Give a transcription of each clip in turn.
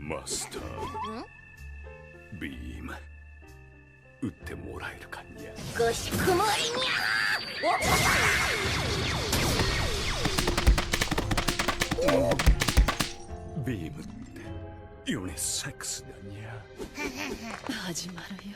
マスタービーム打ってもらえるかにゃ。かしこまりにゃビームってユニセックスだにゃ。始まるよ。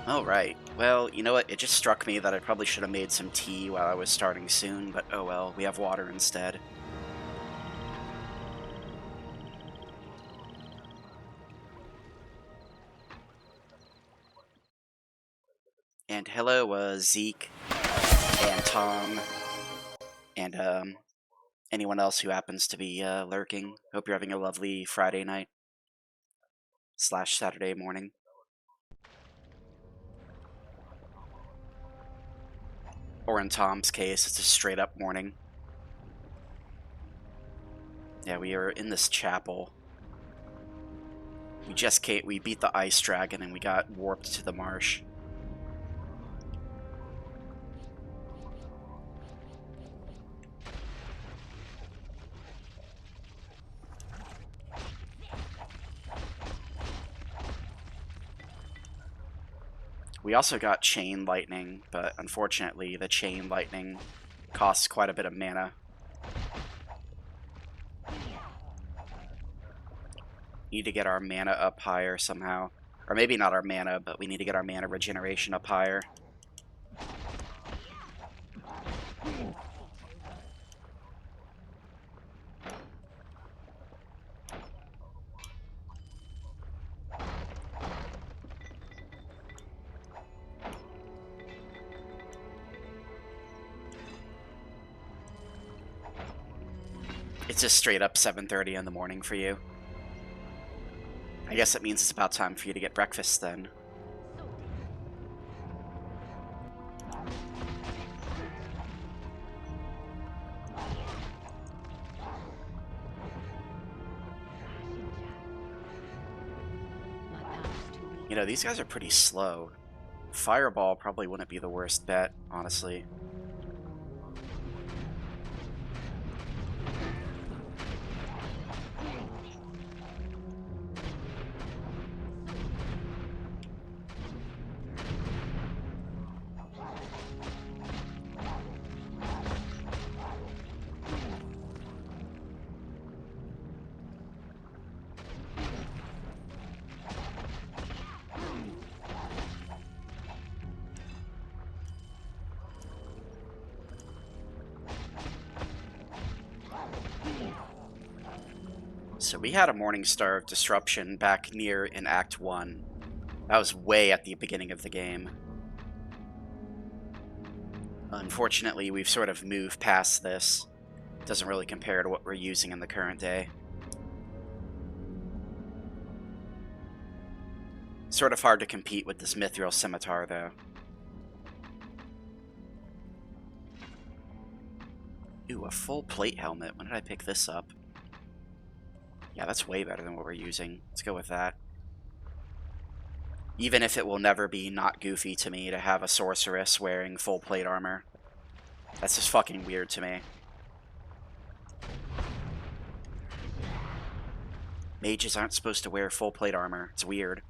Alright, well, you know what, it just struck me that I probably should have made some tea while I was starting soon, but oh well, we have water instead. And hello, Zeke, and Tom, and anyone else who happens to be lurking. Hope you're having a lovely Friday night / Saturday morning. Or in Tom's case, it's a straight up morning. Yeah, we are in this chapel. We beat the ice dragon and we got warped to the marsh. We also got chain lightning, but unfortunately the chain lightning costs quite a bit of mana. Need to get our mana up higher somehow. Or maybe not our mana, but we need to get our mana regeneration up higher. It's just straight up 7:30 in the morning for you. I guess it means it's about time for you to get breakfast then. You know, these guys are pretty slow. Fireball probably wouldn't be the worst bet, honestly. So we had a Morningstar of Disruption back near in Act 1. That was way at the beginning of the game. Unfortunately, we've sort of moved past this. It doesn't really compare to what we're using in the current day. Sort of hard to compete with this Mithril Scimitar, though. Ooh, a full plate helmet. When did I pick this up? Yeah, that's way better than what we're using. Let's go with that. Even if it will never be not goofy to me to have a sorceress wearing full plate armor. That's just fucking weird to me. Mages aren't supposed to wear full plate armor. It's weird.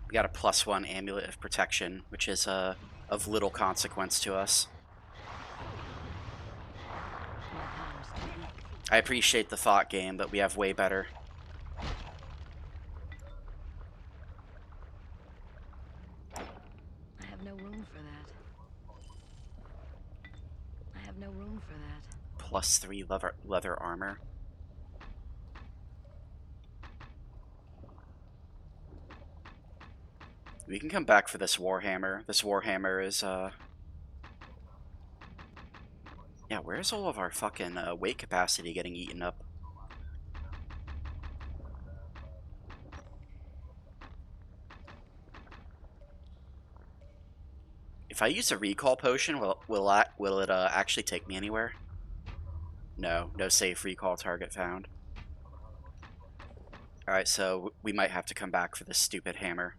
We got a +1 amulet of protection, which is of little consequence to us. I appreciate the thought game, but we have way better. I have no room for that. I have no room for that. +3 leather armor. We can come back for this Warhammer. This Warhammer is, yeah, where's all of our fucking weight capacity getting eaten up? If I use a recall potion, will it actually take me anywhere? No, no safe recall target found. Alright, so we might have to come back for this stupid hammer.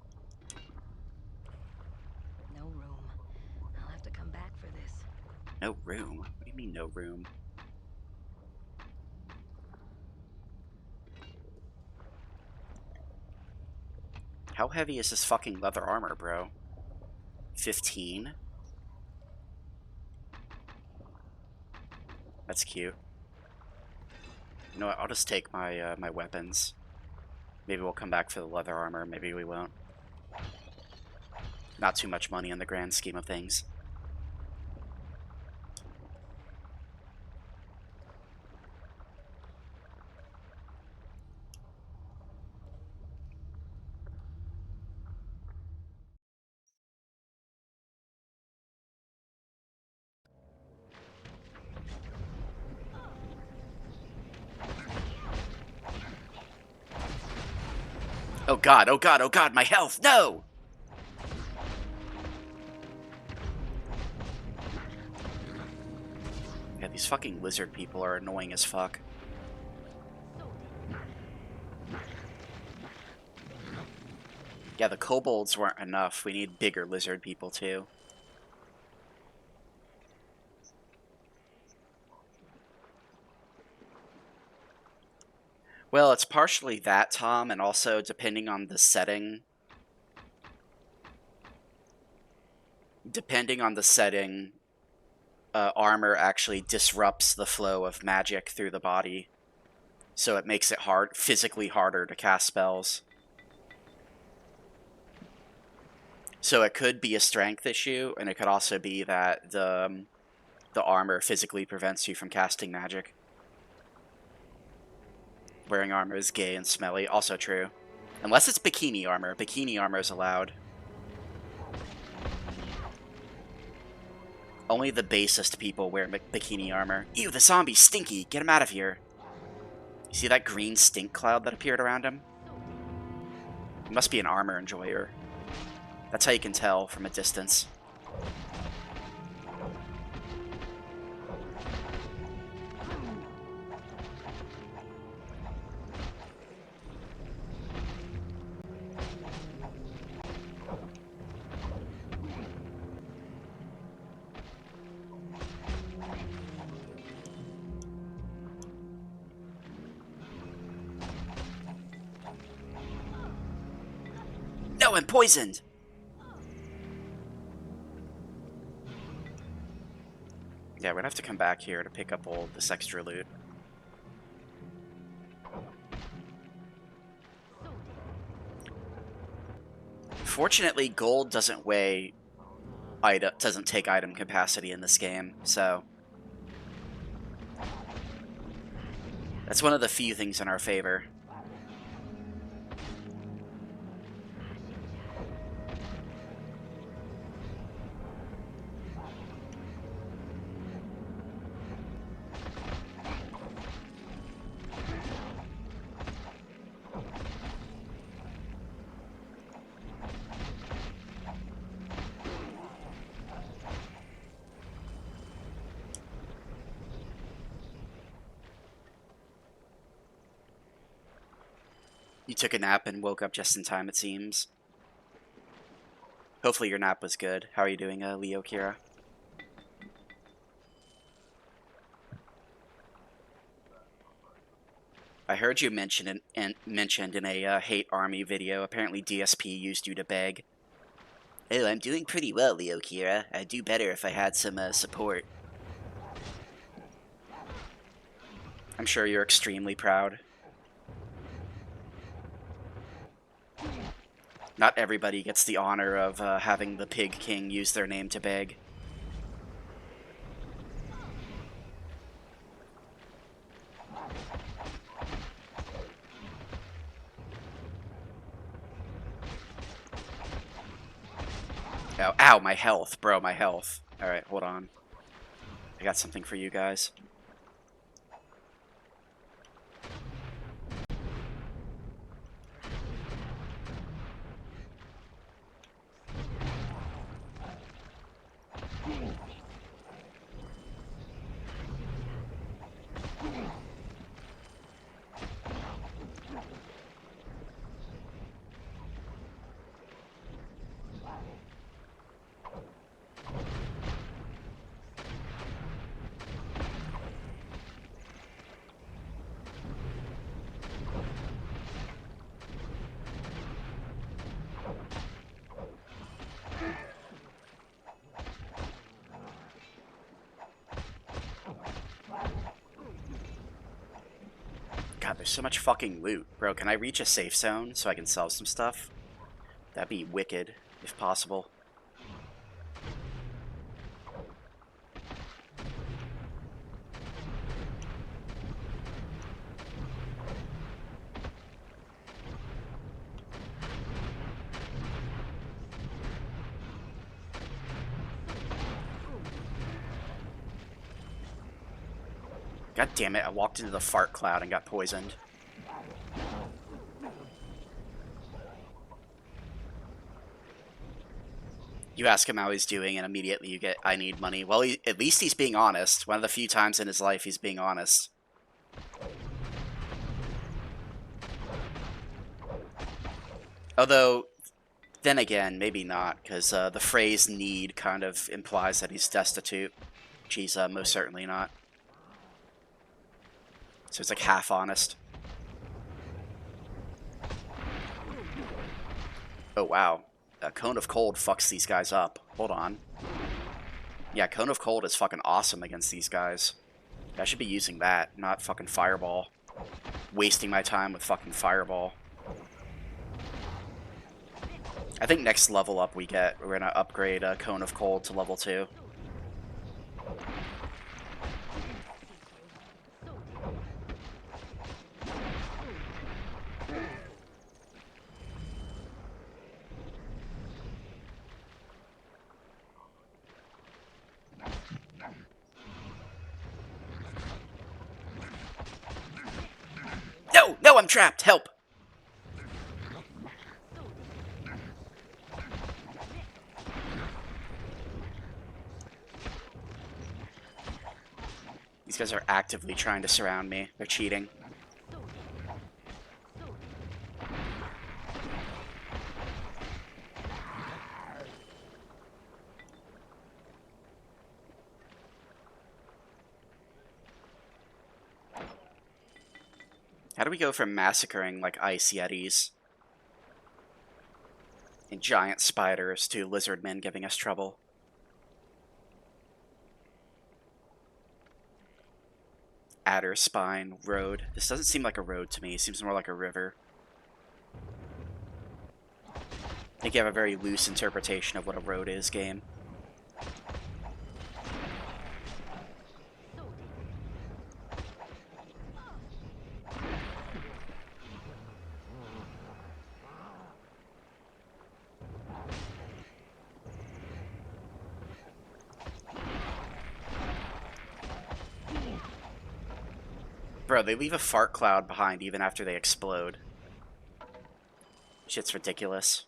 No room. I'll have to come back for this. No room? What do you mean no room? How heavy is this fucking leather armor, bro? 15? That's cute. You know what, I'll just take my my weapons. Maybe we'll come back for the leather armor, maybe we won't. Not too much money in the grand scheme of things. Oh god, oh god, oh god, my health! No! Yeah, these fucking lizard people are annoying as fuck. Yeah, the kobolds weren't enough. We need bigger lizard people too. Well, it's partially that, Tom, and also depending on the setting. Armor actually disrupts the flow of magic through the body. So it makes it physically harder to cast spells. So it could be a strength issue, and it could also be that the armor physically prevents you from casting magic. Wearing armor is gay and smelly, also true. Unless it's bikini armor. Bikini armor is allowed. Only the basest people wear bikini armor. Ew, the zombie's stinky! Get him out of here! You see that green stink cloud that appeared around him? He must be an armor enjoyer. That's how you can tell from a distance. No, I'm poisoned! Yeah, we're gonna have to come back here to pick up all this extra loot. Fortunately, gold doesn't take item capacity in this game, so that's one of the few things in our favor. You took a nap and woke up just in time, it seems. Hopefully your nap was good. How are you doing, Leo Kira? I heard you mentioned in a hate army video. Apparently DSP used you to beg. Oh, I'm doing pretty well, Leo Kira. I'd do better if I had some support. I'm sure you're extremely proud. Not everybody gets the honor of having the Pig King use their name to beg. Oh, ow, my health, bro, my health. Alright, hold on. I got something for you guys. God, there's so much fucking loot. Bro, can I reach a safe zone so I can sell some stuff? That'd be wicked, if possible. God damn it, I walked into the fart cloud and got poisoned. You ask him how he's doing, and immediately you get, I need money. Well, at least he's being honest. One of the few times in his life he's being honest. Although, then again, maybe not, because the phrase need kind of implies that he's destitute, which he's most certainly not. So it's like half honest. Oh, wow. Cone of Cold fucks these guys up. Hold on. Yeah, Cone of Cold is fucking awesome against these guys. I should be using that, not fucking Fireball. Wasting my time with fucking Fireball. I think next level up we're gonna upgrade Cone of Cold to level 2. No! No, I'm trapped! Help! These guys are actively trying to surround me. They're cheating. How do we go from massacring, like, ice yetis and giant spiders to lizard men giving us trouble? Adder Spine Road. This doesn't seem like a road to me. It seems more like a river. I think you have a very loose interpretation of what a road is, game. Bro, they leave a fart cloud behind even after they explode. Shit's ridiculous.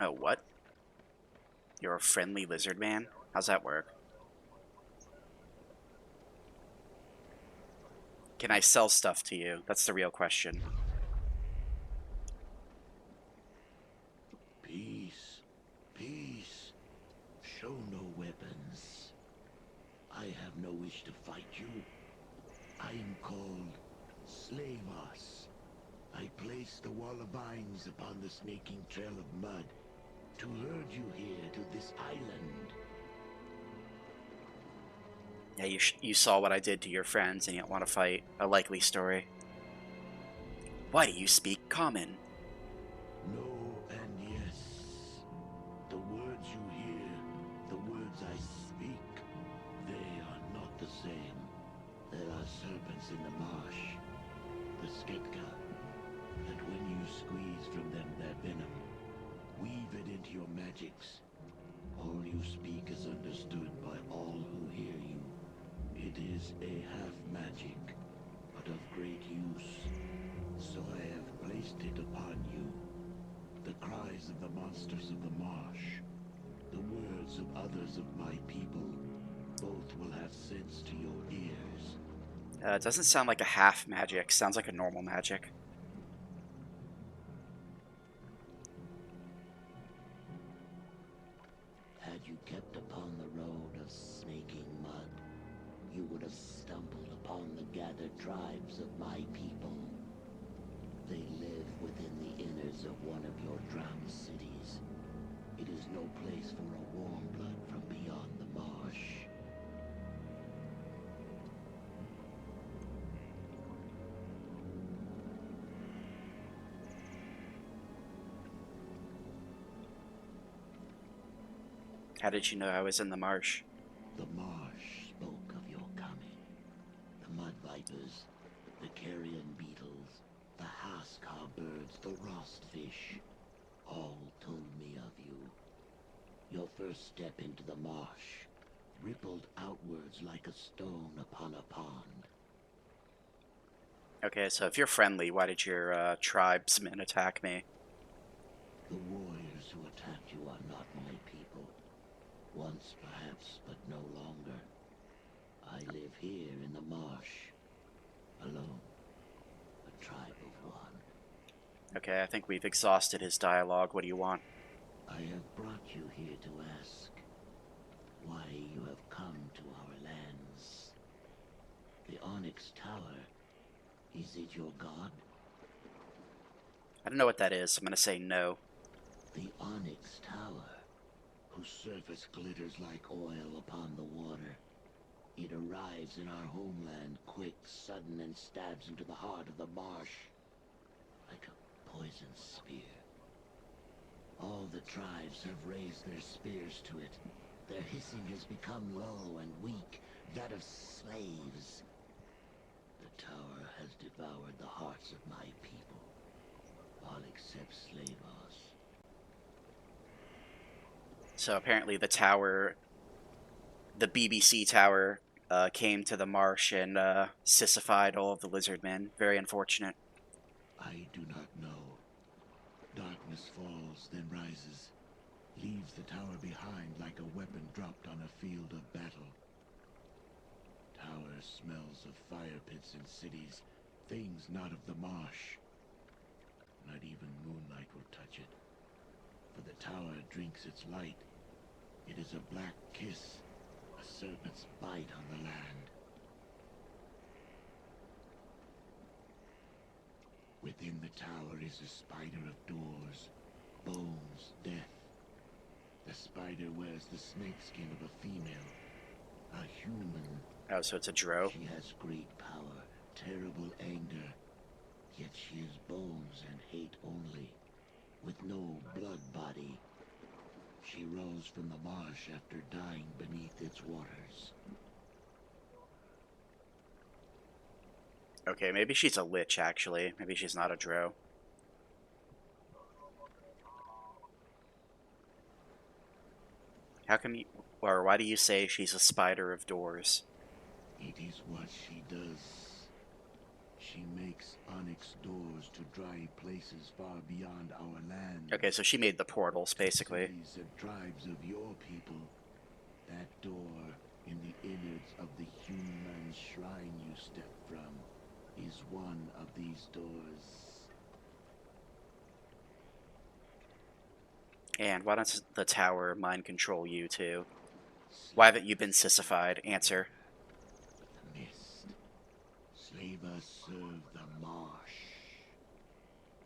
Oh, what? You're a friendly lizard man? How's that work? Can I sell stuff to you? That's the real question. am called Slave Us. I placed the wall of vines upon the snaking trail of mud to herd you here to this island. Yeah, you saw what I did to your friends and you don't want to fight. A likely story. Why do you speak common? No and yes. The words you hear, the words I speak, they are not the same. There are serpents in the marsh, the Sketka, and when you squeeze from them their venom, weave it into your magics. All you speak is understood by all who hear you. It is a half-magic, but of great use. So I have placed it upon you. The cries of the monsters of the marsh, the words of others of my people, both will have sense to your ears. It doesn't sound like a half magic. Sounds like a normal magic. Had you kept upon the road of snaking mud, you would have stumbled upon the gathered tribes of my people. They live within the innards of one of your drowned cities. It is no place for a warm blood from beyond the marsh. How did you know I was in the marsh? The marsh spoke of your coming. The mud vipers, the carrion beetles, the haskar birds, the rost fish, all told me of you. Your first step into the marsh rippled outwards like a stone upon a pond. Okay, so if you're friendly, why did your tribesmen attack me? The warriors who attacked you are not my people. Once perhaps, but no longer. I live here in the marsh, alone, a tribe of one. Okay, I think we've exhausted his dialogue. What do you want? I have brought you here to ask why you have come to our lands. The Onyx Tower, is it your god? I don't know what that is. I'm gonna say no. The Onyx Tower, whose surface glitters like oil upon the water. It arrives in our homeland quick, sudden, and stabs into the heart of the marsh like a poison spear. All the tribes have raised their spears to it. Their hissing has become low and weak, that of slaves. The tower has devoured the hearts of my people, all except Slavos. So apparently the tower, the BBC tower, came to the marsh and sissified all of the lizard men. Very unfortunate. I do not know. Darkness falls, then rises, leaves the tower behind like a weapon dropped on a field of battle. Tower smells of fire pits and cities, things not of the marsh. Not even moonlight will touch it, for the tower drinks its light. It is a black kiss, a serpent's bite on the land. Within the tower is a spider of doors, bones, death. The spider wears the snakeskin of a female, a human. Oh, so it's a drow? She has great power, terrible anger, yet she is bones and hate only, with no blood body. She rose from the marsh after dying beneath its waters. Okay, maybe she's a lich, actually. Maybe she's not a drow. How come you... Or why do you say she's a spider of doors? It is what she does. She makes onyx doors to dry places far beyond our land. Okay, so she made the portals, basically. Cities and tribes of your people. That door in the innards of the human shrine you step from is one of these doors. And why does the tower mind control you, too? Why haven't you been sissified? Answer. The mist. us serve the marsh.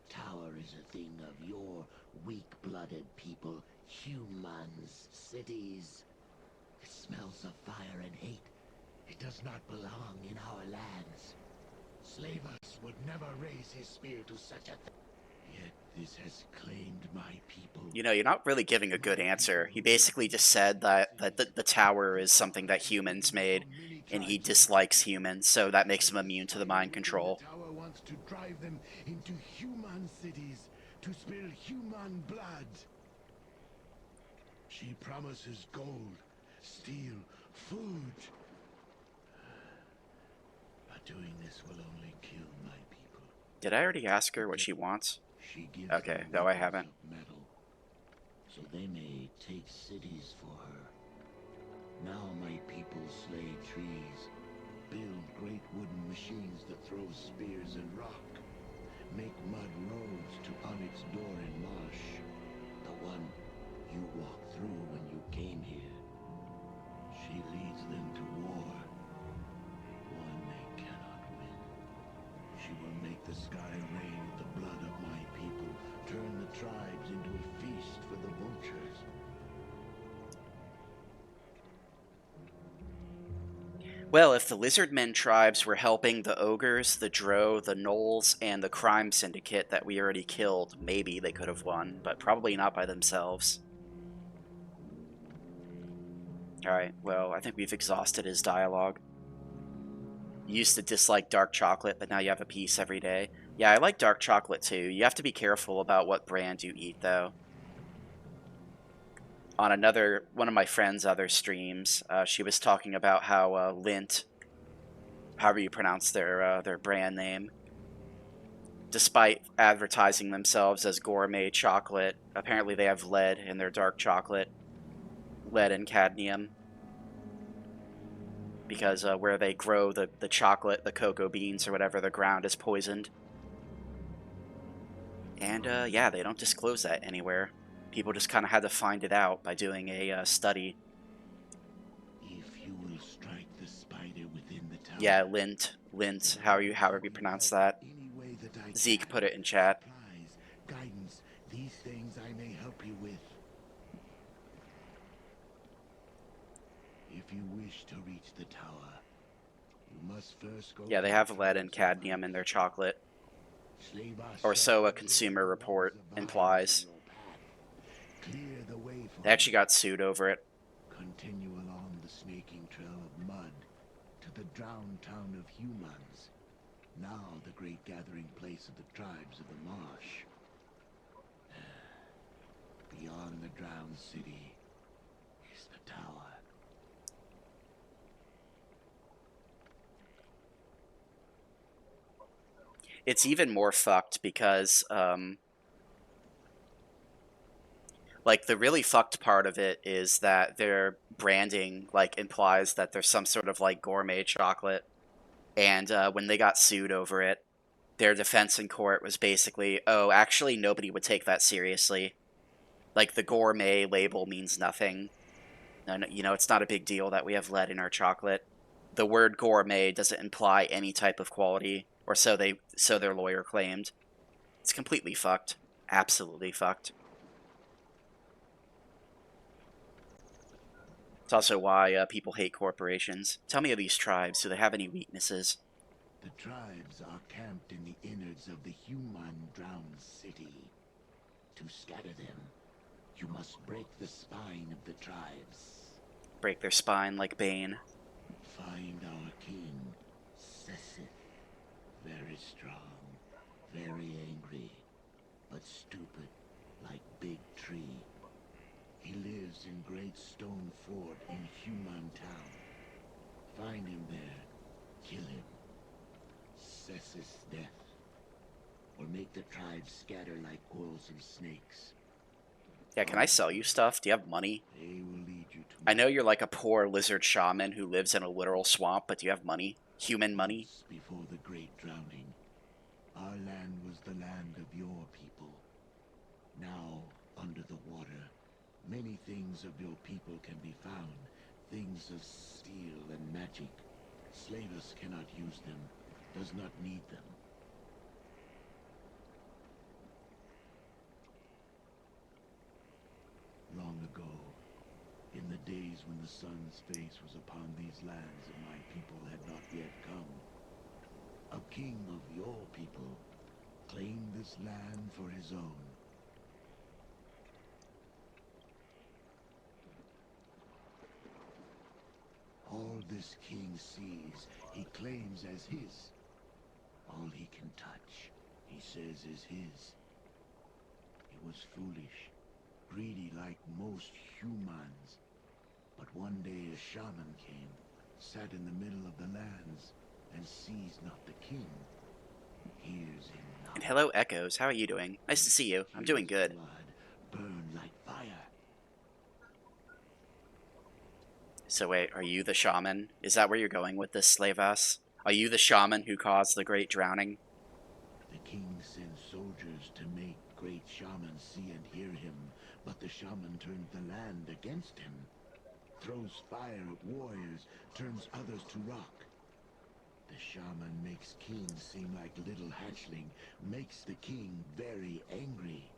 Tower is a thing of your weak-blooded people, humans, cities. It smells of fire and hate. It does not belong in our lands. Slavers would never raise his spear to such a thing. Yet this has claimed my people. You know, you're not really giving a good answer. He basically just said that the tower is something that humans made, and he dislikes humans, so that makes him immune to the mind control. The tower wants to drive them into human cities, to spill human blood. She promises gold, steel, food. But doing this will only kill my people. Did I already ask her what she wants? She gives Okay, them no, I weapons haven't. of metal, so they may take cities for her. Now my people slay trees, build great wooden machines that throw spears and rock, make mud roads to Onyx Door in Marsh, the one you walked through when you came here. She leads them to war, one they cannot win. She will make the sky rain with the blood of my people, turn the tribes into a feast for the vultures. Well, if the Lizardmen tribes were helping the ogres, the drow, the gnolls, and the crime syndicate that we already killed, maybe they could have won, but probably not by themselves. Alright, well, I think we've exhausted his dialogue. You used to dislike dark chocolate, but now you have a piece every day. Yeah, I like dark chocolate too. You have to be careful about what brand you eat, though. On one of my friend's other streams, she was talking about how Lindt, however you pronounce their brand name, despite advertising themselves as gourmet chocolate, apparently they have lead in their dark chocolate, lead and cadmium, because where they grow the chocolate, the cocoa beans or whatever, the ground is poisoned. And yeah, they don't disclose that anywhere. People just kind of had to find it out by doing a study. If you will strike the spider within the tower. Yeah, Lint, however you pronounce that. Any way that I Zeke can. put it in chat. Supplies, guidance, these things I may help you with. If you wish to reach the tower, you must first go. Yeah, they have lead and cadmium in their chocolate. Or so a Consumer Report implies. Clear the way for They actually got sued over it. Continue along the snaking trail of mud to the drowned town of humans. Now the great gathering place of the tribes of the marsh. Beyond the drowned city is the tower. It's even more fucked because, like, the really fucked part of it is that their branding, like, implies that there's some sort of, like, gourmet chocolate. And when they got sued over it, their defense in court was basically, oh, actually, nobody would take that seriously. Like, the gourmet label means nothing. And, you know, it's not a big deal that we have lead in our chocolate. The word gourmet doesn't imply any type of quality, or so their lawyer claimed. It's completely fucked. Absolutely fucked. It's also why people hate corporations. Tell me of these tribes. Do they have any weaknesses? The tribes are camped in the innards of the human drowned city. To scatter them, you must break the spine of the tribes. Break their spine like Bane. Find our king, Sessith. Very strong, very angry, but stupid, like Big Tree. He lives in Great Stone Fort in Human Town. Find him there, kill him. Sessith's death. Or make the tribes scatter like ghouls and snakes. Yeah, can I sell you stuff? Do you have money? They will lead you to I know you're like a poor lizard shaman who lives in a literal swamp, but do you have money? Human money? Before the great drowning, our land was the land of your people. Now, under the water, many things of your people can be found. Things of steel and magic. Slavers cannot use them. does not need them. Long ago, in the days when the sun's face was upon these lands and my people had not yet come, a king of your people claimed this land for his own. All this king sees, he claims as his. All he can touch, he says is his. He was foolish, greedy like most humans. But one day a shaman came, sat in the middle of the lands, and sees not the king. Hears him not. And hello, Echoes. How are you doing? Nice to see you. I'm doing good. Blood burn like fire. So wait, are you the shaman? Is that where you're going with this, slave ass? Are you the shaman who caused the great drowning? The king sends soldiers to make great shamans see and hear him, but the shaman turns the land against him. Throws fire at warriors, turns others to rock. The shaman makes kings seem like little hatchling, makes the king very angry.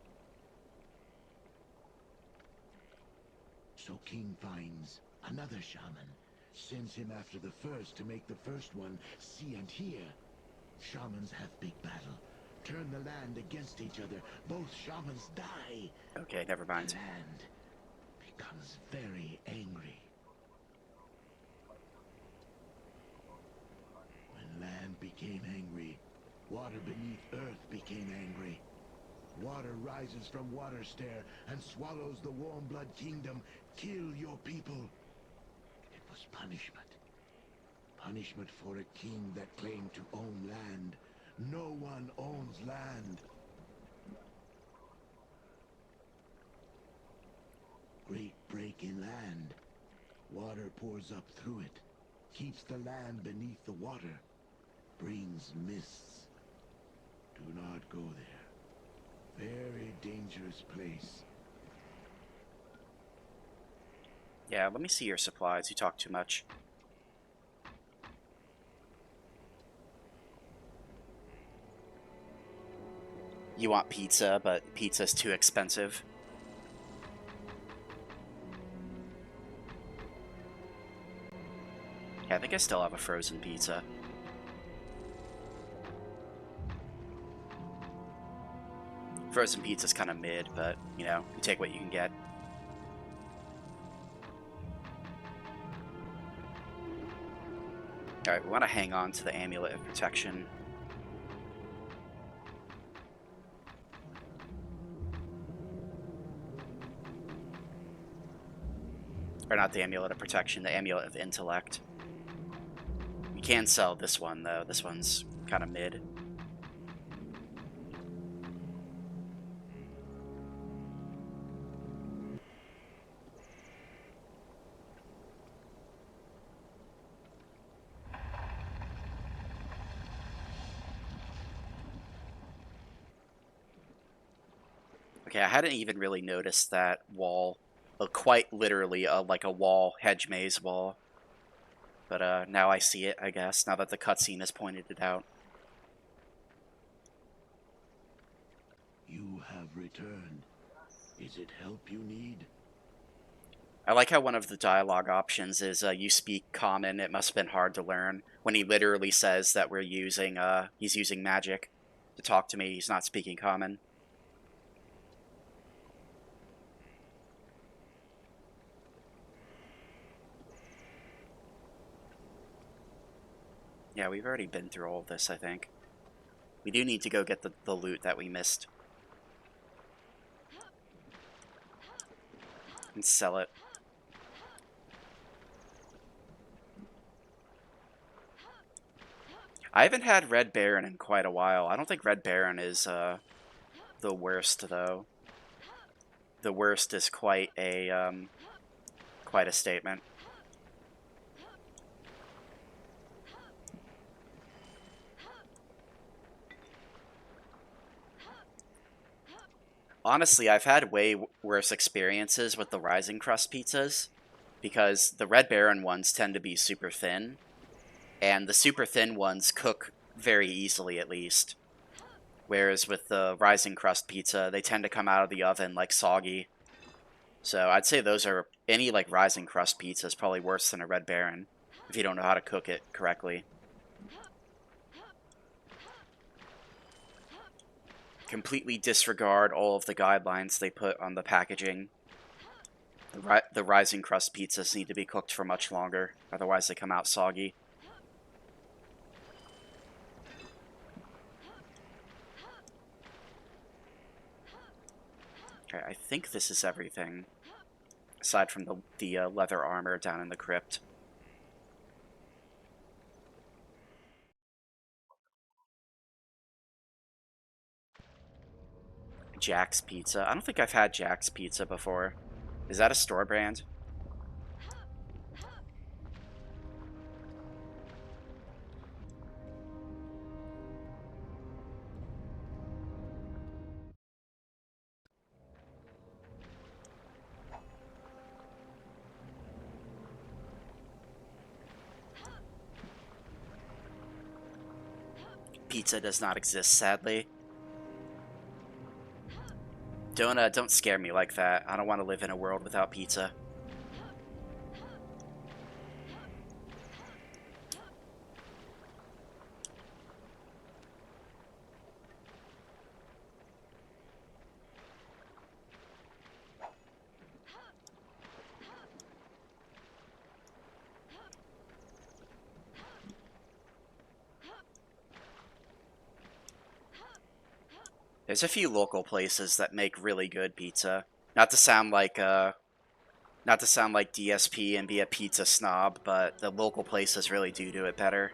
So king finds another shaman, sends him after the first to make the first one see and hear. Shamans have big battle, turn the land against each other, both shamans die. Okay, never mind. The land becomes very angry. When land became angry, water beneath earth became angry. Water rises from water stair and swallows the warm blood kingdom. Kill your people. It was punishment. Punishment for a king that claimed to own land. No one owns land. Great break in land. Water pours up through it. Keeps the land beneath the water. Brings mists. Do not go there. Very dangerous place. Yeah, let me see your supplies. You talk too much. You want pizza, but pizza's too expensive. Yeah, I think I still have a frozen pizza. Frozen pizza's kind of mid, but, you know, you take what you can get. Alright, we want to hang on to the Amulet of Protection. Or not the Amulet of Protection, the Amulet of Intellect. You can sell this one, though. This one's kind of mid. Okay, I hadn't even really noticed that wall. Quite literally, like a wall, hedge maze wall. But now I see it, I guess, now that the cutscene has pointed it out. You have returned. Is it help you need? I like how one of the dialogue options is, you speak common, it must have been hard to learn, when he literally says that he's using magic to talk to me, he's not speaking common. Yeah, we've already been through all of this, I think. We do need to go get the loot that we missed. And sell it. I haven't had Red Baron in quite a while. I don't think Red Baron is the worst, though. The worst is quite a statement. Honestly, I've had way worse experiences with the Rising Crust pizzas, because the Red Baron ones tend to be super thin, and the super thin ones cook very easily, at least. Whereas with the rising crust pizza, they tend to come out of the oven like soggy. So I'd say those are, any like rising crust pizza is probably worse than a Red Baron if you don't know how to cook it correctly. Completely disregard all of the guidelines they put on the packaging. The rising crust pizzas need to be cooked for much longer, otherwise they come out soggy. Okay, I think this is everything, aside from the leather armor down in the crypt. Jack's Pizza. I don't think I've had Jack's Pizza before. Is that a store brand? Pizza does not exist, sadly. Don't scare me like that. I don't want to live in a world without pizza. There's a few local places that make really good pizza. Not to sound like DSP and be a pizza snob, but the local places really do it better.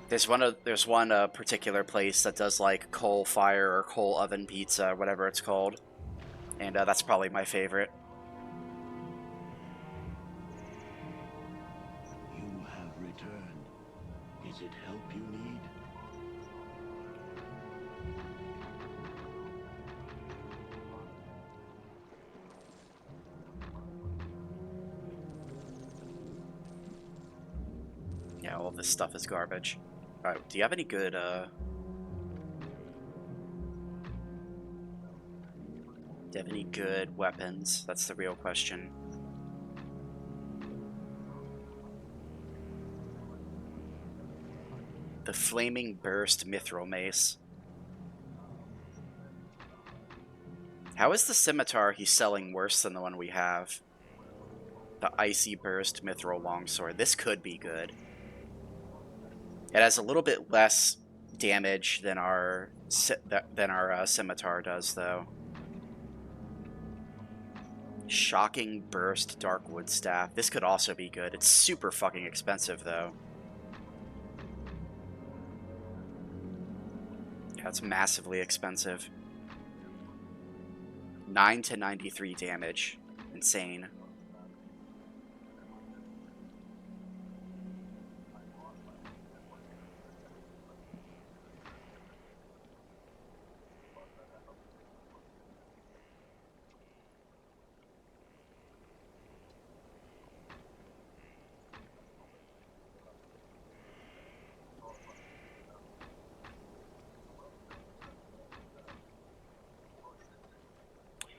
There's one particular place that does like coal fire or coal oven pizza, whatever it's called, and that's probably my favorite. You have returned. Is it help you need? Yeah, all of this stuff is garbage. Alright, do you have any good, Do you have any good weapons? That's the real question. The Flaming Burst Mithril Mace. How is the scimitar he's selling worse than the one we have? The Icy Burst Mithril Longsword. This could be good. It has a little bit less damage than our scimitar does, though. Shocking Burst Darkwood Staff. This could also be good. It's super fucking expensive, though. Yeah, it's massively expensive. 9 to 93 damage. Insane.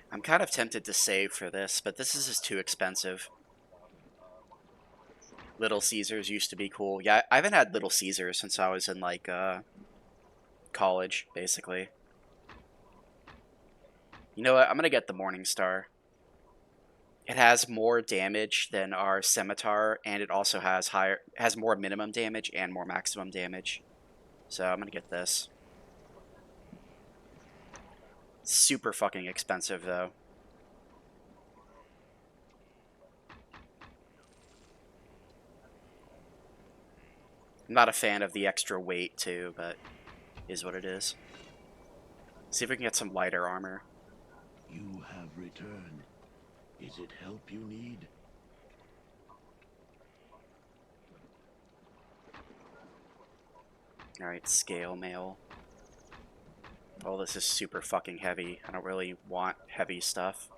I'm kind of tempted to save for this, but this is just too expensive. Little Caesars used to be cool. Yeah, I haven't had Little Caesars since I was in, like, college, basically. You know what? I'm gonna get the Morning Star. It has more damage than our Scimitar, and it also has more minimum damage and more maximum damage. So I'm gonna get this. Super fucking expensive, though. I'm not a fan of the extra weight, too, but is what it is. See if we can get some lighter armor. You have returned. Is it help you need? Alright, scale mail. Oh, this is super fucking heavy. I don't really want heavy stuff.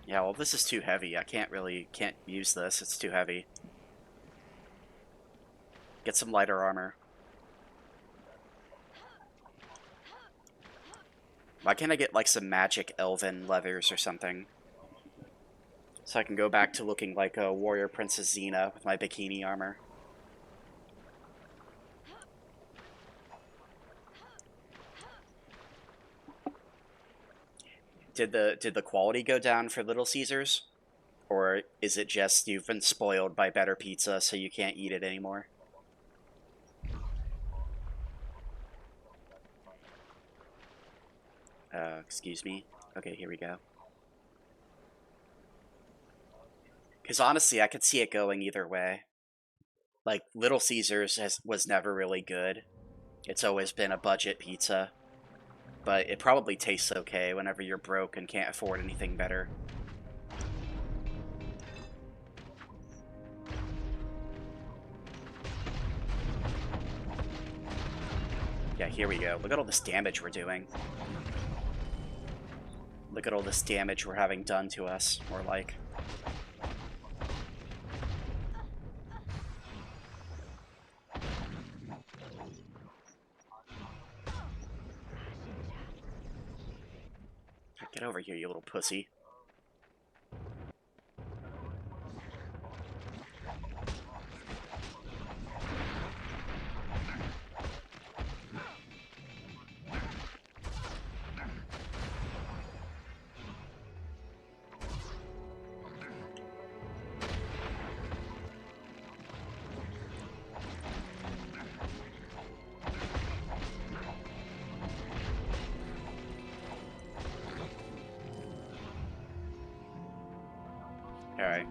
Yeah, well, this is too heavy. I can't use this. It's too heavy. Get some lighter armor. Why can't I get, like, some magic elven leathers or something? So I can go back to looking like a warrior princess Xena with my bikini armor. Did the quality go down for Little Caesars? Or is it just you've been spoiled by better pizza so you can't eat it anymore? Excuse me? Okay, here we go. Because honestly, I could see it going either way. Like, Little Caesars was never really good. It's always been a budget pizza. But it probably tastes okay whenever you're broke and can't afford anything better. Yeah, here we go. Look at all this damage we're doing. Look at all this damage we're having done to us, more like. Get over here, you little pussy. Alright.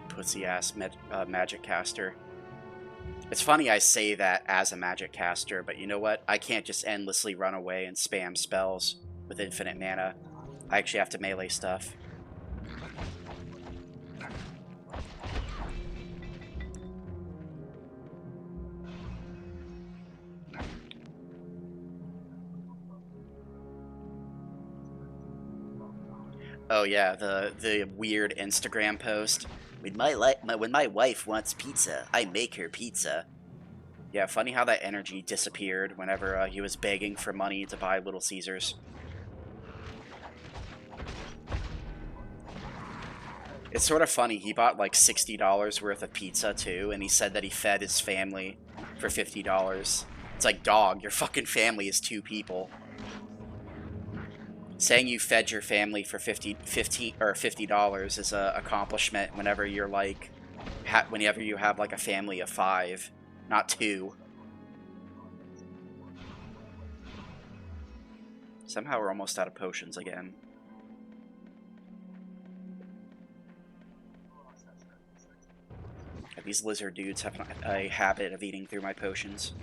Pussy-ass magic caster. It's funny I say that as a magic caster, but you know what? I can't just endlessly run away and spam spells with infinite mana. I actually have to melee stuff. Oh yeah, the weird Instagram post. When my wife wants pizza, I make her pizza. Yeah, funny how that energy disappeared whenever he was begging for money to buy Little Caesars. It's sort of funny, he bought like $60 worth of pizza too, and he said that he fed his family for $50. It's like, dog, your fucking family is 2 people. Saying you fed your family for $50 is a accomplishment whenever you're like, whenever you have like a family of 5, not 2. Somehow we're almost out of potions again. These lizard dudes have a habit of eating through my potions.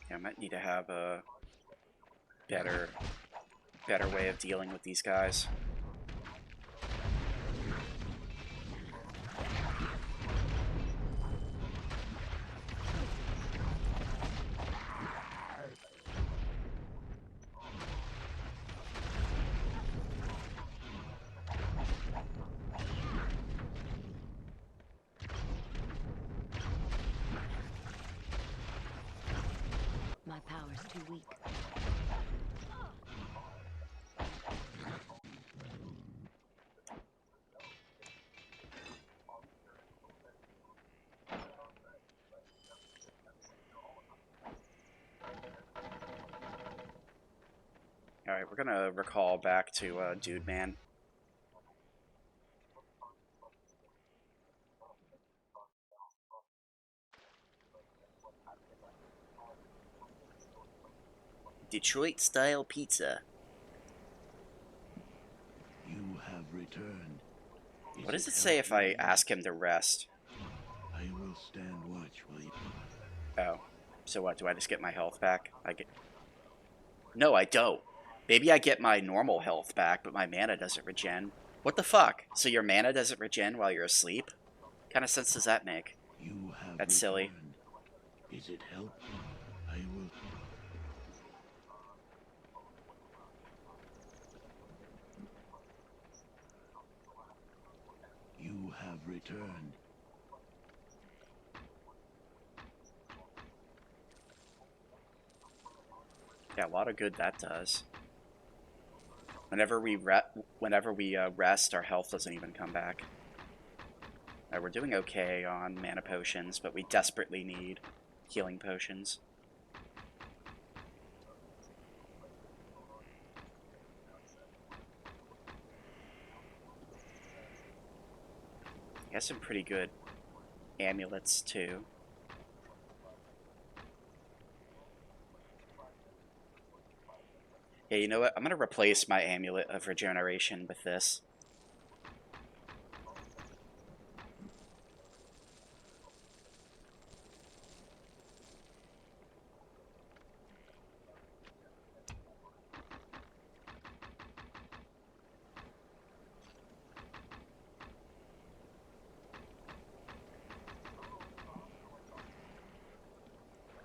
Yeah, I might need to have a better way of dealing with these guys. My power's too weak. Alright, we're gonna recall back to Dude Man. Detroit-style pizza. What does it say if I ask him to rest? I will stand watch while you... Oh. So what, do I just get my health back? No, I don't. Maybe I get my normal health back, but my mana doesn't regen. What the fuck? So your mana doesn't regen while you're asleep? What kind of sense does that make? You have That's silly. returned. Is it helpful? I will... You have returned. Yeah, a lot of good that does. Whenever we rest, our health doesn't even come back. We're doing okay on mana potions, but we desperately need healing potions. Got some pretty good amulets too. Yeah, you know what? I'm gonna replace my amulet of regeneration with this.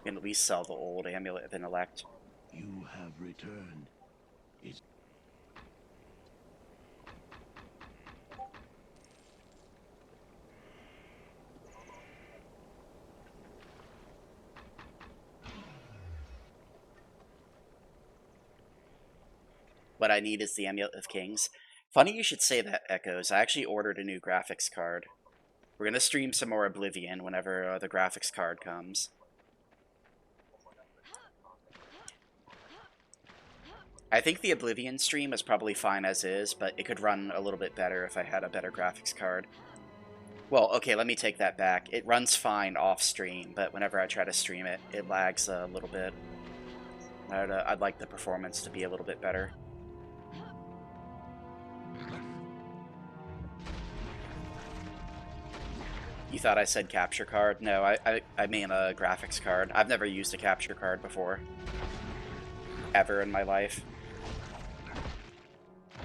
We can at least sell the old amulet of intellect. You have returned. Is... What I need is the Amulet of Kings. Funny you should say that, Echoes. I actually ordered a new graphics card. We're gonna stream some more Oblivion whenever the graphics card comes. I think the Oblivion stream is probably fine as is, but it could run a little bit better if I had a better graphics card. Well, okay, let me take that back. It runs fine off stream, but whenever I try to stream it, it lags a little bit. I'd like the performance to be a little bit better. You thought I said capture card? No, I mean a graphics card. I've never used a capture card before. Ever in my life.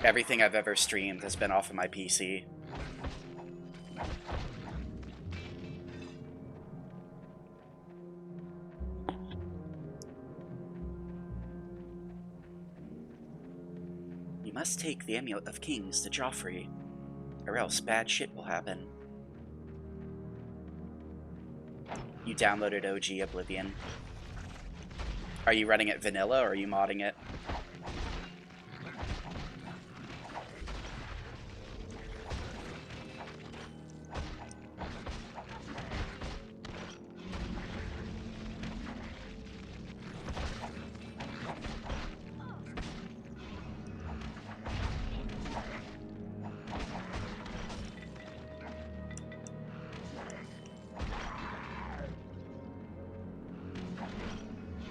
Everything I've ever streamed has been off of my PC. You must take the Amulet of Kings to Joffrey, or else bad shit will happen. You downloaded OG Oblivion. Are you running it vanilla, or are you modding it?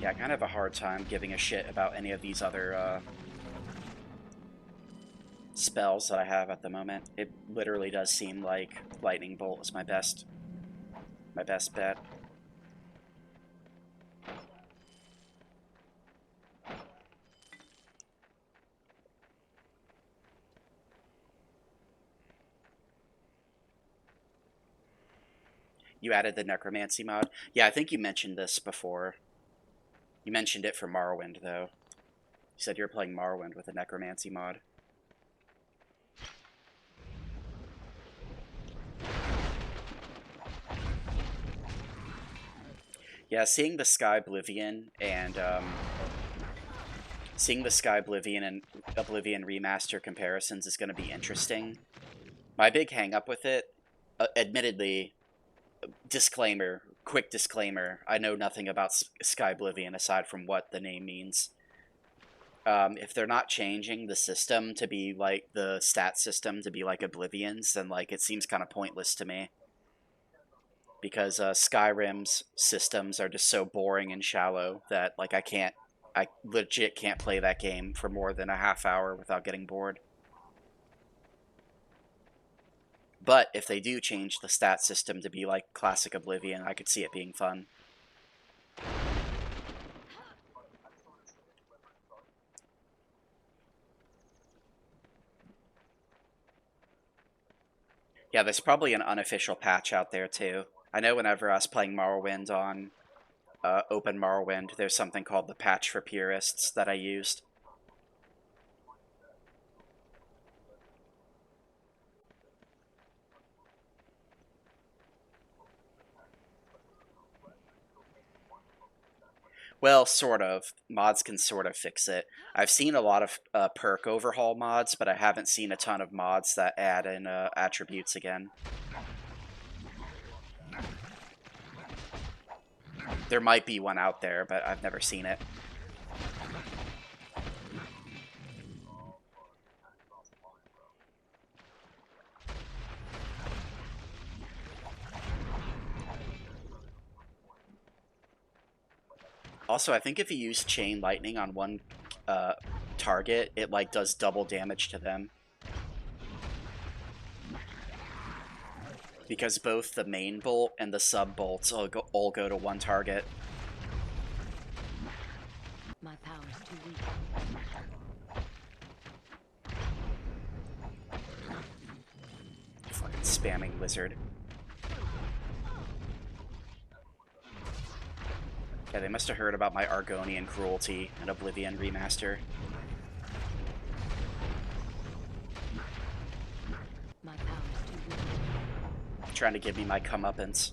Yeah, I kind of have a hard time giving a shit about any of these other spells that I have at the moment. It literally does seem like Lightning Bolt is my best bet. You added the Necromancy mod? Yeah, I think you mentioned this before. You mentioned it for Morrowind, though. You said you were playing Morrowind with a Necromancy mod. Yeah, seeing the Sky Oblivion and Oblivion remaster comparisons is going to be interesting. My big hang up with it, admittedly, quick disclaimer, I know nothing about Sky Oblivion aside from what the name means. If they're not changing the system to be like the stat system to be like Oblivion's, then like it seems kind of pointless to me. Because Skyrim's systems are just so boring and shallow that like I legit can't play that game for more than a half hour without getting bored. But if they do change the stat system to be like classic Oblivion, I could see it being fun. Yeah, there's probably an unofficial patch out there too. I know whenever I was playing Morrowind on Open Morrowind, there's something called the patch for purists that I used. Well, sort of. Mods can sort of fix it. I've seen a lot of perk overhaul mods, but I haven't seen a ton of mods that add in attributes again. There might be one out there, but I've never seen it. Also, I think if you use Chain Lightning on one target, it like does double damage to them. Because both the main bolt and the sub bolts all go to one target. My power's too weak. Fucking spamming lizard. Yeah, they must have heard about my Argonian cruelty and Oblivion remaster. My power's too weak. Trying to give me my comeuppance.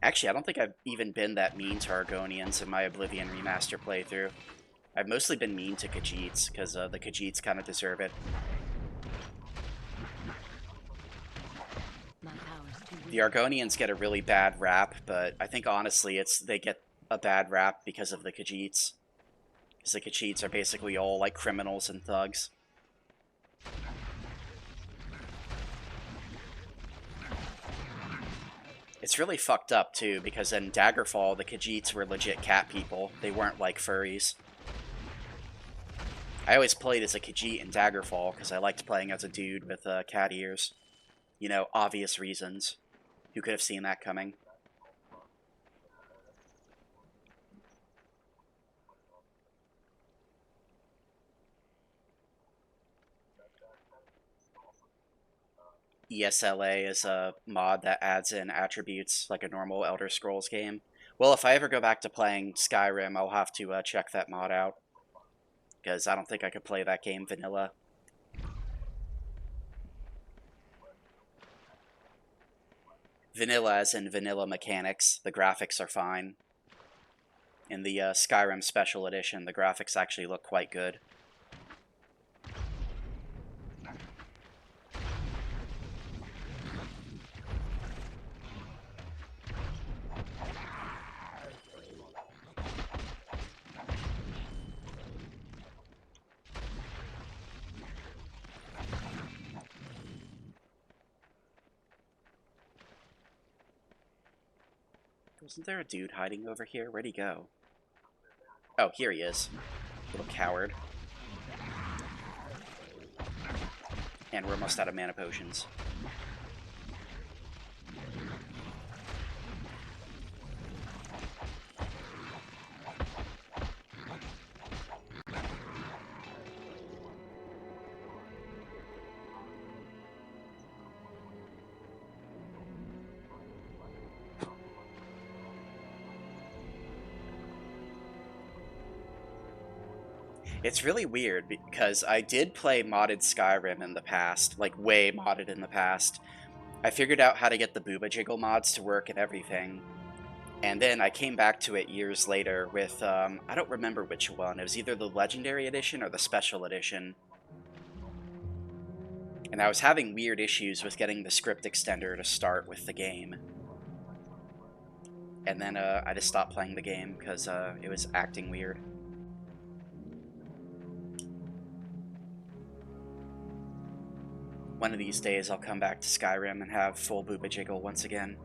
Actually, I don't think I've even been that mean to Argonians in my Oblivion remaster playthrough. I've mostly been mean to Khajiits, because the Khajiits kind of deserve it. My power's too weak. The Argonians get a really bad rap, but I think honestly they get a bad rap because of the Khajiits. Because the Khajiits are basically all like criminals and thugs. It's really fucked up too, because in Daggerfall, the Khajiits were legit cat people. They weren't like furries. I always played as a Khajiit in Daggerfall, because I liked playing as a dude with cat ears. You know, obvious reasons. Who could have seen that coming? ESLA is a mod that adds in attributes like a normal Elder Scrolls game. Well, if I ever go back to playing Skyrim, I'll have to check that mod out. Because I don't think I could play that game vanilla. Vanilla as in vanilla mechanics. The graphics are fine. In the Skyrim Special Edition, the graphics actually look quite good. Wasn't there a dude hiding over here? Where'd he go? Oh, here he is. Little coward. And we're almost out of mana potions. It's really weird because I did play modded Skyrim in the past, like way modded in the past. I figured out how to get the Booba Jiggle mods to work and everything. And then I came back to it years later with, I don't remember which one. It was either the Legendary Edition or the Special Edition. And I was having weird issues with getting the script extender to start with the game. And then I just stopped playing the game because it was acting weird. One of these days I'll come back to Skyrim and have full booba jiggle once again.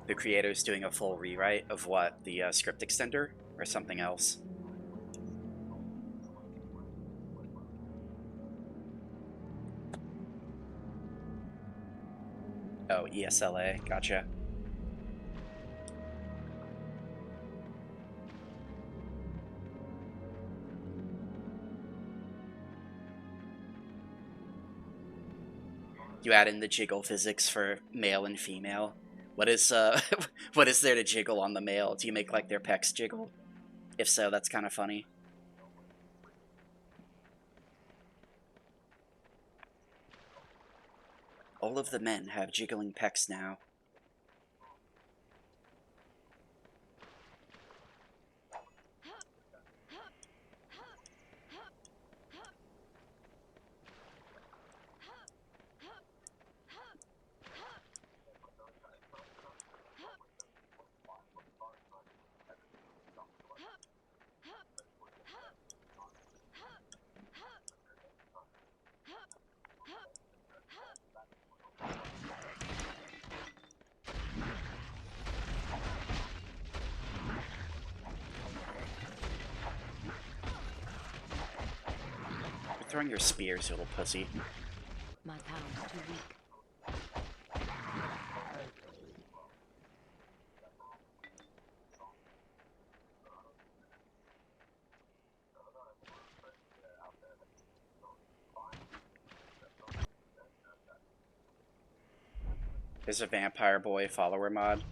The creator's doing a full rewrite of what? The script extender? Or something else? Oh, ESLA. Gotcha. You add in the jiggle physics for male and female. What is what is there to jiggle on the male? Do you make like their pecs jiggle? If so, that's kind of funny. All of the men have jiggling pecs now. You're throwing your spears, you little pussy. My power's too weak. There's a Vampire Boy follower mod.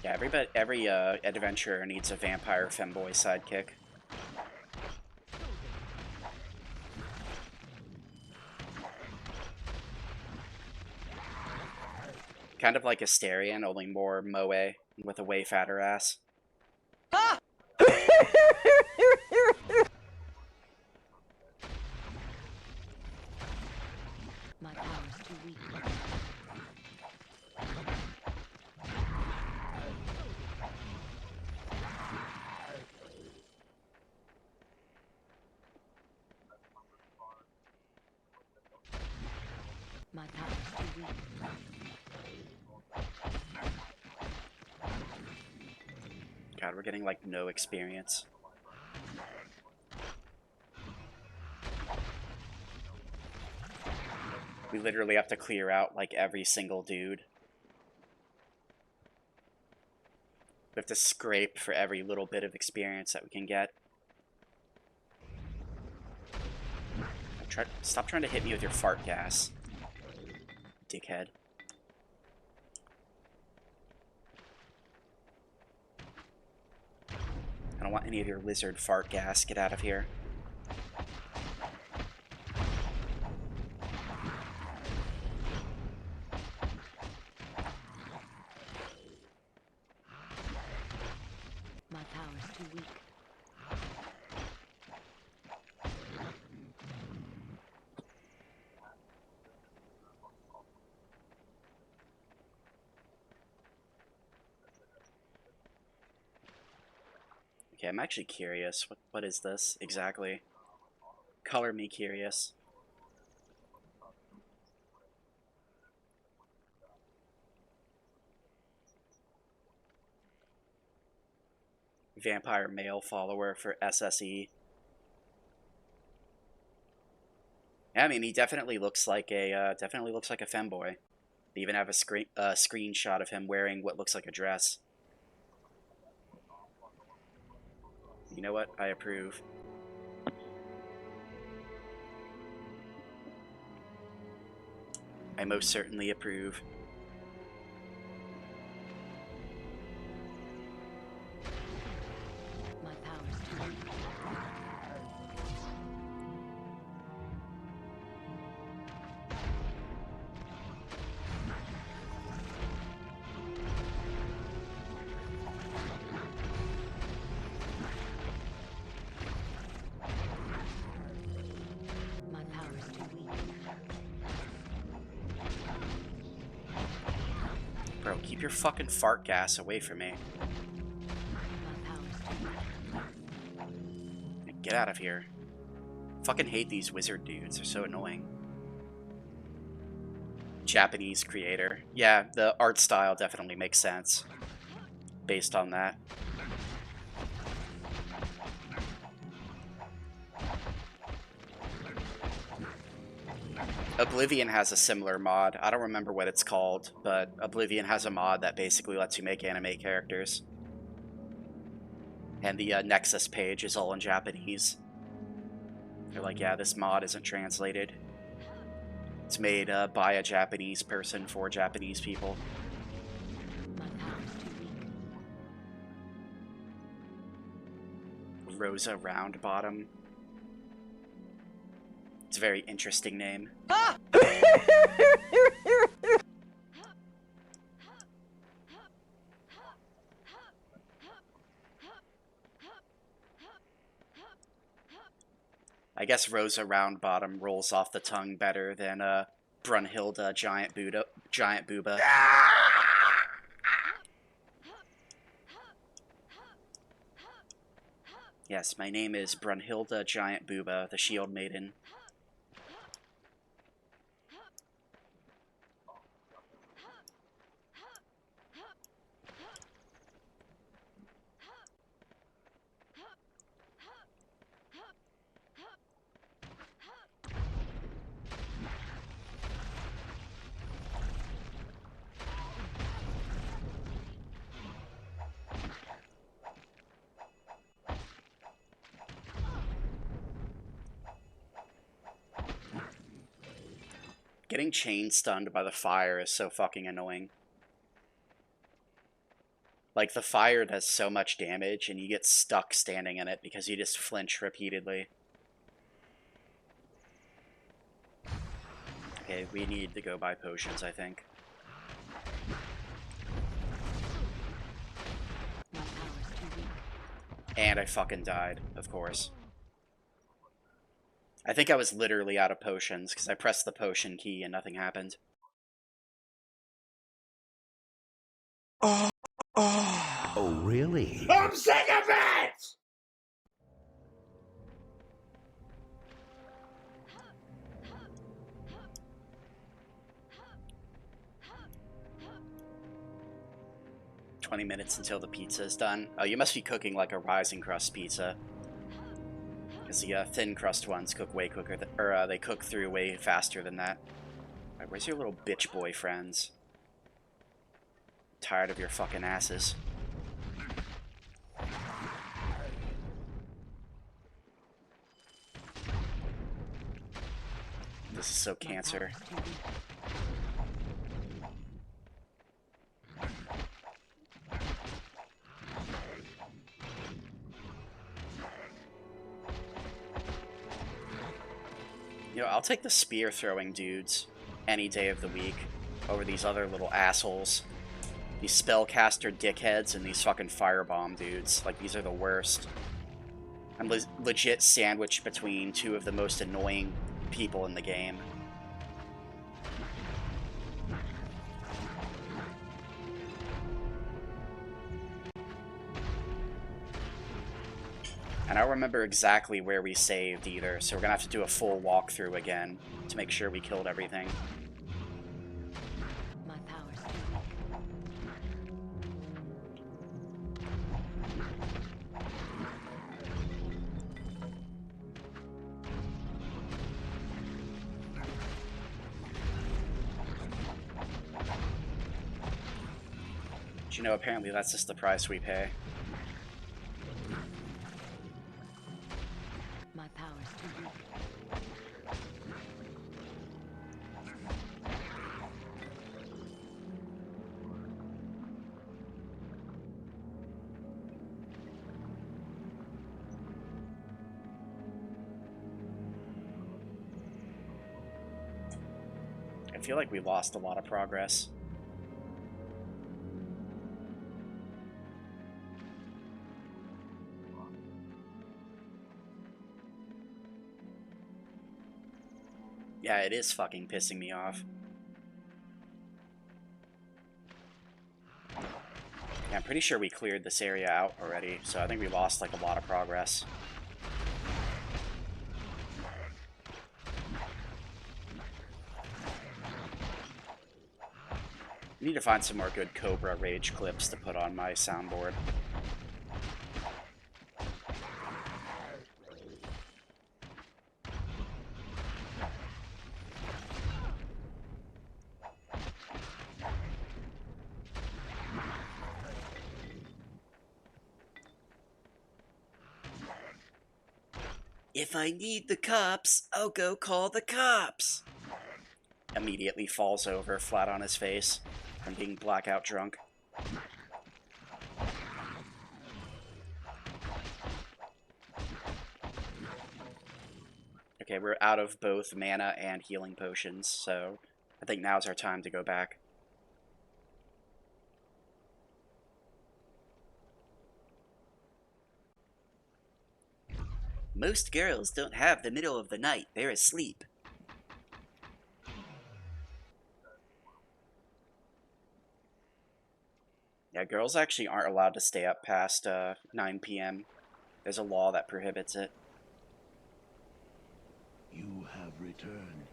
Yeah, every adventurer needs a vampire femboy sidekick. Kind of like Asterion, only more moe with a way fatter ass. Ah! My power's too weak. My power's too weak. God, we're getting like no experience. We literally have to clear out like every single dude. We have to scrape for every little bit of experience that we can get. Stop trying to hit me with your fart gas, dickhead. I don't want any of your lizard fart gas. Get out of here. My power's too weak. Okay, I'm actually curious. What is this exactly? Color me curious. Vampire male follower for SSE. Yeah, I mean, he definitely looks like a femboy. They even have a screenshot of him wearing what looks like a dress. You know what? I approve. I most certainly approve. My power's too weak. My power's too weak. Bro, keep your fucking fart gas away from me. Get out of here. Fucking hate these wizard dudes. They're so annoying. Japanese creator. Yeah, the art style definitely makes sense based on that. Oblivion has a similar mod. I don't remember what it's called, but Oblivion has a mod that basically lets you make anime characters. And the Nexus page is all in Japanese. They're like, yeah, this mod isn't translated. It's made by a Japanese person for Japanese people. Rosa Roundbottom. It's a very interesting name. Ah! I guess Rosa Roundbottom rolls off the tongue better than Brunhilde Giant Booba. Yes, my name is Brunhilde Giant Booba, the Shield Maiden. Getting chain stunned by the fire is so fucking annoying. Like, the fire does so much damage, and you get stuck standing in it because you just flinch repeatedly. Okay, we need to go buy potions, I think. And I fucking died, of course. I think I was literally out of potions, because I pressed the potion key and nothing happened. Oh, really? I'm sick of it! $20 until the pizza is done. Oh, you must be cooking like a rising crust pizza. Because the thin crust ones cook way quicker, they cook through way faster than that. Alright, where's your little bitch boyfriends? Tired of your fucking asses. This is so cancer. You know, I'll take the spear throwing dudes any day of the week over these other little assholes. These spellcaster dickheads and these fucking firebomb dudes. Like, these are the worst. I'm legit sandwiched between two of the most annoying people in the game. And I don't remember exactly where we saved either, so we're gonna have to do a full walkthrough again to make sure we killed everything. My powers. But you know, apparently that's just the price we pay. My powers too weak. I feel like we lost a lot of progress. Yeah, it is fucking pissing me off. Yeah, I'm pretty sure we cleared this area out already, so I think we lost like a lot of progress. I need to find some more good Cobra Rage clips to put on my soundboard. If I need the cops, I'll go call the cops. Immediately falls over flat on his face from being blackout drunk. Okay, we're out of both mana and healing potions, so I think now's our time to go back. Most girls don't have the middle of the night. They're asleep. Yeah, girls actually aren't allowed to stay up past 9 p.m. There's a law that prohibits it. You have returned.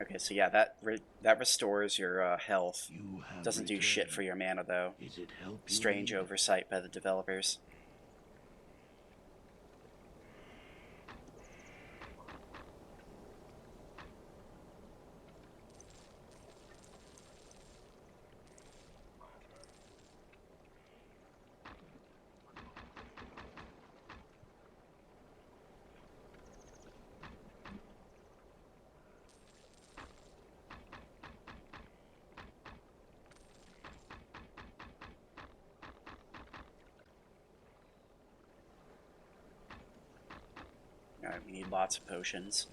Okay, so yeah, that restores your health. You have Doesn't do shit for your mana, though. Is it help you Strange need? oversight by the developers. Alright, we need lots of potions.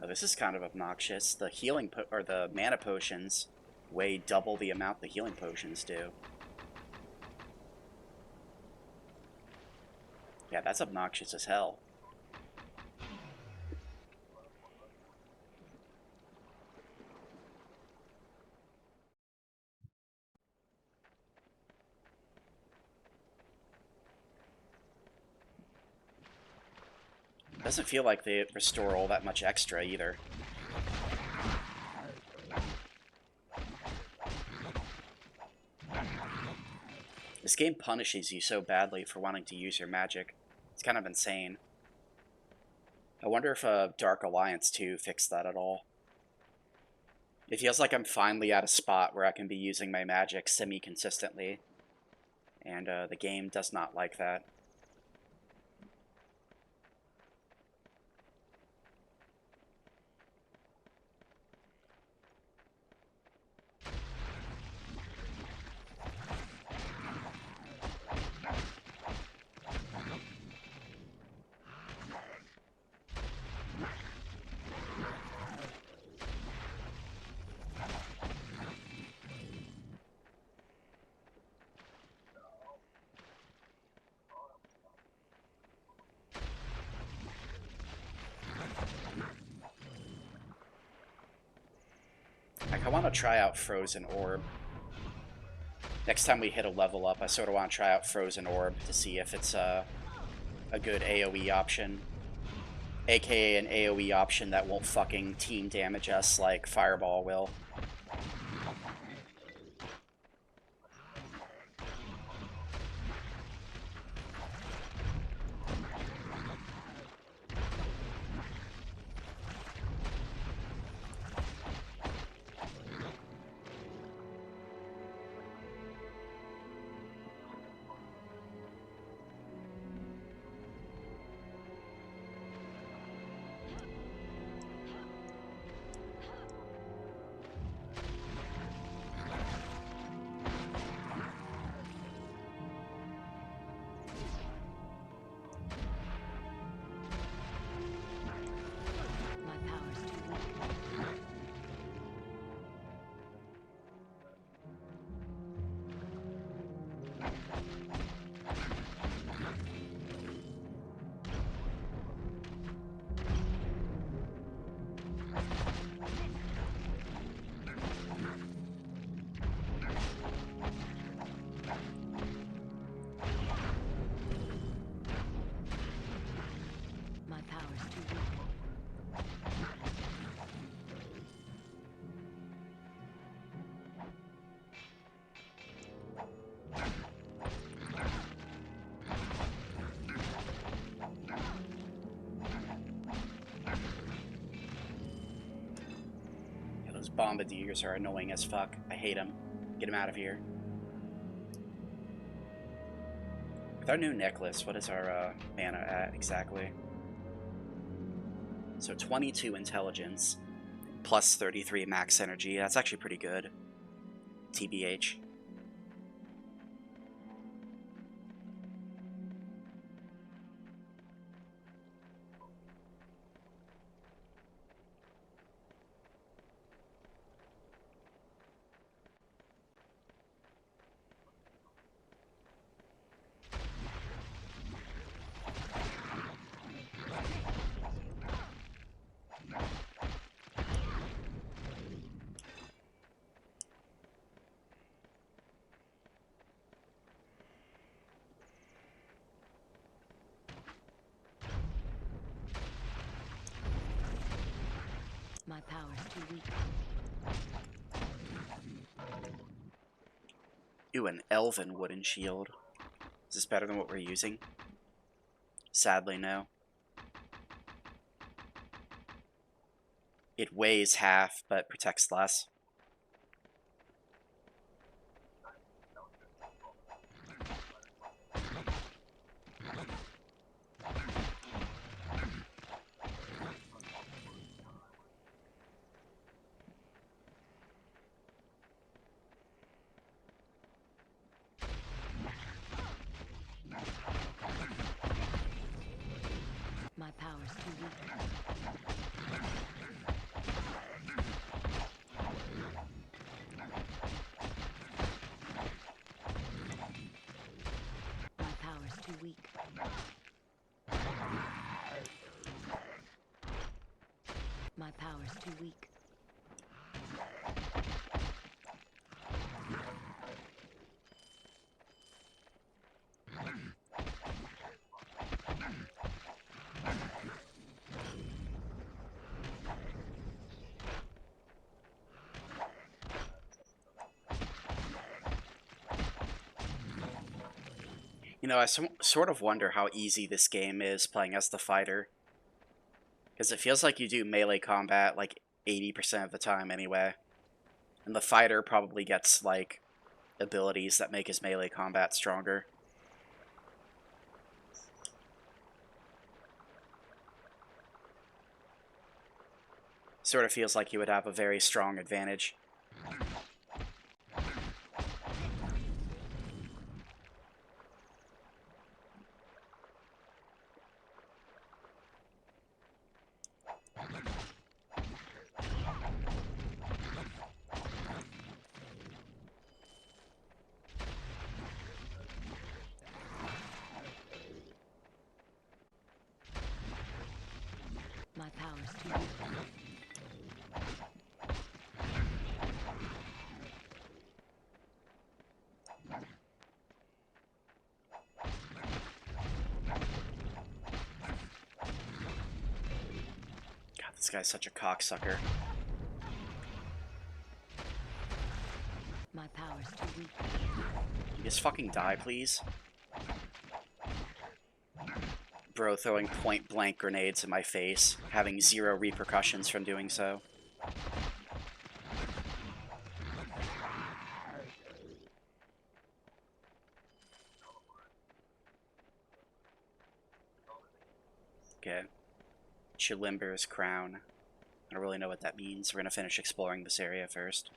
Oh, this is kind of obnoxious. The healing or the mana potions weigh double the amount the healing potions do. Yeah, that's obnoxious as hell. Doesn't feel like they restore all that much extra either. This game punishes you so badly for wanting to use your magic. It's kind of insane. I wonder if Dark Alliance 2 fixed that at all. It feels like I'm finally at a spot where I can be using my magic semi-consistently. And the game does not like that. I want to try out Frozen Orb. Next time we hit a level up, I sort of want to try out Frozen Orb to see if it's a good AoE option. AKA an AoE option that won't fucking team damage us like Fireball will. bombardiers are annoying as fuck. I hate them. Get them out of here. With our new necklace, what is our mana at exactly? So 22 intelligence, plus 33 max energy. That's actually pretty good. TBH. My power's too weak. Ooh, an elven wooden shield. Is this better than what we're using? Sadly, no. It weighs half, but protects less. My power's too weak. My power's too weak. My power's too weak. You know, I sort of wonder how easy this game is playing as the fighter. Because it feels like you do melee combat like 80% of the time anyway. And the fighter probably gets, like, abilities that make his melee combat stronger. Sort of feels like you would have a very strong advantage. My power's too weak. God, this guy's such a cocksucker. My power's too weak. Can you just fucking die, please? Bro throwing point-blank grenades in my face, having zero repercussions from doing so. Okay. Chilimber's crown. I don't really know what that means. We're gonna finish exploring this area first.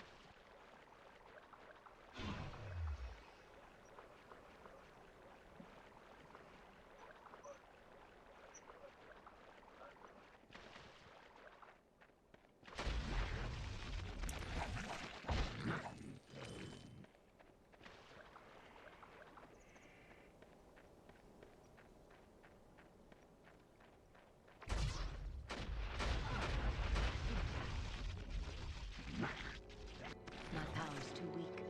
My power's too weak.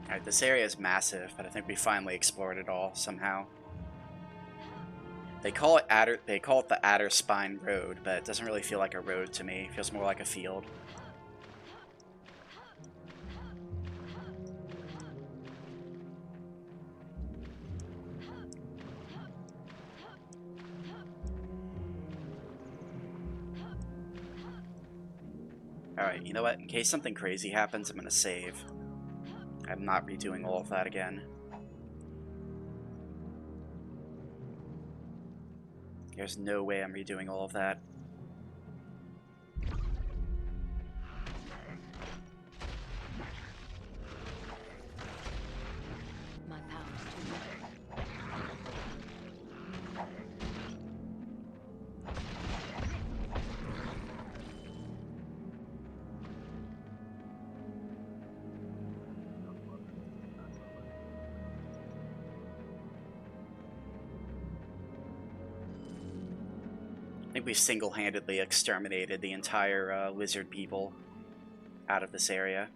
Alright, this area is massive, but I think we finally explored it all somehow. They call it the Adder Spine Road, but it doesn't really feel like a road to me. It feels more like a field. Alright, you know what? In case something crazy happens, I'm gonna save. I'm not redoing all of that again. There's no way I'm redoing all of that. My power's too weak. I think we single-handedly exterminated the entire lizard people out of this area.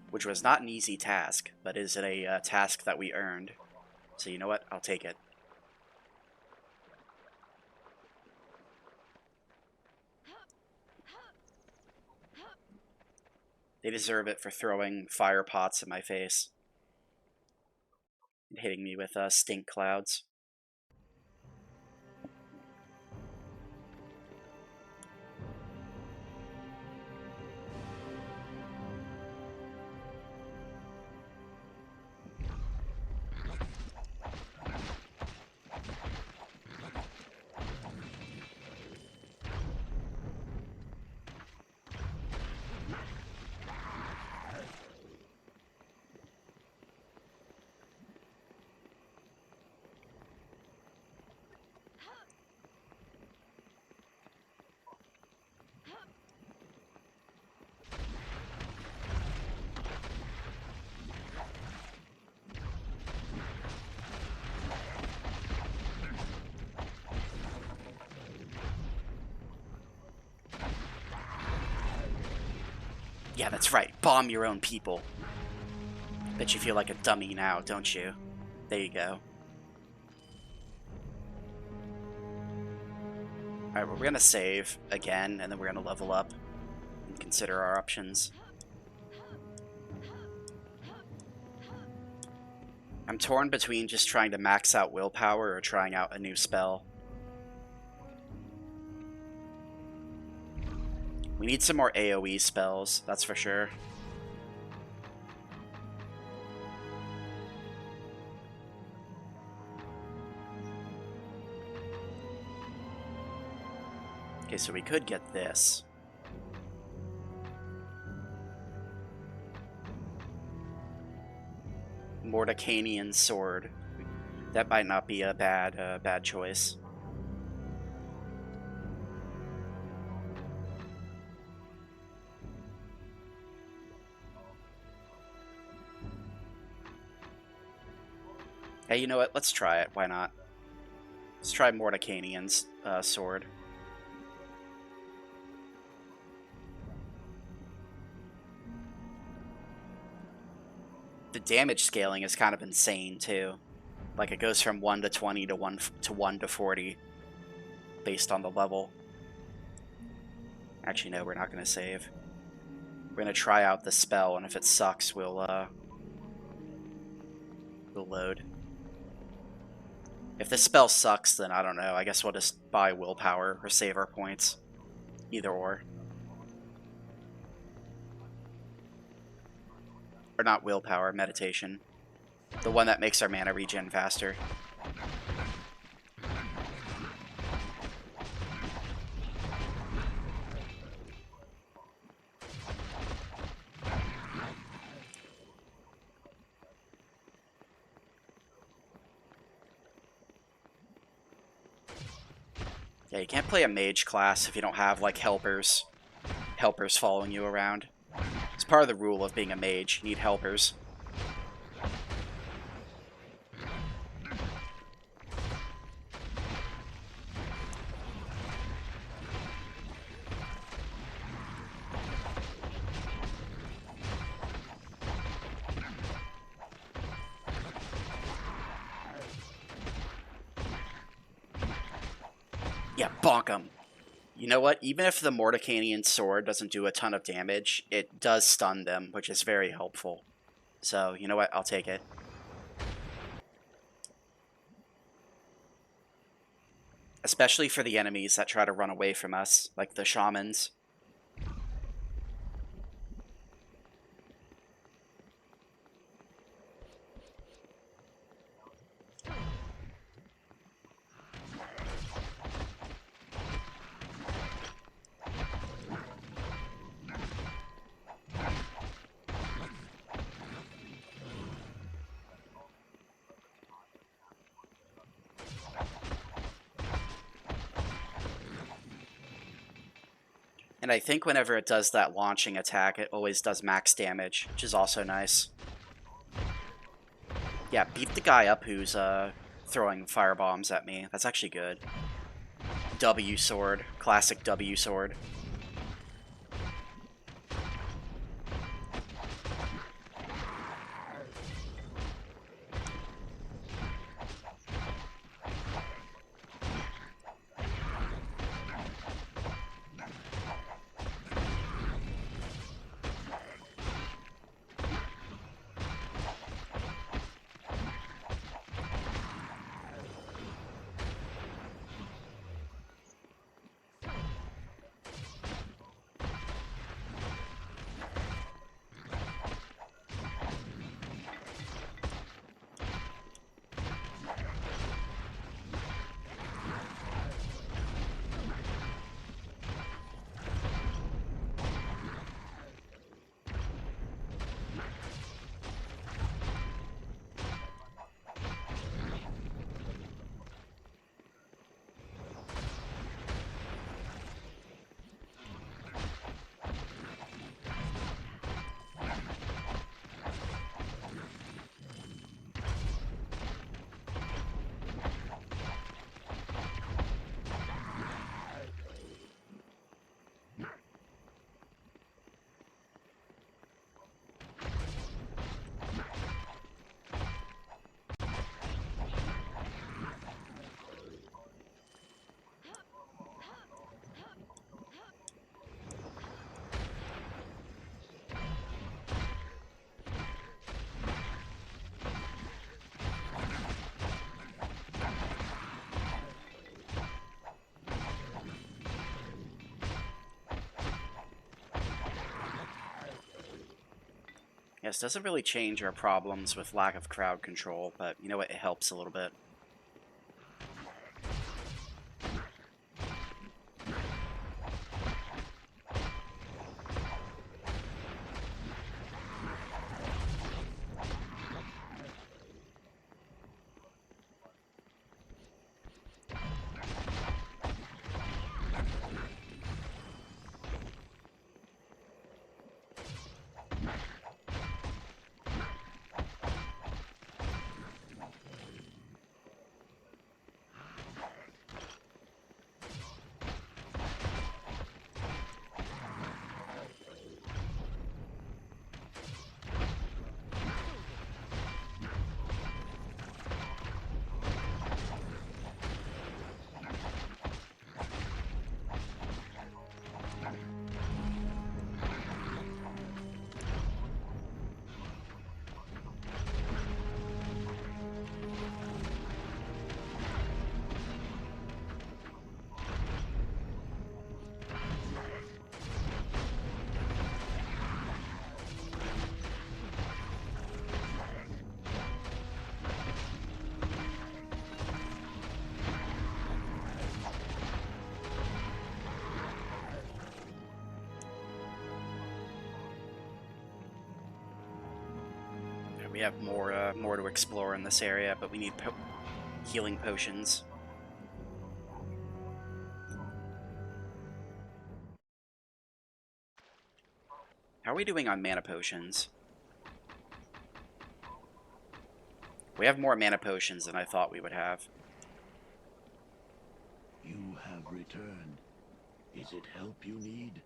Which was not an easy task, but is a task that we earned. So you know what? I'll take it. They deserve it for throwing fire pots in my face. And hitting me with stink clouds. Yeah, that's right. Bomb your own people. Bet you feel like a dummy now, don't you? There you go. Alright, well, we're gonna save again, and then we're gonna level up and consider our options. I'm torn between just trying to max out willpower or trying out a new spell. We need some more AoE spells, that's for sure. Okay, so we could get this. Mordecanian Sword. That might not be a bad choice. Hey, you know what? Let's try it. Why not? Let's try Mordecanian's sword. The damage scaling is kind of insane, too. Like, it goes from 1 to 20 to 1 to 40 based on the level. Actually, no, we're not going to save. We're going to try out the spell, and if it sucks, we'll load. If this spell sucks, then I don't know. I guess we'll just buy willpower or save our points. Either or. Or not willpower, meditation. The one that makes our mana regen faster. Yeah, you can't play a mage class if you don't have, like, helpers. Helpers following you around. It's part of the rule of being a mage. You need helpers. Yeah, bonk him. You know what? Even if the Mordecanian sword doesn't do a ton of damage, it does stun them, which is very helpful. So, you know what? I'll take it. Especially for the enemies that try to run away from us, like the shamans. And I think whenever it does that launching attack, it always does max damage, which is also nice. Yeah, beat the guy up who's throwing firebombs at me. That's actually good. W sword. Classic W sword. Yes, doesn't really change our problems with lack of crowd control, but you know what? It helps a little bit. We have more to explore in this area, but we need healing potions. How are we doing on mana potions? We have more mana potions than I thought we would have. You have returned. Is it help you need?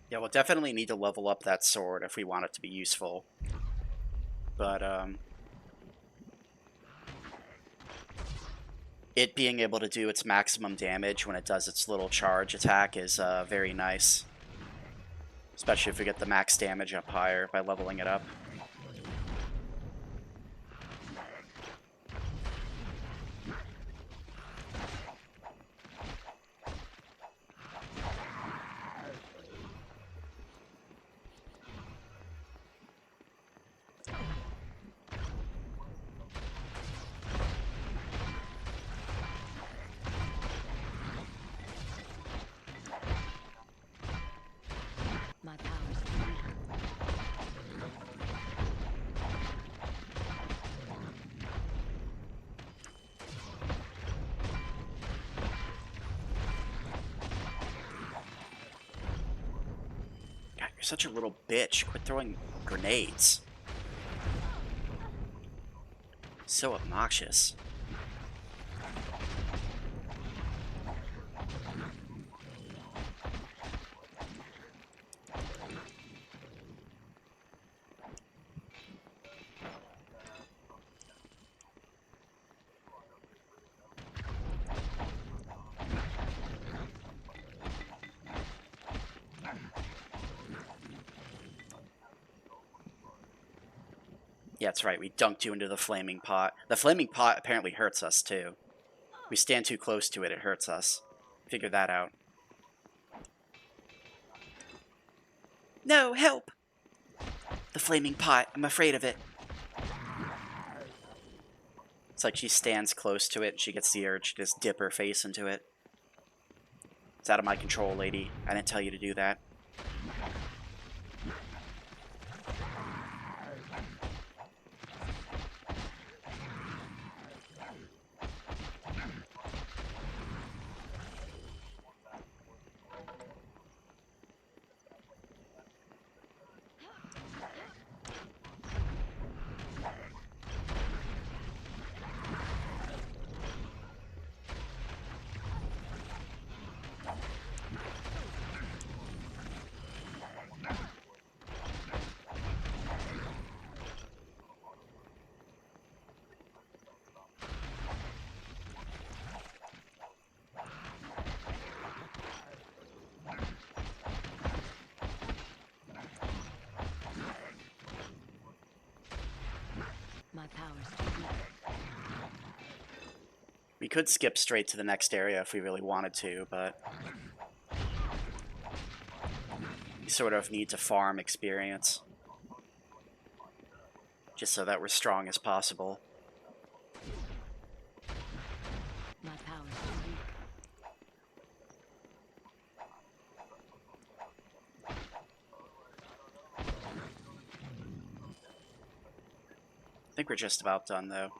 Yeah, we'll definitely need to level up that sword if we want it to be useful. But, it being able to do its maximum damage when it does its little charge attack is very nice. Especially if we get the max damage up higher by leveling it up. My powers too weak. God, you're such a little bitch. Quit throwing grenades. So obnoxious. Yeah, that's right. We dunked you into the flaming pot. The flaming pot apparently hurts us, too. We stand too close to it, it hurts us. Figure that out. No, help! The flaming pot. I'm afraid of it. It's like she stands close to it and she gets the urge to just dip her face into it. It's out of my control, lady. I didn't tell you to do that. My powers too weak. We could skip straight to the next area if we really wanted to, but we sort of need to farm experience. Just so that we're strong as possible. My powers too weak. I think we're just about done, though.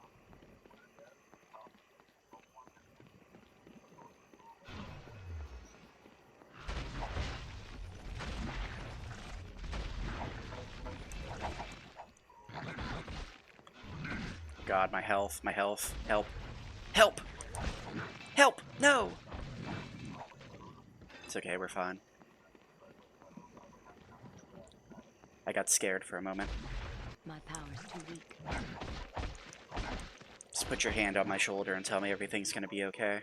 God, my health, help. Help! Help! No! It's okay, we're fine. I got scared for a moment. My powers too weak. Just put your hand on my shoulder and tell me everything's gonna be okay.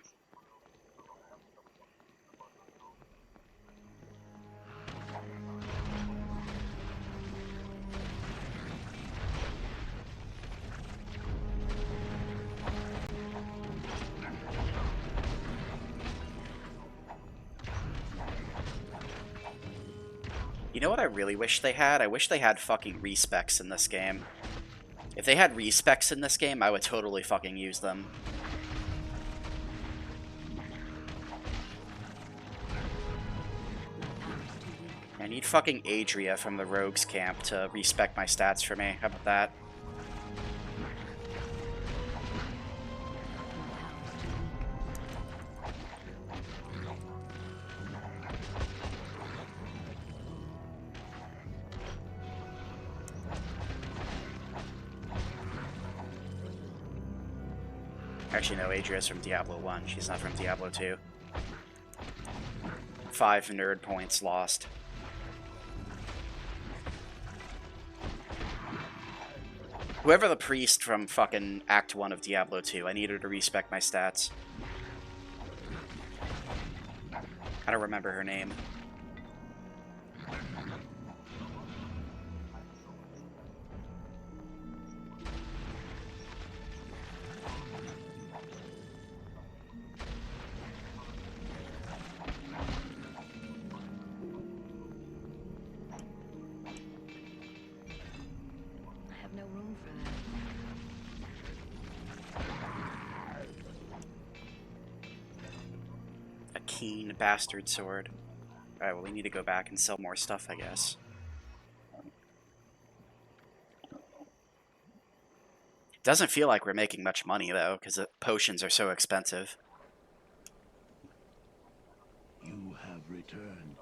You know what I really wish they had? I wish they had fucking respecs in this game. If they had respecs in this game, I would totally fucking use them. I need fucking Adria from the Rogues camp to respec my stats for me. How about that? Actually, no, Adria's from Diablo 1. She's not from Diablo 2. 5 nerd points lost. Whoever the priest from fucking Act 1 of Diablo 2, I need her to respect my stats. I don't remember her name. I have no room for that. A keen bastard sword. Alright, well, we need to go back and sell more stuff, I guess. Doesn't feel like we're making much money, though, because the potions are so expensive. You have returned.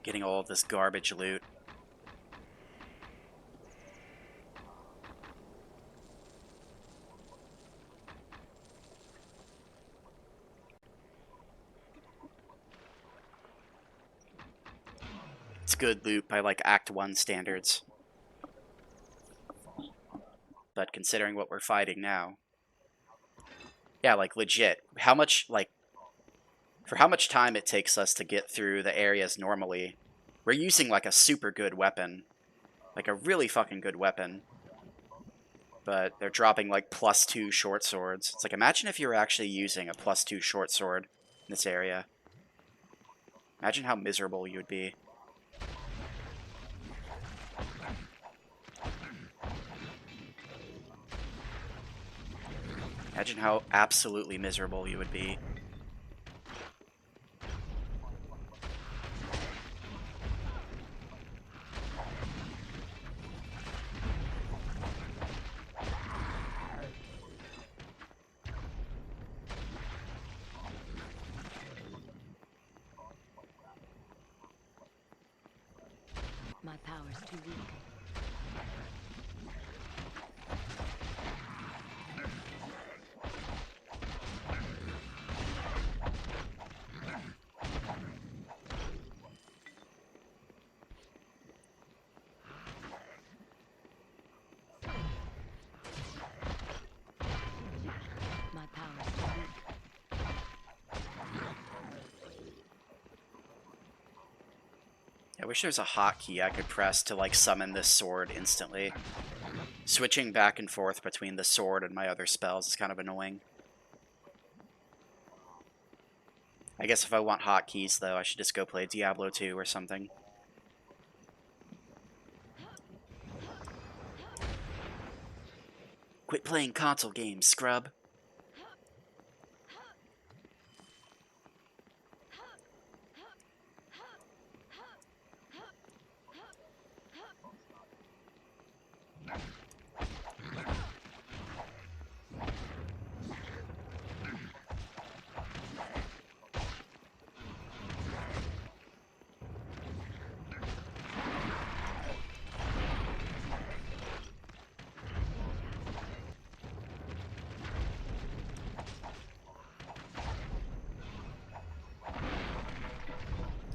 Getting all of this garbage loot. It's good loot by, like, Act 1 standards. But considering what we're fighting now... Yeah, like, legit. How much, like... For how much time it takes us to get through the areas normally, we're using, like, a super good weapon. Like, a really fucking good weapon. But they're dropping, like, +2 short swords. It's like, imagine if you were actually using a +2 short sword in this area. Imagine how miserable you would be. Imagine how absolutely miserable you would be. My power's too weak. My power's too weak. I wish there was a hotkey I could press to, like, summon this sword instantly. Switching back and forth between the sword and my other spells is kind of annoying. I guess if I want hotkeys, though, I should just go play Diablo 2 or something. Quit playing console games, scrub.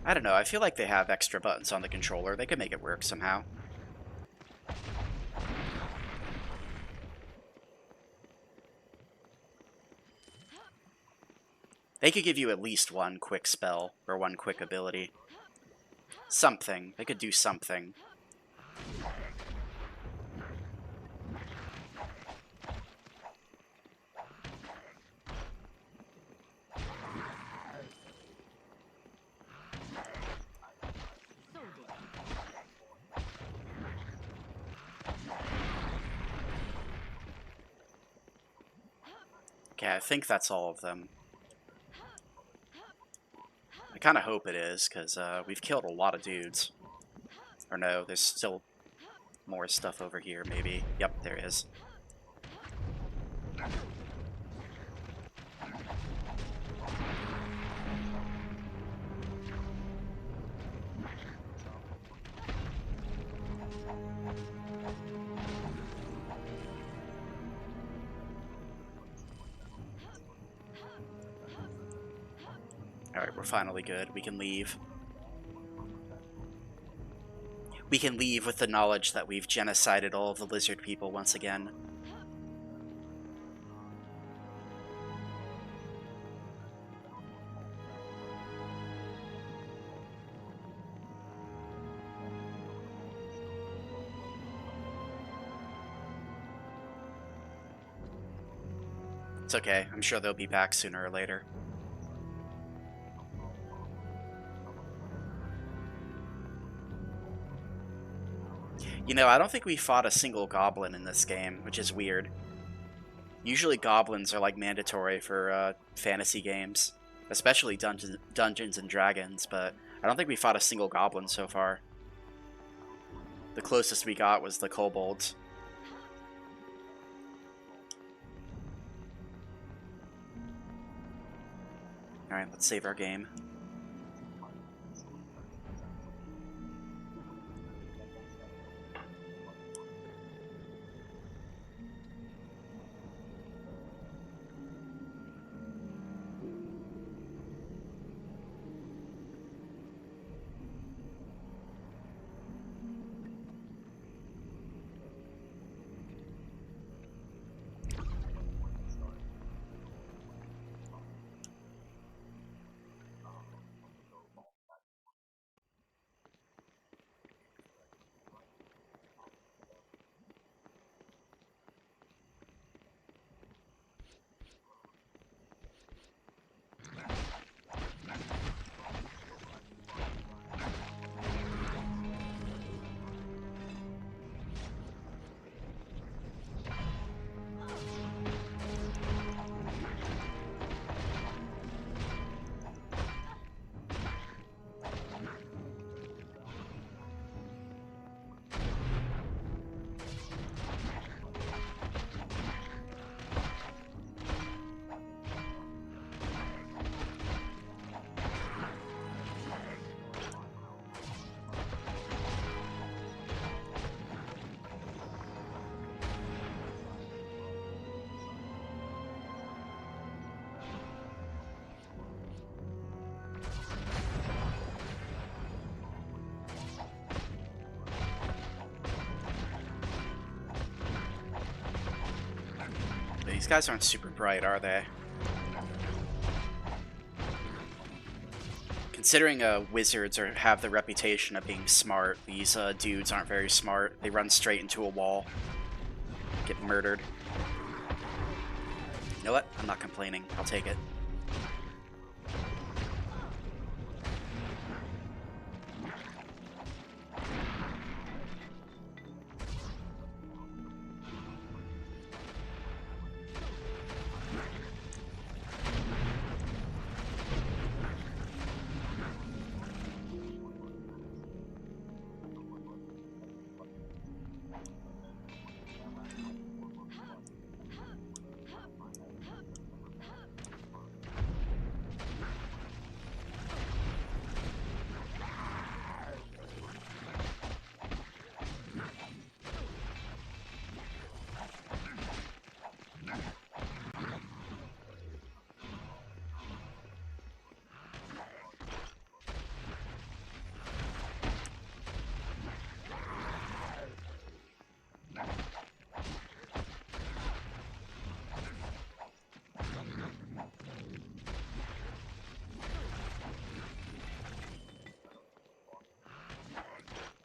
I don't know, I feel like they have extra buttons on the controller. They could make it work somehow. They could give you at least one quick spell, or one quick ability. Something. They could do something. Okay, I think that's all of them. I kind of hope it is, because we've killed a lot of dudes. Or no, there's still more stuff over here, maybe. Yep, there is. Alright, we're finally good. We can leave. We can leave with the knowledge that we've genocided all of the lizard people once again. It's okay. I'm sure they'll be back sooner or later. You know, I don't think we fought a single goblin in this game, which is weird. Usually goblins are like mandatory for fantasy games, especially Dungeons and Dragons, but I don't think we fought a single goblin so far. The closest we got was the kobolds. Alright, let's save our game. These guys aren't super bright, are they? Considering wizards have the reputation of being smart, these dudes aren't very smart. They run straight into a wall, get murdered. You know what? I'm not complaining. I'll take it.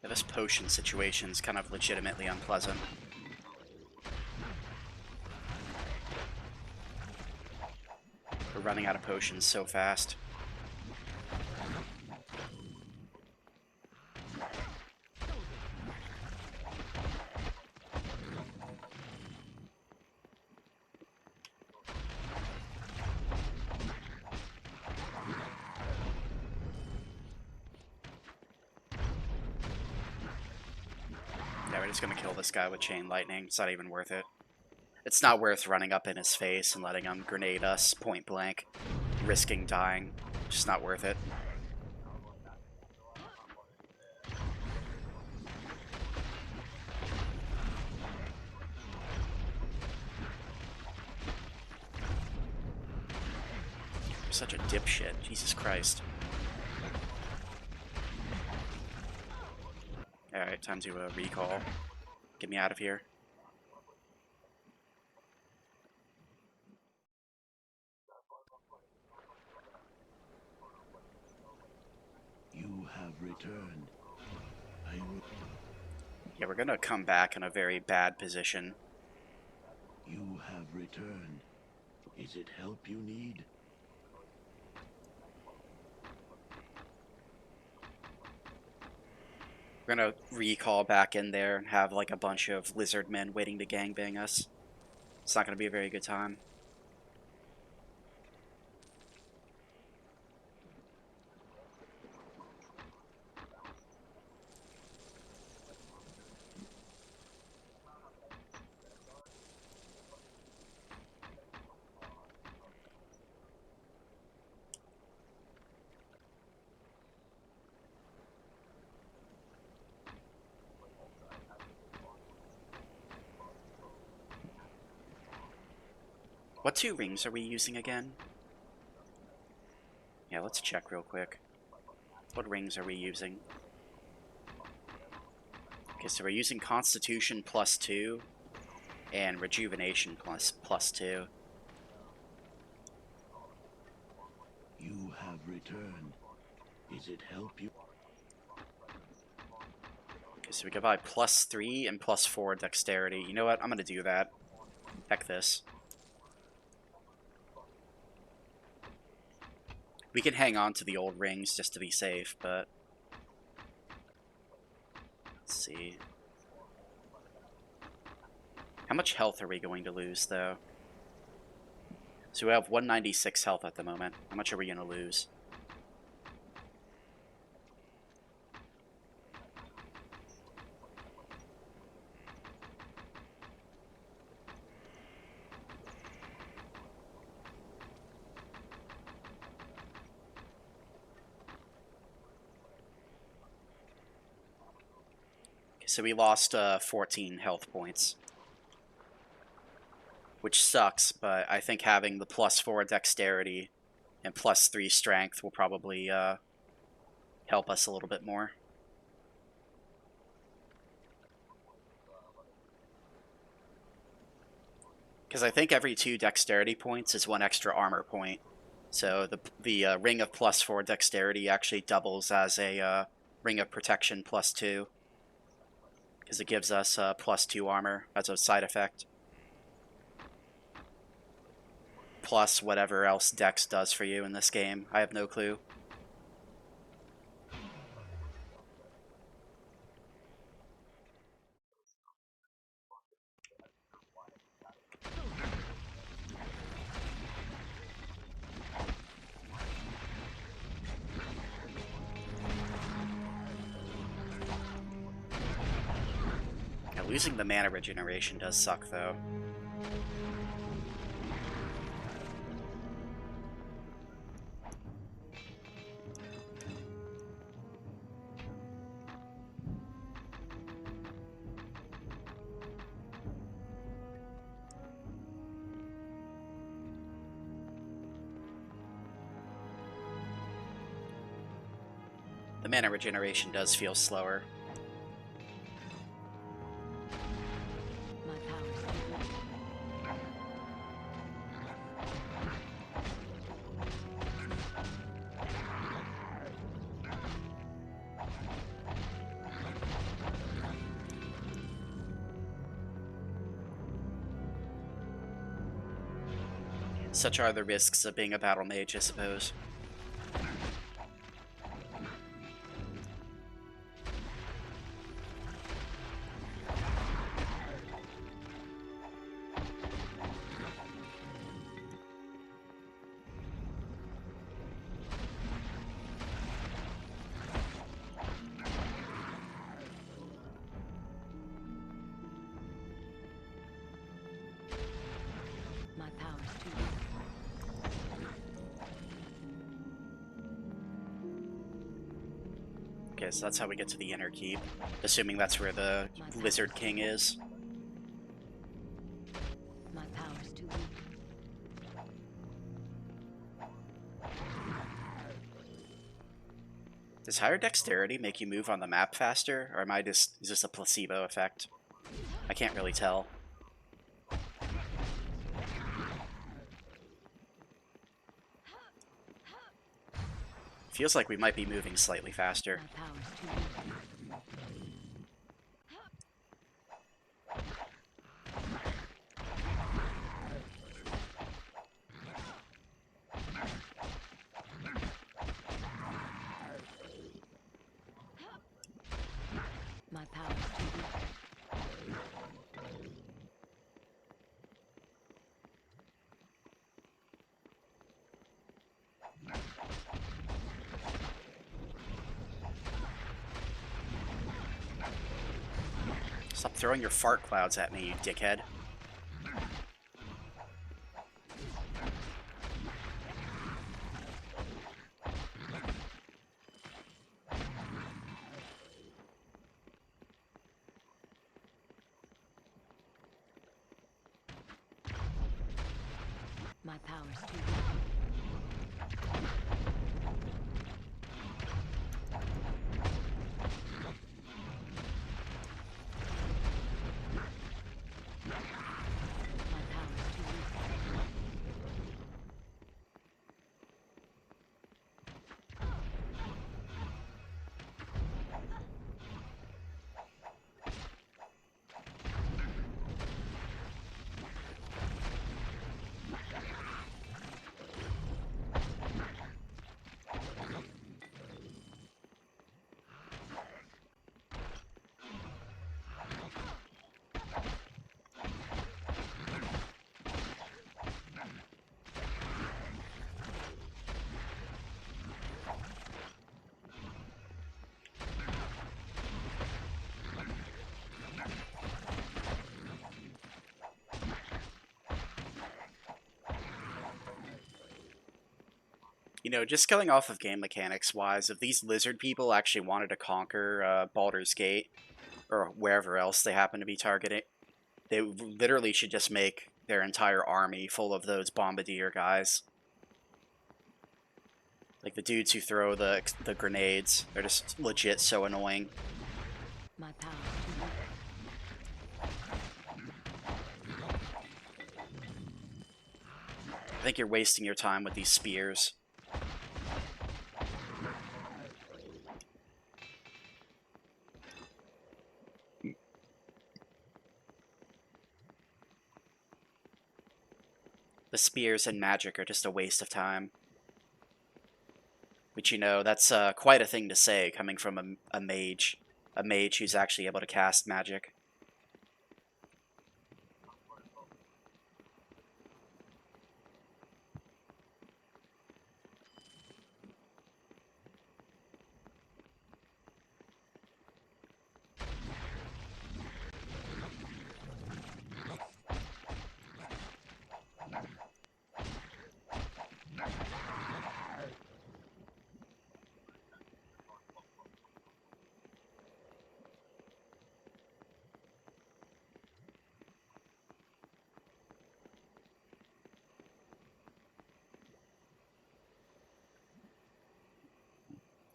Yeah, this potion situation is kind of legitimately unpleasant. We're running out of potions so fast. We're just gonna kill this guy with chain lightning. It's not even worth it. It's not worth running up in his face and letting him grenade us point blank, risking dying. Just not worth it. Such a dipshit. Jesus Christ. Alright, time to recall. Get me out of here. You have returned. I would... Yeah, we're gonna come back in a very bad position. You have returned. Is it help you need? We're gonna recall back in there and have like a bunch of lizard men waiting to gangbang us. It's not gonna be a very good time. What 2 rings are we using again? Yeah, let's check real quick. What rings are we using? Okay, so we're using Constitution +2 and Rejuvenation +2. You have returned. Is it help you? Okay, so we can buy +3 and +4 Dexterity. You know what? I'm gonna do that. Heck this. We can hang on to the old rings just to be safe, but... Let's see. How much health are we going to lose, though? So we have 196 health at the moment. How much are we going to lose? So we lost 14 health points, which sucks, but I think having the +4 dexterity and +3 strength will probably help us a little bit more. Because I think every 2 dexterity points is 1 extra armor point. So the ring of +4 dexterity actually doubles as a ring of protection +2. Because it gives us +2 armor as a side effect. Plus whatever else Dex does for you in this game. I have no clue. Yeah, losing the mana regeneration does suck, though. The mana regeneration does feel slower. My powers too weak. Such are the risks of being a battle mage, I suppose. My powers too weak. Okay, so that's how we get to the inner keep. Assuming that's where the Lizard King is. My powers too weak. Does higher dexterity make you move on the map faster, or is this a placebo effect? I can't really tell. Feels like we might be moving slightly faster. My power's too weak. My power's too weak. Stop throwing your fart clouds at me, you dickhead. My power's too weak. My power's too weak. You know, just going off of game mechanics wise, if these lizard people actually wanted to conquer Baldur's Gate, or wherever else they happen to be targeting, they literally should just make their entire army full of those bombardier guys. Like the dudes who throw the grenades. They're just legit so annoying. My power's too weak. I think you're wasting your time with these spears. The spears and magic are just a waste of time. Which, you know, that's quite a thing to say coming from a mage. A mage who's actually able to cast magic.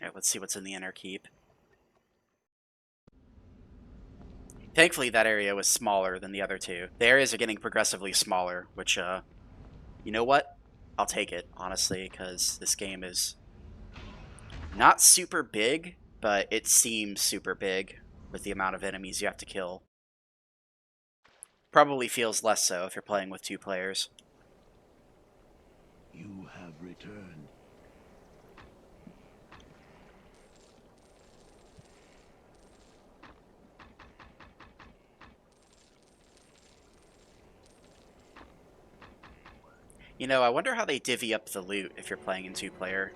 Alright, let's see what's in the inner keep. Thankfully, that area was smaller than the other two. The areas are getting progressively smaller, which, you know what? I'll take it, honestly, because this game is not super big, but it seems super big with the amount of enemies you have to kill. Probably feels less so if you're playing with 2 players. You have returned. You know, I wonder how they divvy up the loot if you're playing in 2-player.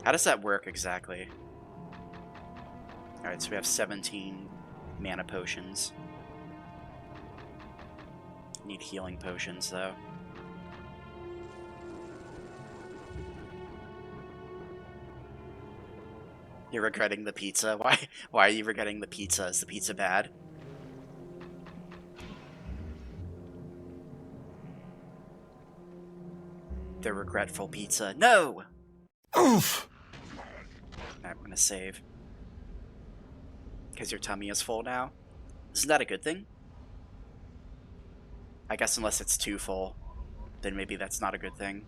How does that work exactly? Alright, so we have 17 mana potions. Need healing potions, though. You're regretting the pizza? Why are you regretting the pizza? Is the pizza bad? The regretful pizza. No! Oof! Alright, I'm gonna save. Because your tummy is full now? Isn't that a good thing? I guess unless it's too full, then maybe that's not a good thing.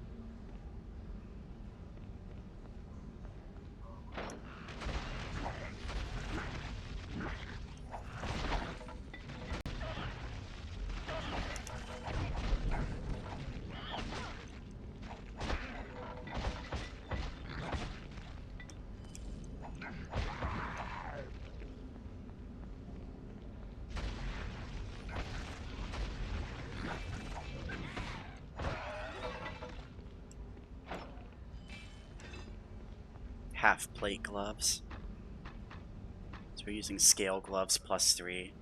Half plate gloves. So we're using scale gloves +3.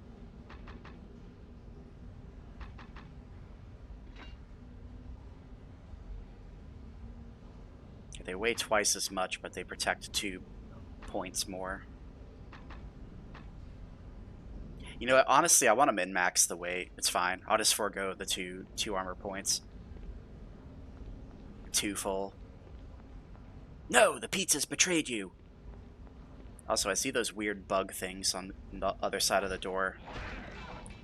They weigh twice as much, but they protect 2 points more. You know what? Honestly, I want to min-max the weight. It's fine. I'll just forego the two armor points. 2 full. No! The pizza's betrayed you! Also, I see those weird bug things on the other side of the door.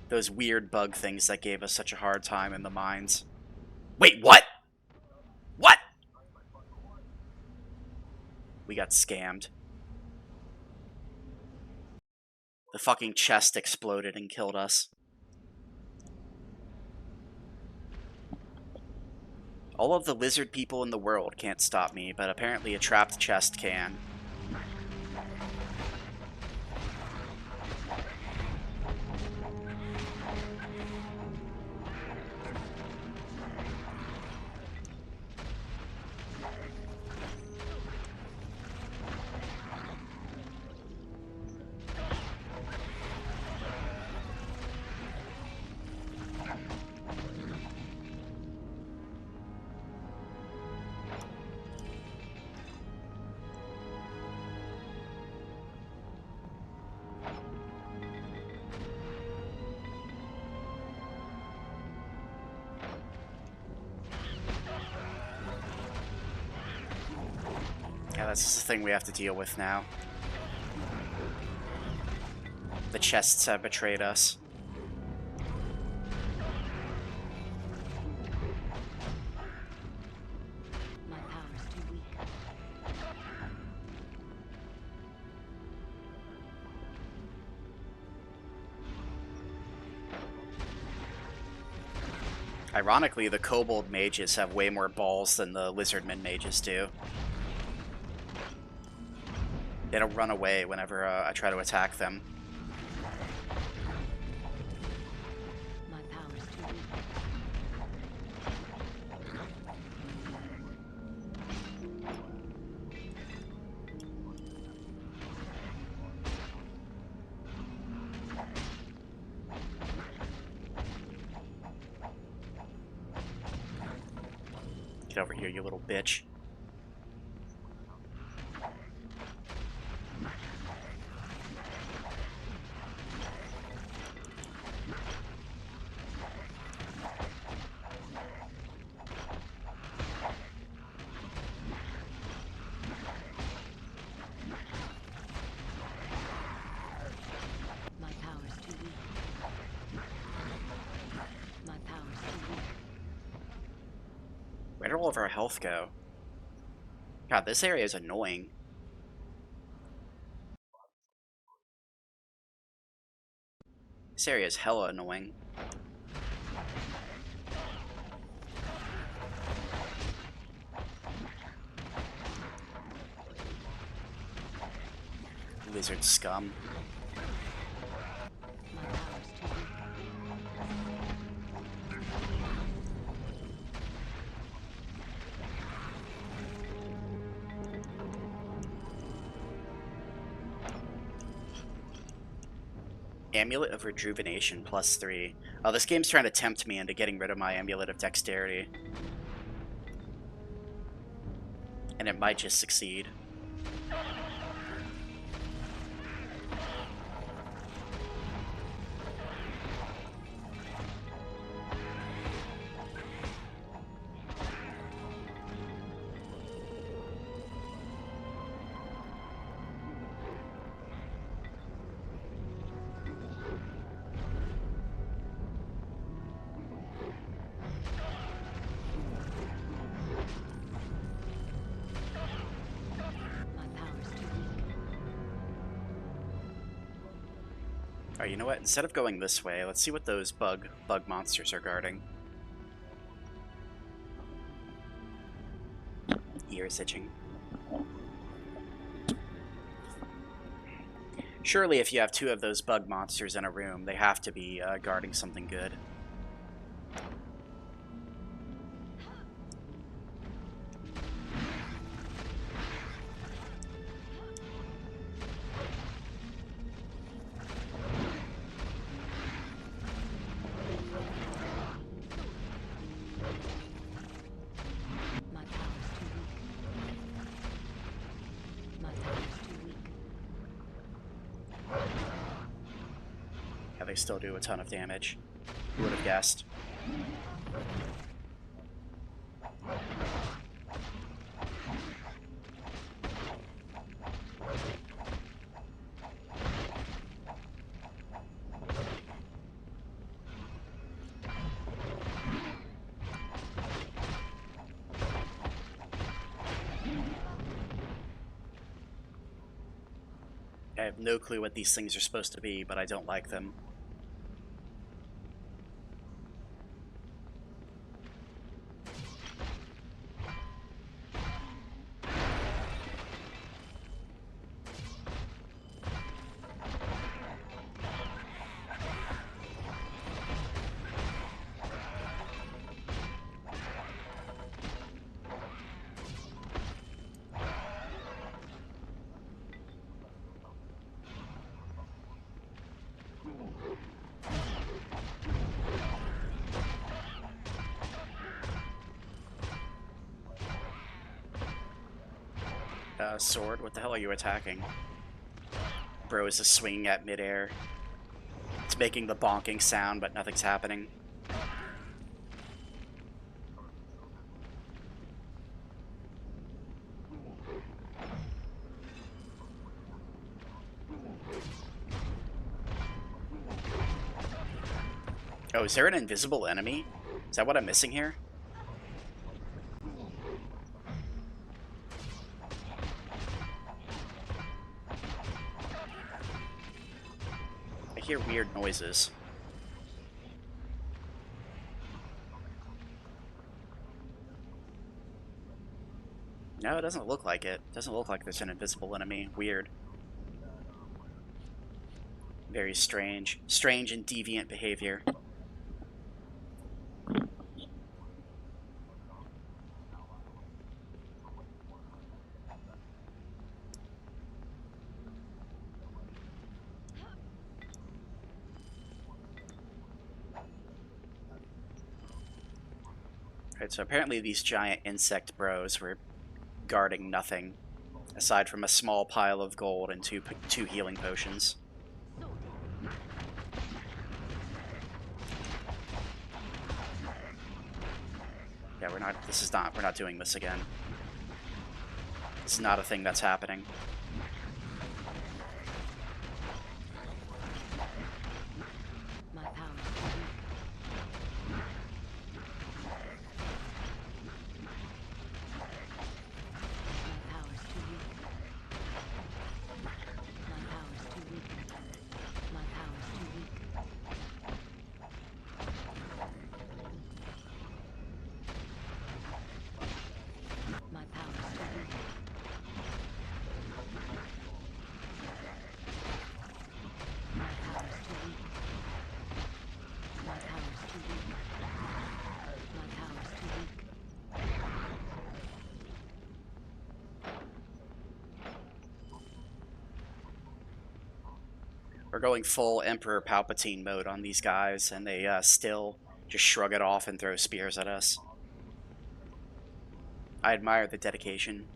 Those weird bug things that gave us such a hard time in the mines. Wait, what? What? We got scammed. The fucking chest exploded and killed us. All of the lizard people in the world can't stop me, but apparently a trapped chest can. Yeah, that's the thing we have to deal with now. The chests have betrayed us. My power's too weak. Ironically, the kobold mages have way more balls than the lizardmen mages do. They don't run away whenever I try to attack them. My power's too weak. Get over here, you little bitch. My power's too weak. My power's too weak. Where did all of our health go? God, this area is annoying. This area is hella annoying. Lizard scum. My power's too weak. Amulet of Rejuvenation +3. Oh, this game's trying to tempt me into getting rid of my Amulet of Dexterity. And it might just succeed. Alright, you know what? Instead of going this way, let's see what those bug monsters are guarding. Ears itching. Surely if you have 2 of those bug monsters in a room, they have to be guarding something good. My power's too weak. My power's too weak. Yeah, they still do a ton of damage. Who would have guessed? I have no clue what these things are supposed to be, but I don't like them. Sword, what the hell are you attacking? Bro is just swinging at midair. It's making the bonking sound, but nothing's happening. Oh, is there an invisible enemy? Is that what I'm missing here? I hear weird noises. No, it doesn't look like it. Doesn't look like there's an invisible enemy. Weird. Very strange. Strange and deviant behavior. Right, so apparently these giant insect bros were guarding nothing, aside from a small pile of gold and two healing potions. Yeah, we're not doing this again. This is not a thing that's happening. My power's too weak. My power's too weak. My power's too weak. My power's too weak. My power's too weak. My power's too weak. My power's too weak. My power's too weak. We're going full Emperor Palpatine mode on these guys, and they still just shrug it off and throw spears at us. I admire the dedication,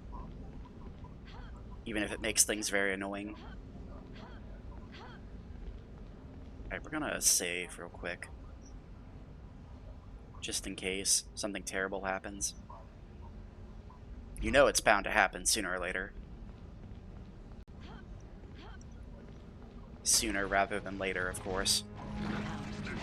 even if it makes things very annoying. Alright, we're gonna save real quick, just in case something terrible happens. You know it's bound to happen sooner or later. Sooner rather than later, of course. My power's too weak.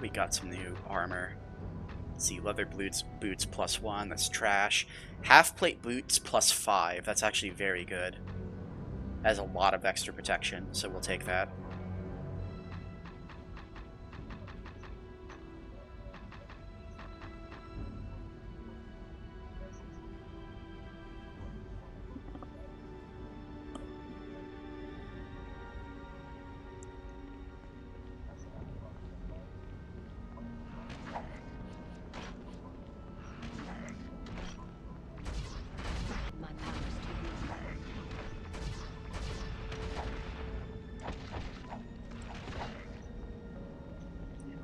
we got some new armor. Let's see, leather boots +1, that's trash. Half plate boots +5, that's actually very good. Has a lot of extra protection, so we'll take that. My power's too weak.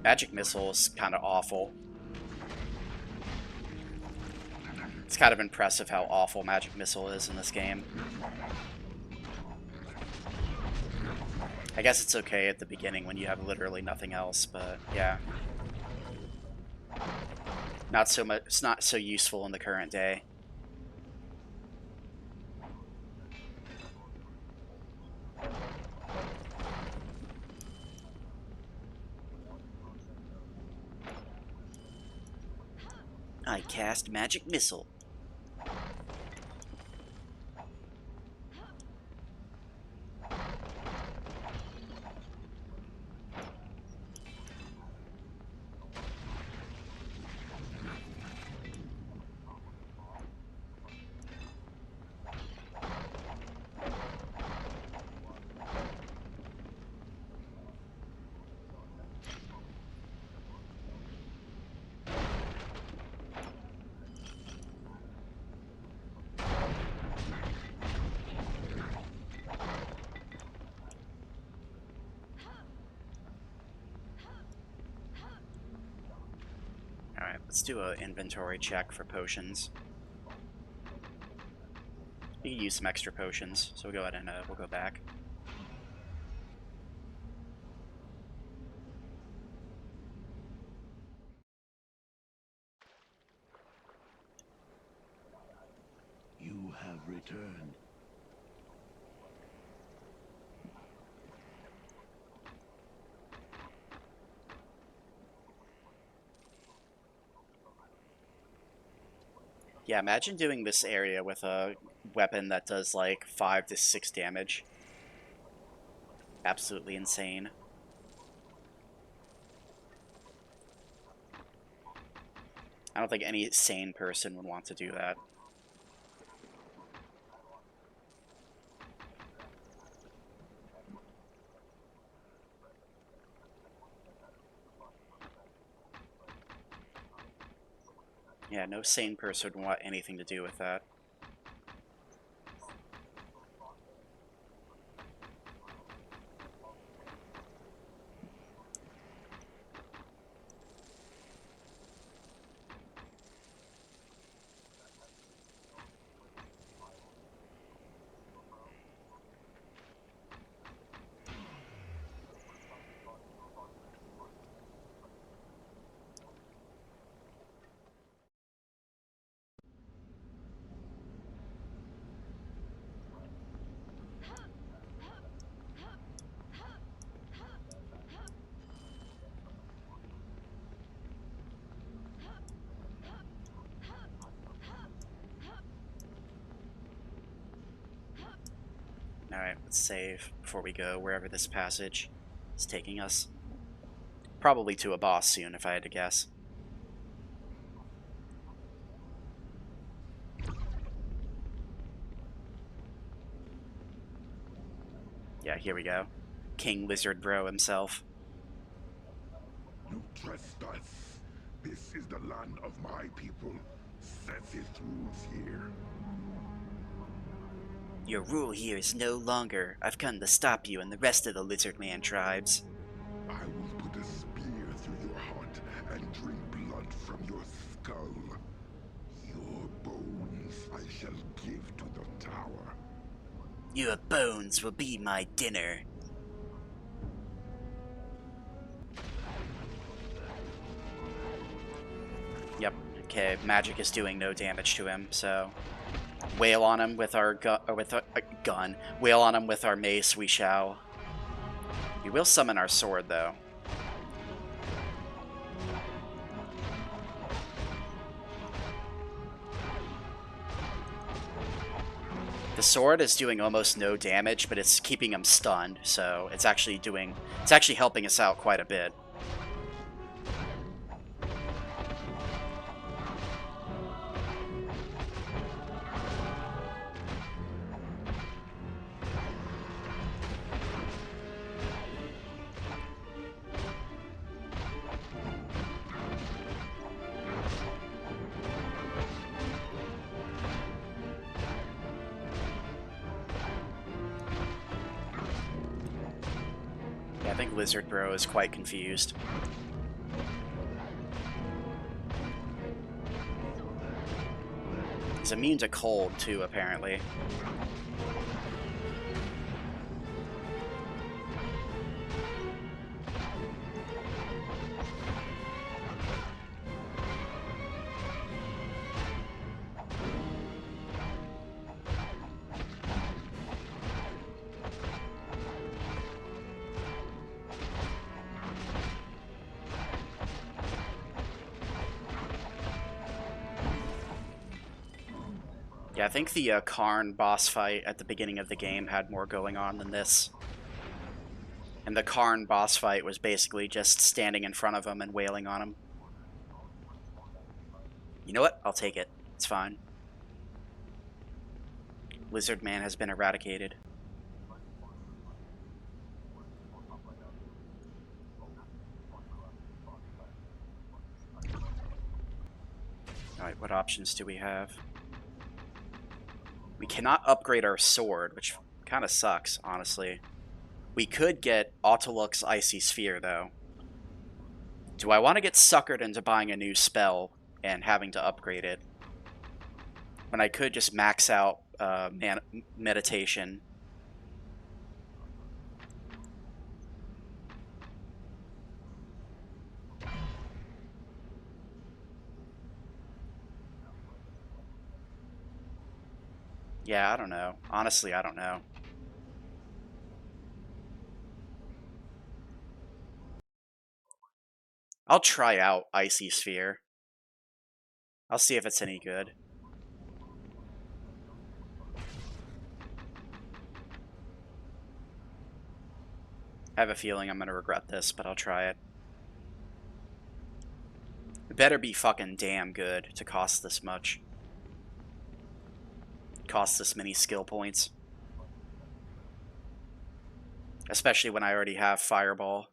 Magic Missile is kind of awful. It's kind of impressive how awful Magic Missile is in this game. I guess it's okay at the beginning when you have literally nothing else, but yeah. Not so much, it's not so useful in the current day. I cast Magic Missile. Alright, let's do an inventory check for potions. We can use some extra potions, so we'll go ahead and we'll go back. You have returned. Yeah, imagine doing this area with a weapon that does like 5 to 6 damage. Absolutely insane. I don't think any sane person would want to do that. Yeah, no sane person would want anything to do with that. Alright, let's save before we go wherever this passage is taking us. Probably to a boss soon, if I had to guess. Yeah, here we go. King Lizard Bro himself. You trespass. This is the land of my people. Seth rules here. Your rule here is no longer. I've come to stop you and the rest of the Lizard Man tribes. I will put a spear through your heart and drink blood from your skull. Your bones I shall give to the tower. Your bones will be my dinner. Yep, okay, magic is doing no damage to him, so... Wail on him with our gun. Wail on him with our mace, we shall. We will summon our sword, though. The sword is doing almost no damage, but it's keeping him stunned, so it's actually helping us out quite a bit. I think Lizard Bro is quite confused. He's immune to cold, too, apparently. Yeah, I think the Karn boss fight at the beginning of the game had more going on than this. And the Karn boss fight was basically just standing in front of him and wailing on him. You know what? I'll take it. It's fine. Lizard Man has been eradicated. Alright, what options do we have? We cannot upgrade our sword, which kind of sucks, honestly. We could get Autolux Icy Sphere, though. Do I want to get suckered into buying a new spell and having to upgrade it? When I could just max out meditation. Yeah, I don't know. Honestly, I don't know. I'll try out Icy Sphere. I'll see if it's any good. I have a feeling I'm going to regret this, but I'll try it. It better be fucking damn good to cost this much. Cost this many skill points. Especially when I already have Fireball.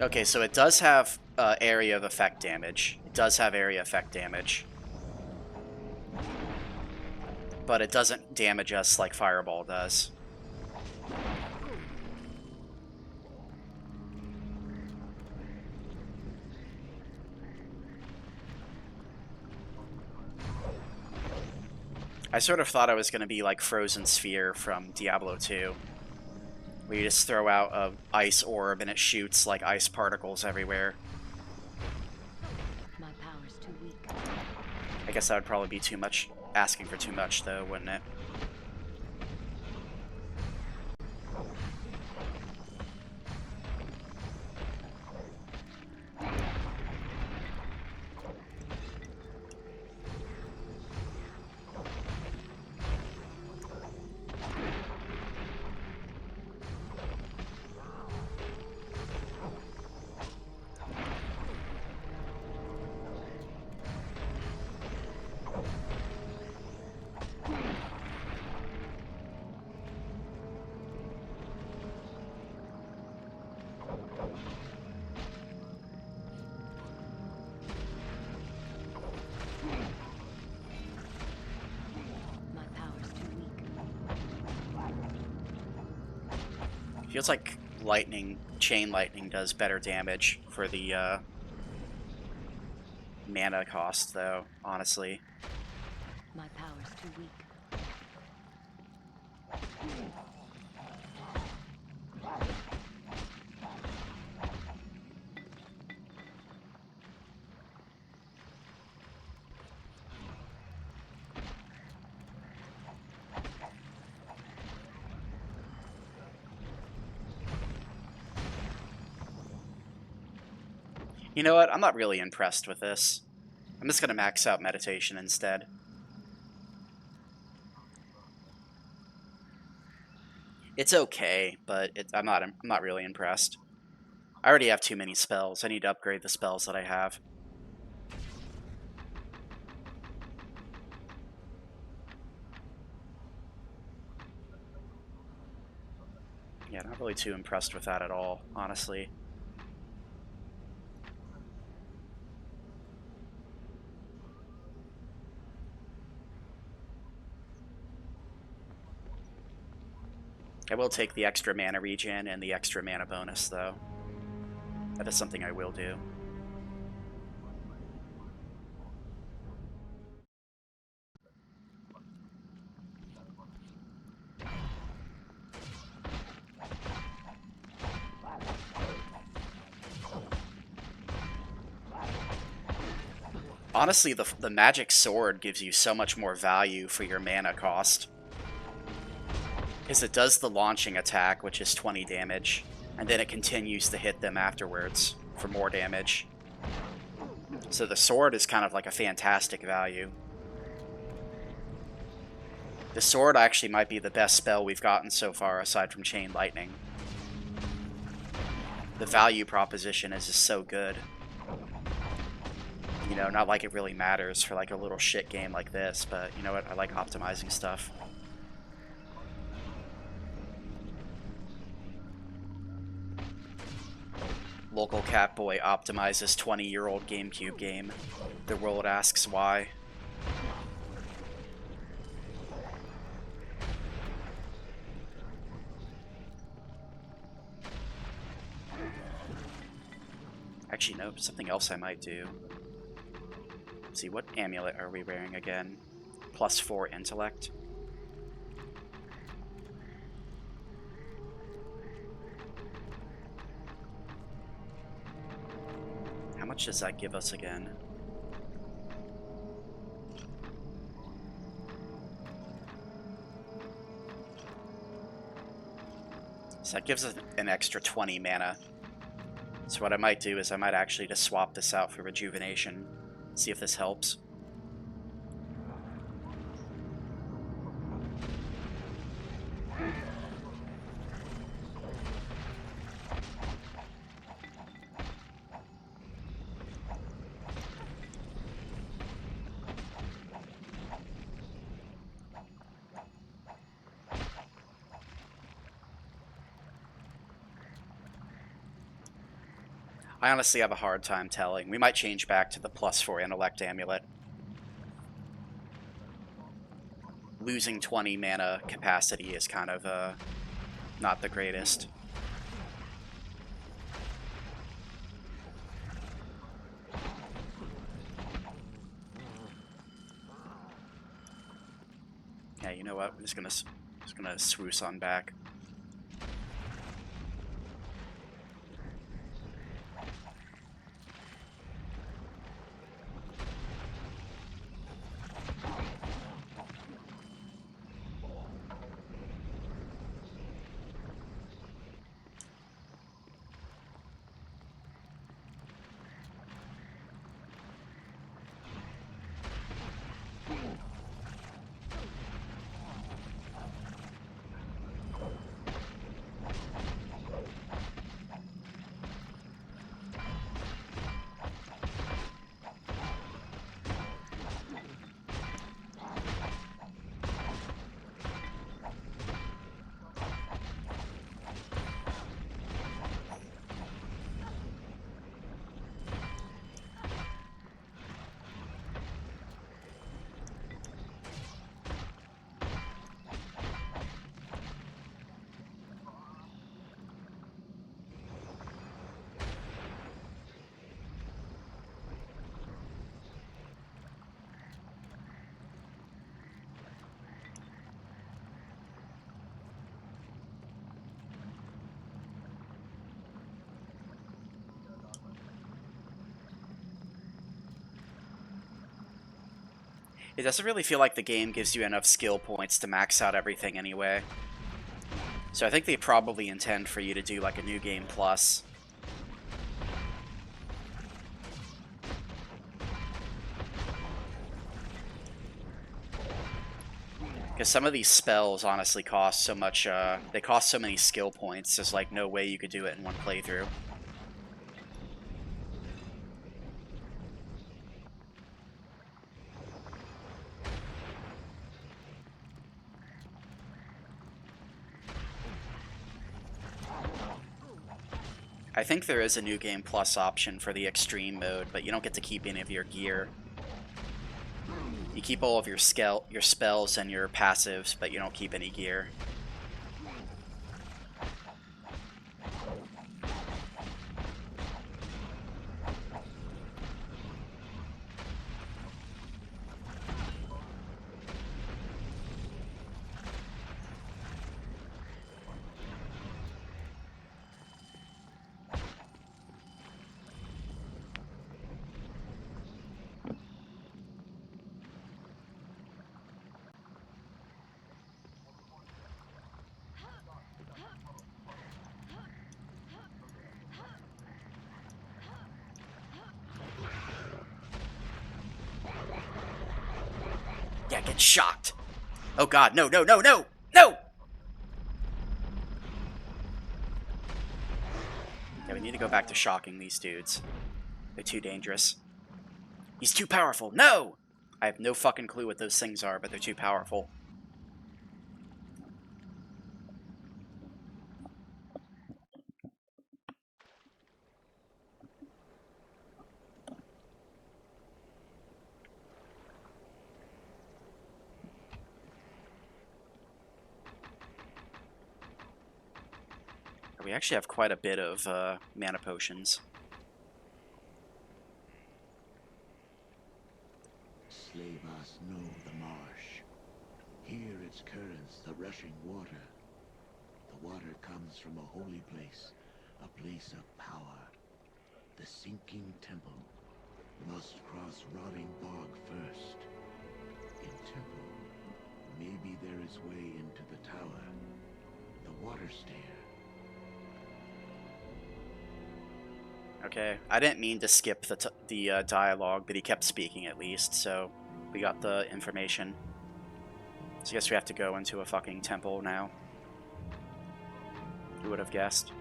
Okay, so it does have area of effect damage. It does have area effect damage. But it doesn't damage us like Fireball does. I sort of thought I was going to be like Frozen Sphere from Diablo 2. Where you just throw out an ice orb and it shoots like ice particles everywhere. My power's too weak. I guess that would probably be too much, asking for too much though, wouldn't it? My power's too weak. Feels like lightning, chain lightning does better damage for the mana cost though, honestly. My power's too weak. You know what? I'm not really impressed with this. I'm just gonna max out meditation instead. It's okay, but I'm not really impressed. I already have too many spells. I need to upgrade the spells that I have. Yeah, not really too impressed with that at all, honestly. I will take the extra mana regen and the extra mana bonus, though. That is something I will do. Honestly, the magic sword gives you so much more value for your mana cost. Because it does the launching attack, which is 20 damage, and then it continues to hit them afterwards for more damage. So the sword is kind of like a fantastic value. The sword actually might be the best spell we've gotten so far, aside from Chain Lightning. The value proposition is just so good. You know, not like it really matters for like a little shit game like this, but you know what? I like optimizing stuff. Local Catboy optimizes 20-year-old GameCube game. The world asks why. Actually, no, something else I might do. Let's see, what amulet are we wearing again? +4 intellect. How much does that give us again? So that gives us an extra 20 mana. So what I might do is I might actually just swap this out for rejuvenation. See if this helps. I honestly have a hard time telling. We might change back to the +4 intellect amulet. Losing 20 mana capacity is kind of not the greatest. Yeah, you know what? I'm just gonna swoosh on back. It doesn't really feel like the game gives you enough skill points to max out everything anyway. So I think they probably intend for you to do like a new game plus. Because some of these spells honestly cost so much, they cost so many skill points, there's like no way you could do it in one playthrough. I think there is a New Game Plus option for the extreme mode, but you don't get to keep any of your gear. You keep all of your spells and your passives, but you don't keep any gear. Yeah, get shocked. Oh god, no, no, no, no! No! Yeah, we need to go back to shocking these dudes. They're too dangerous. He's too powerful. No! I have no fucking clue what those things are, but they're too powerful. We actually have quite a bit of mana potions. Slavas know the marsh. Hear its currents, the rushing water. The water comes from a holy place, a place of power. The sinking temple must cross rotting bog first. In temple, maybe there is way into the tower. The water stair. Okay, I didn't mean to skip the dialogue, but he kept speaking at least, so we got the information. So I guess we have to go into a fucking temple now. Who would have guessed?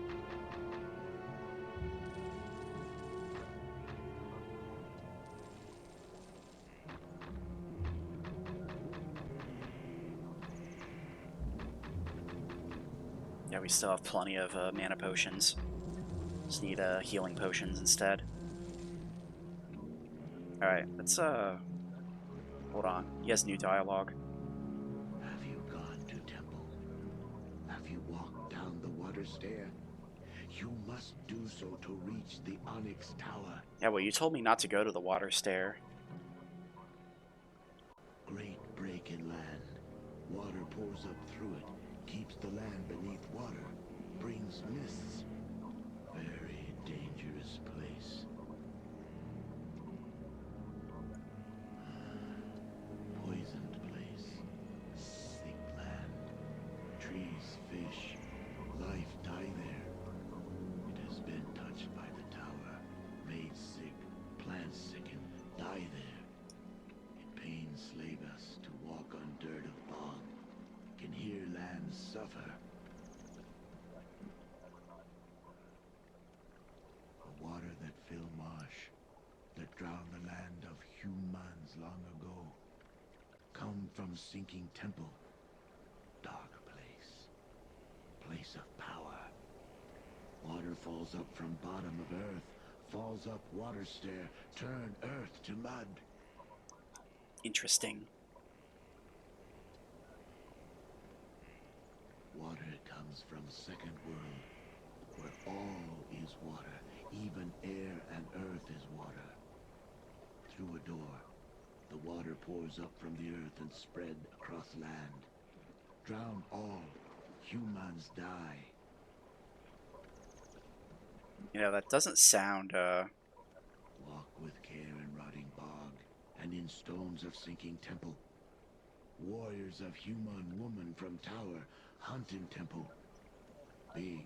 Yeah, we still have plenty of mana potions. Just need healing potions instead. Alright, let's hold on. He has new dialogue. Have you gone to temple? Have you walked down the water stair? You must do so to reach the onyx tower. Yeah, well, you told me not to go to the water stair. Great break in land. Water pours up through it, keeps the land beneath water, brings mists. Very dangerous place. Poisoned place. Sick land. Trees, fish, life die there. It has been touched by the tower, made sick, plants sicken, die there. It pains Slavas to walk on dirt of bog, can hear land suffer. The water that fill marsh, that drown the land of humans long ago, come from sinking temple. Dark place. Place of power. Water falls up from bottom of earth, falls up water stair, turn earth to mud. Interesting. Water comes from second world, where all is water, even air and earth is water. Through a door, the water pours up from the earth and spread across land. Drown all, humans die. You know, that doesn't sound, Walk with care in rotting bog, and in stones of sinking temple. Warriors of human woman from tower hunt in temple. Big,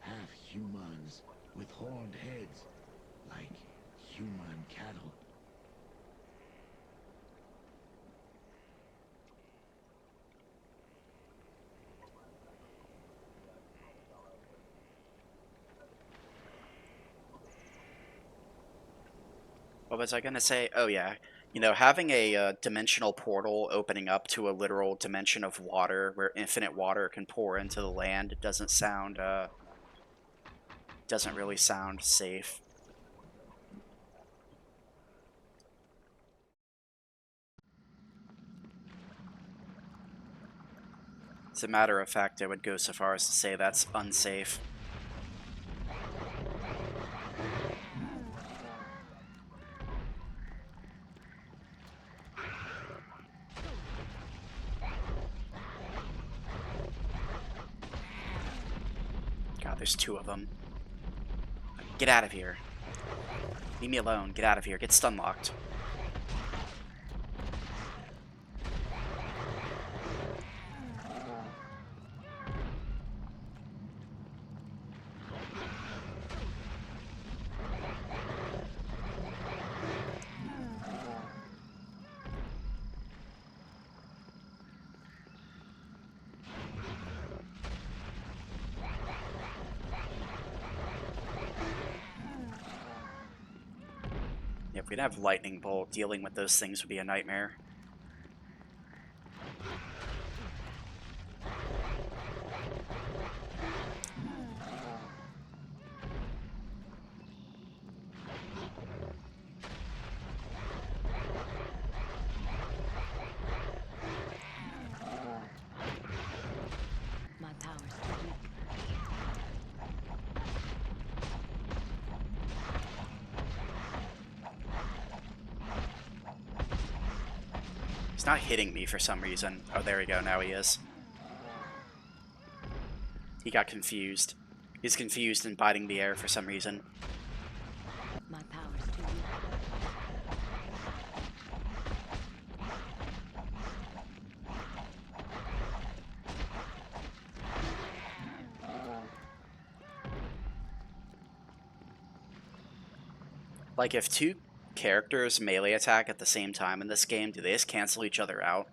half humans with horned heads, like human cattle. What was I gonna say? Oh yeah, you know, having a dimensional portal opening up to a literal dimension of water where infinite water can pour into the land doesn't really sound safe. As a matter of fact, I would go so far as to say that's unsafe. God, there's two of them. Get out of here. Leave me alone. Get out of here. Get stun locked. If we'd have lightning bolt, dealing with those things would be a nightmare. My power's too weak. He's not hitting me for some reason. Oh, there we go. Now he is. He got confused. He's confused and biting the air for some reason. My power's too weak. Like, if two characters melee attack at the same time in this game, do they just cancel each other out?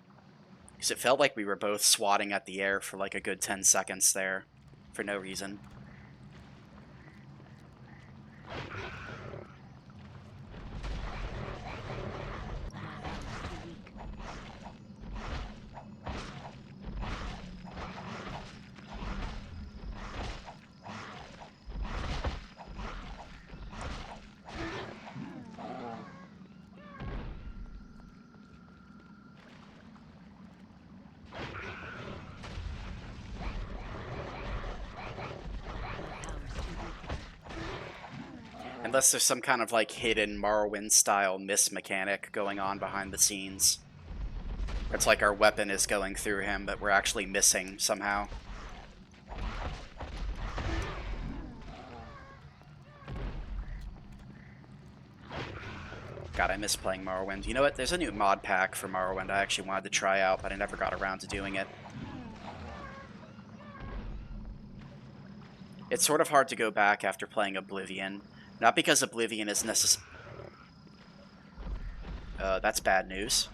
Because it felt like we were both swatting at the air for like a good 10 seconds there, for no reason. My power's too weak. My power's too weak. Unless there's some kind of like hidden Morrowind style miss mechanic going on behind the scenes. It's like our weapon is going through him, but we're actually missing somehow. God, I miss playing Morrowind. You know what? There's a new mod pack for Morrowind I actually wanted to try out, but I never got around to doing it. It's sort of hard to go back after playing Oblivion. Not because Oblivion is that's bad news.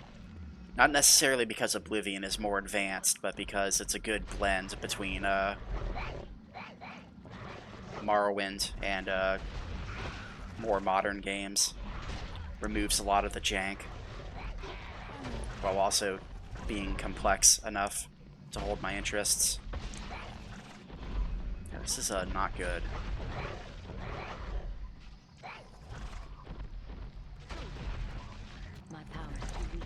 Not necessarily because Oblivion is more advanced, but because it's a good blend between Morrowind and more modern games. Removes a lot of the jank, while also being complex enough to hold my interests. Yeah, this is not good. My power's too weak.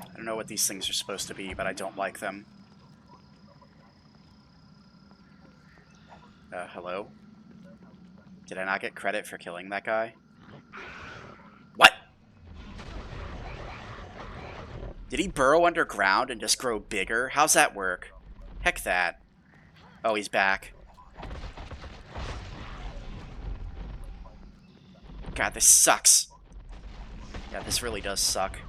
I don't know what these things are supposed to be, but I don't like them. Hello? Did I not get credit for killing that guy? What? Did he burrow underground and just grow bigger? How's that work? Heck that. Oh, he's back. God, this sucks. Yeah, this really does suck.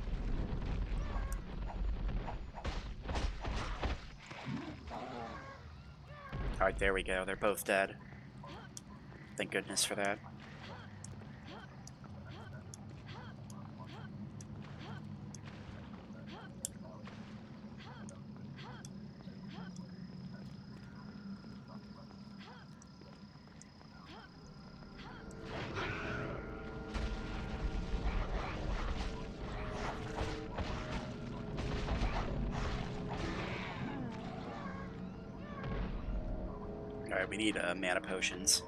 Alright, there we go. They're both dead. Thank goodness for that. Alright, we need mana potions.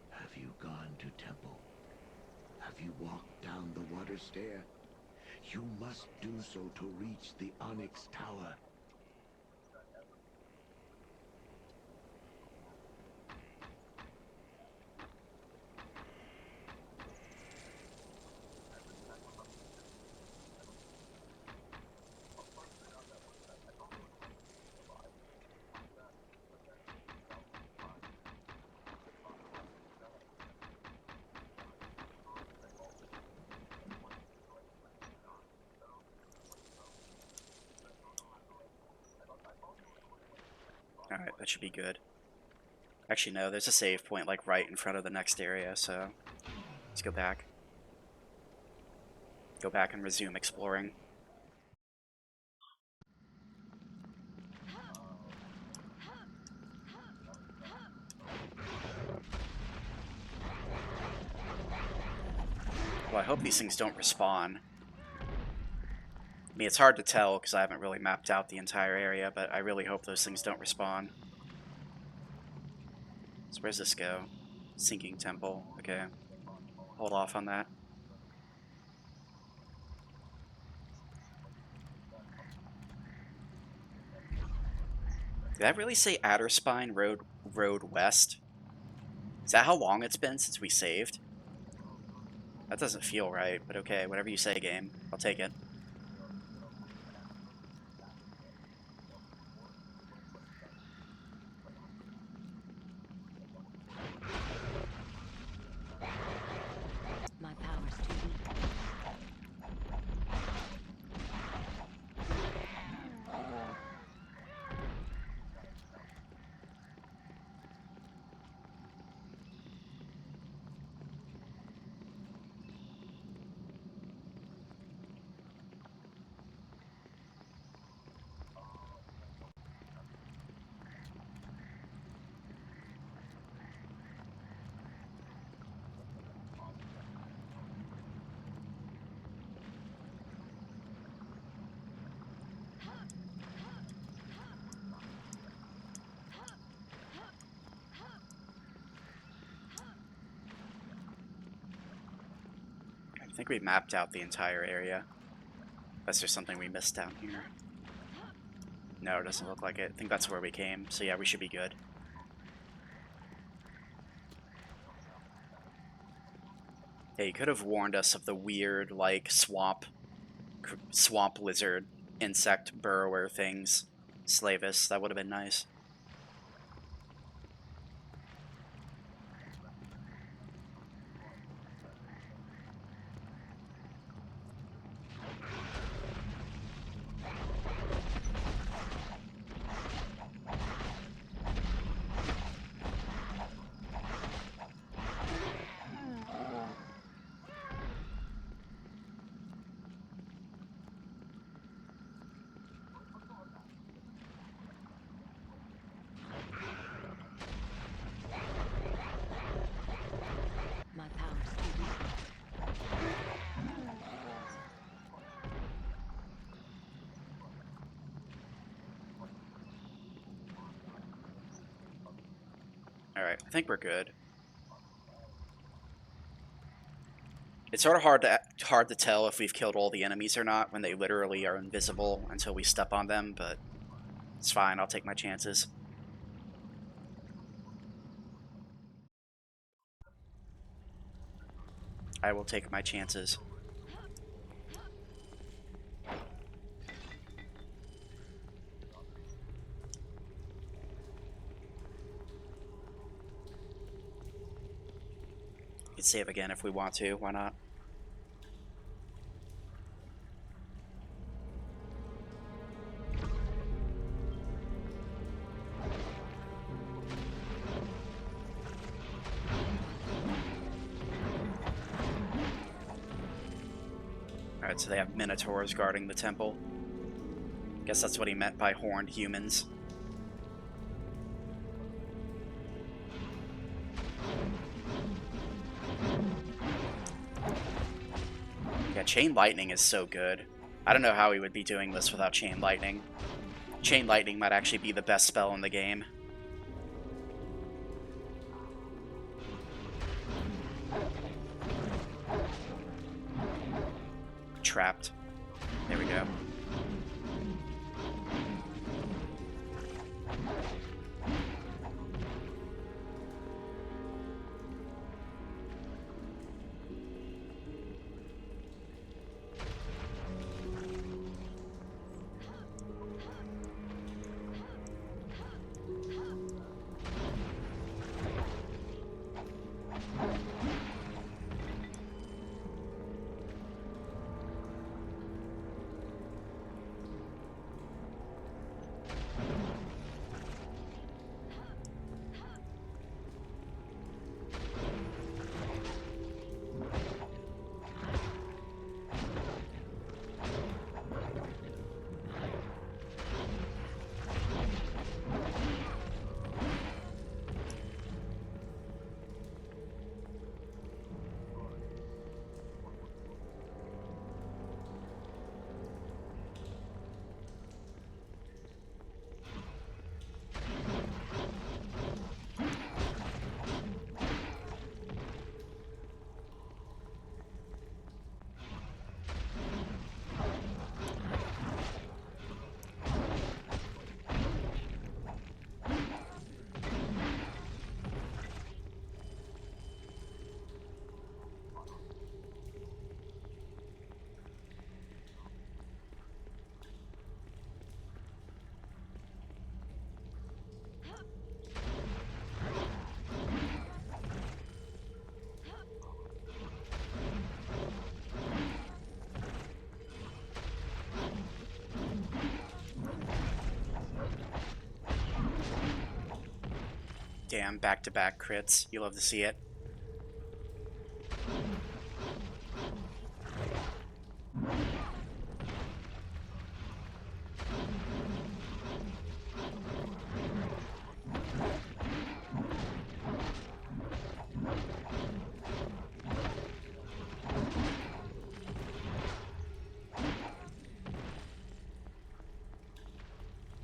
Have you gone to temple? Have you walked down the water stair? You must do so to reach the Onyx Tower. Alright, that should be good. Actually, no, there's a save point, like, right in front of the next area, so... Let's go back. Go back and resume exploring. Well, I hope these things don't respawn. I mean, it's hard to tell because I haven't really mapped out the entire area, but I really hope those things don't respawn. So where's this go? Sinking Temple. Okay. Hold off on that. Did that really say Adderspine Road West? Is that how long it's been since we saved? That doesn't feel right, but okay, whatever you say, game. I'll take it. My power's too weak. I think we mapped out the entire area. Unless there's something we missed down here. No, it doesn't look like it. I think that's where we came, so yeah, we should be good. Yeah, you could have warned us of the weird, like, swamp lizard, insect burrower things. Slavis, that would have been nice. My power's too weak. Alright, I think we're good. It's sort of hard to tell if we've killed all the enemies or not when they literally are invisible until we step on them, but it's fine, I'll take my chances. I will take my chances. We can save again if we want to, why not? Alright, so they have minotaurs guarding the temple. Guess that's what he meant by horned humans. Yeah, Chain Lightning is so good. I don't know how he would be doing this without Chain Lightning. Chain Lightning might actually be the best spell in the game. Trapped. There we go. Damn, back-to-back crits. You love to see it.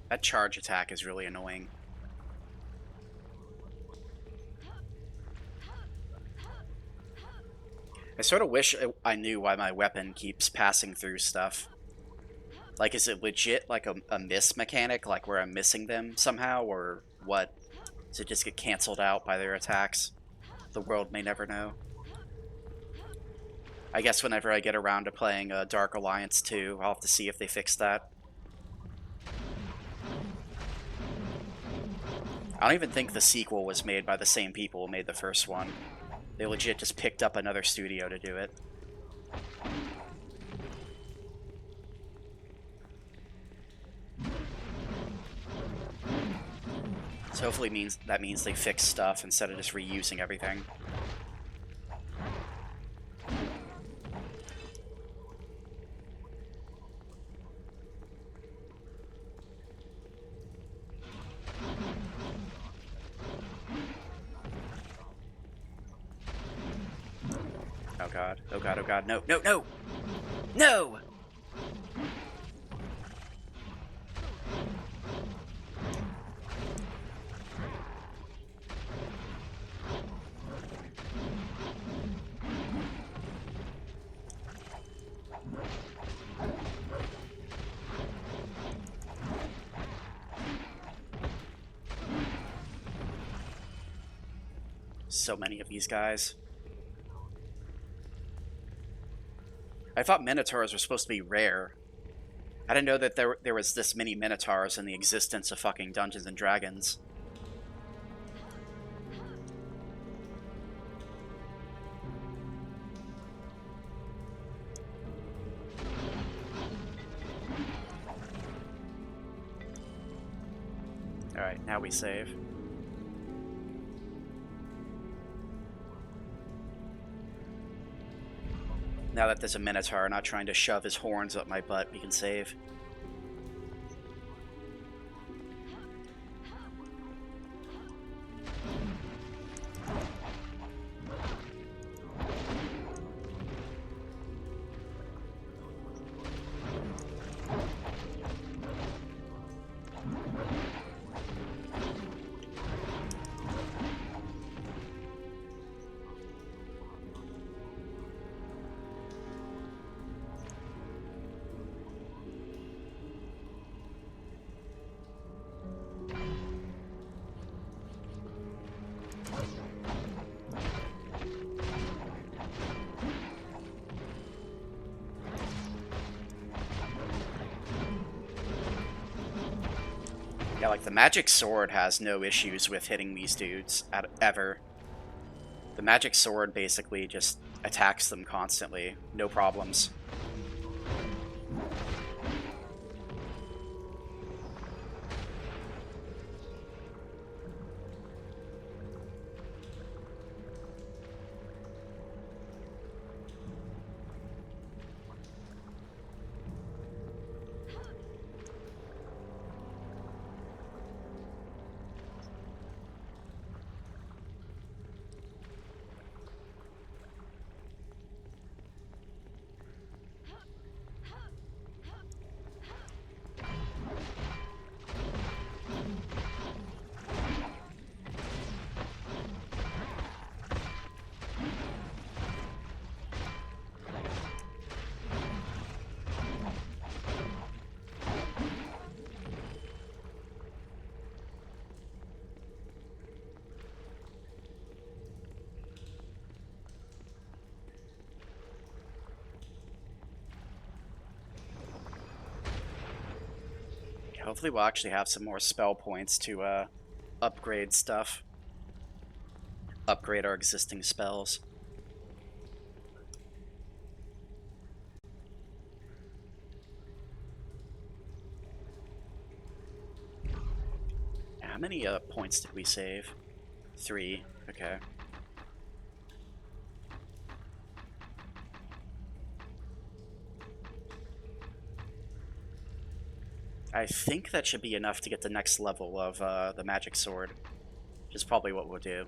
That charge attack is really annoying. I sort of wish I knew why my weapon keeps passing through stuff. Like, is it legit like a miss mechanic, like where I'm missing them somehow, or what? Does it just get cancelled out by their attacks? The world may never know. I guess whenever I get around to playing Dark Alliance 2, I'll have to see if they fix that. I don't even think the sequel was made by the same people who made the first one. They legit just picked up another studio to do it. So hopefully that means they fix stuff instead of just reusing everything. Oh god, oh god, oh god, no, no, no! No! So many of these guys. I thought Minotaurs were supposed to be rare. I didn't know that there was this many Minotaurs in the existence of fucking Dungeons and Dragons. Alright, now we save. Now that there's a Minotaur not trying to shove his horns up my butt, we can save. Yeah, like the magic sword has no issues with hitting these dudes ever. The magic sword basically just attacks them constantly, no problems. Hopefully we'll actually have some more spell points to upgrade stuff. Upgrade our existing spells. How many points did we save? 3. Okay. I think that should be enough to get the next level of the magic sword, which is probably what we'll do.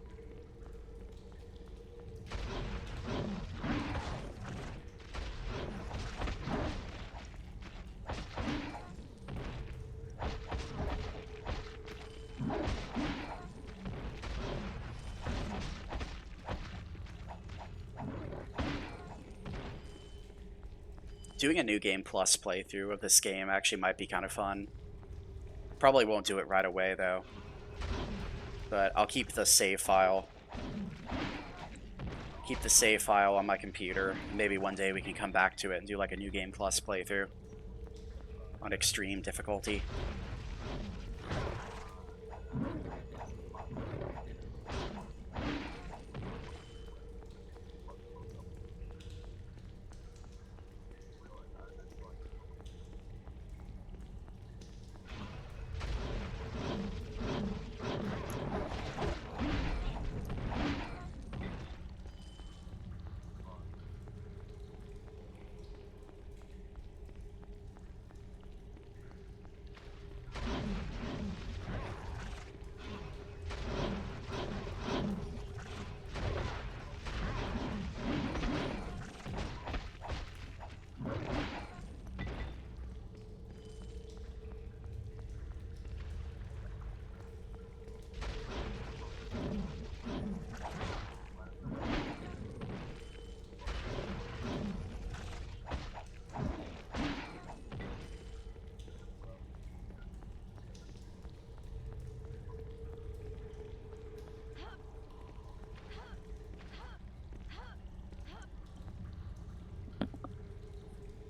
Doing a New Game Plus playthrough of this game actually might be kind of fun. Probably won't do it right away, though. But I'll keep the save file. Keep the save file on my computer. Maybe one day we can come back to it and do like a New Game Plus playthrough. On extreme difficulty.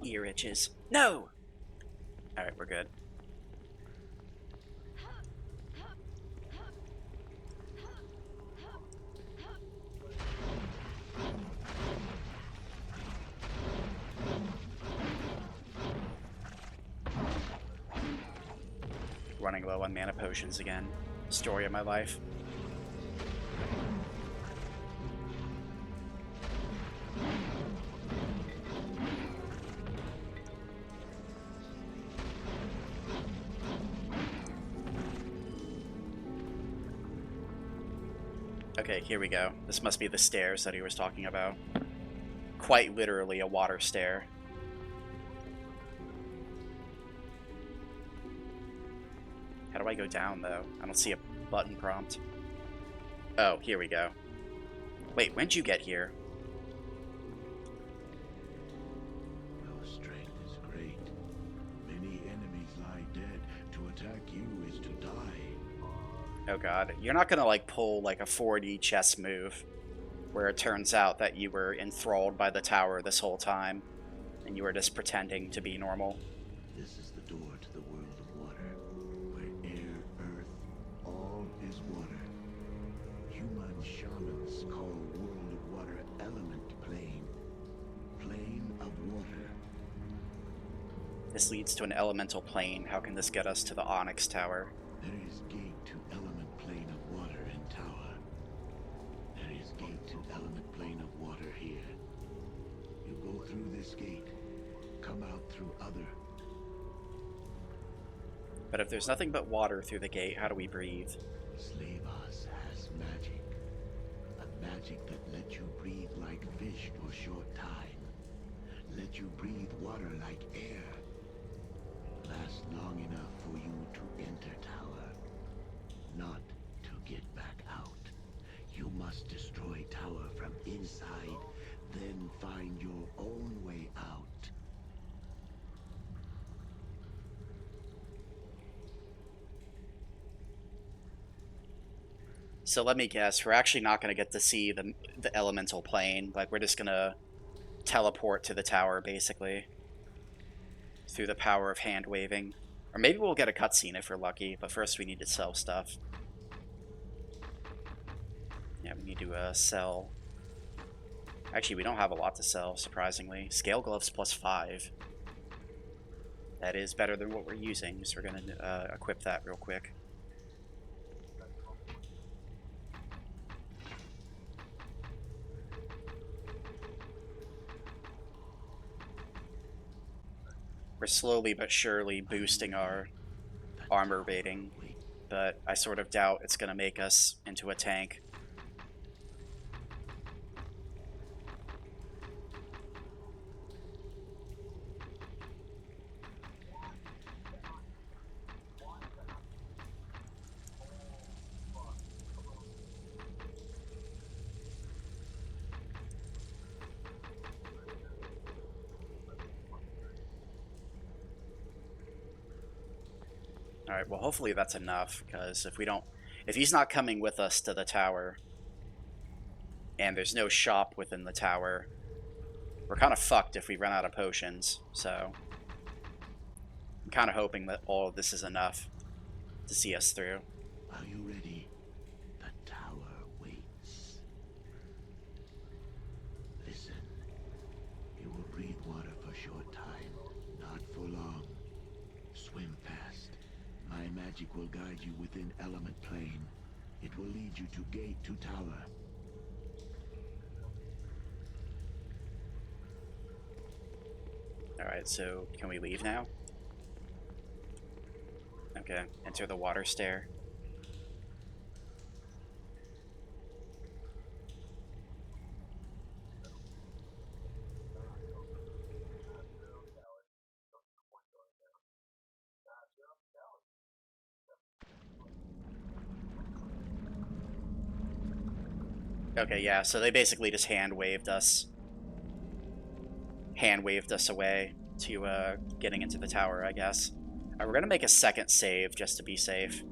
Ear itches. No! Alright, we're good. Running low on mana potions again. Story of my life. Okay, here we go. This must be the stairs that he was talking about. Quite literally a water stair. How do I go down, though? I don't see a button prompt. Oh, here we go. Wait, when'd you get here? Your strength is great. Many enemies lie dead. To attack you is to die. Oh god, you're not gonna like pull like a 4D chess move where it turns out that you were enthralled by the tower this whole time and you were just pretending to be normal. This is the door to the world of water, where air, shamans call world of water element plane. Plane of water. This leads to an elemental plane. How can this get us to the Onyx Tower? There is gate to element plane of water in tower. There is gate to element plane of water here. You go through this gate, come out through other. But if there's nothing but water through the gate, how do we breathe? Slavas has magic. A magic that lets you breathe like fish for short time. Let you breathe water like air. Last long enough for you to enter tower. Not to get back out. You must destroy tower from inside, then find your own way out. So let me guess, we're actually not going to get to see the elemental plane. Like, we're just going to teleport to the tower, basically. Through the power of hand waving. Or maybe we'll get a cutscene if we're lucky, but first we need to sell stuff. Yeah, we need to sell... Actually, we don't have a lot to sell, surprisingly. Scale gloves +5. That is better than what we're using, so we're going to equip that real quick. We're slowly but surely boosting our armor rating, but I sort of doubt it's going to make us into a tank. Alright, well hopefully that's enough, because if he's not coming with us to the tower, and there's no shop within the tower, we're kind of fucked if we run out of potions, so I'm kind of hoping that all of this is enough to see us through. Are you ready? The tower waits. Listen, you will breathe water for a short time, not for long. Swim fast. My magic will guide you within element plane. It will lead you to gate to tower. Alright, so can we leave now? Okay, enter the water stair. Okay, yeah, so they basically just hand-waved us away to getting into the tower, I guess. Alright, we're gonna make a second save just to be safe.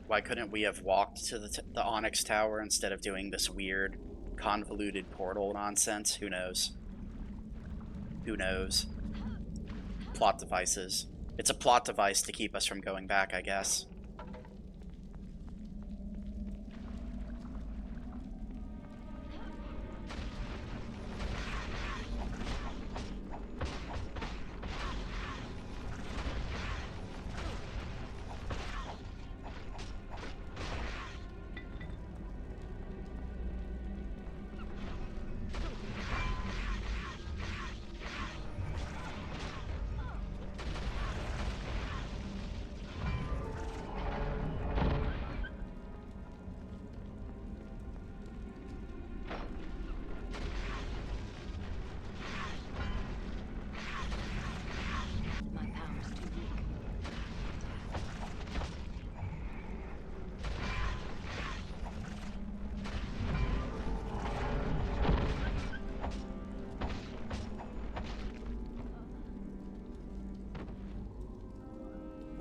Why couldn't we have walked to the Onyx Tower instead of doing this weird, convoluted portal nonsense? Who knows? Who knows? Plot devices. It's a plot device to keep us from going back, I guess.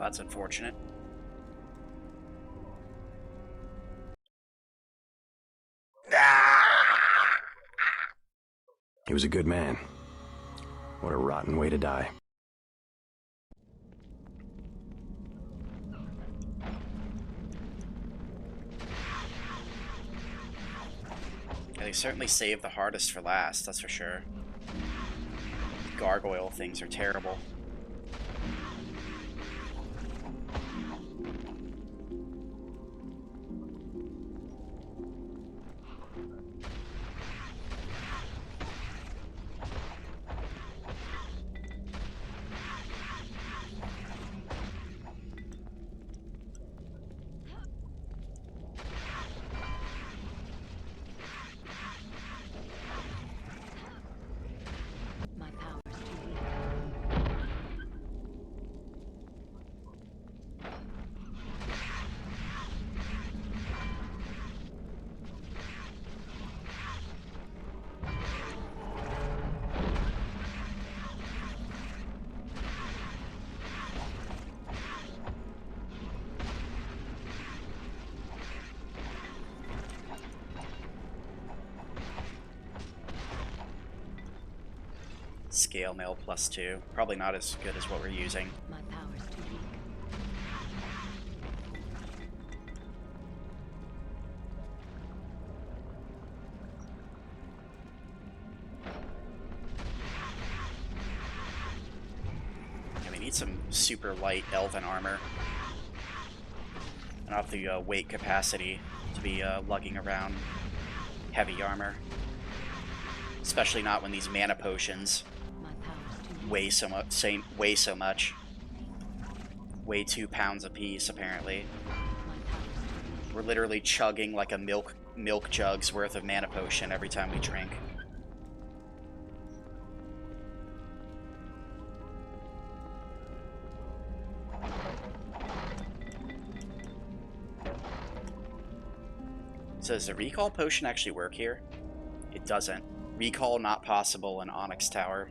that's unfortunate. He was a good man. What a rotten way to die. Yeah, they certainly saved the hardest for last, that's for sure. Gargoyle things are terrible. My power's too weak. Scale mail +2. Probably not as good as what we're using. My power's too weak. Yeah, we need some super light elven armor. I don't have the weight capacity to be lugging around heavy armor. Especially not when these mana potions My power's too weak. weigh so much. Weigh 2 pounds a piece, apparently. My power's too weak. We're literally chugging like a milk jug's worth of mana potion every time we drink. So does the recall potion actually work here? It doesn't. Recall not possible in Onyx Tower.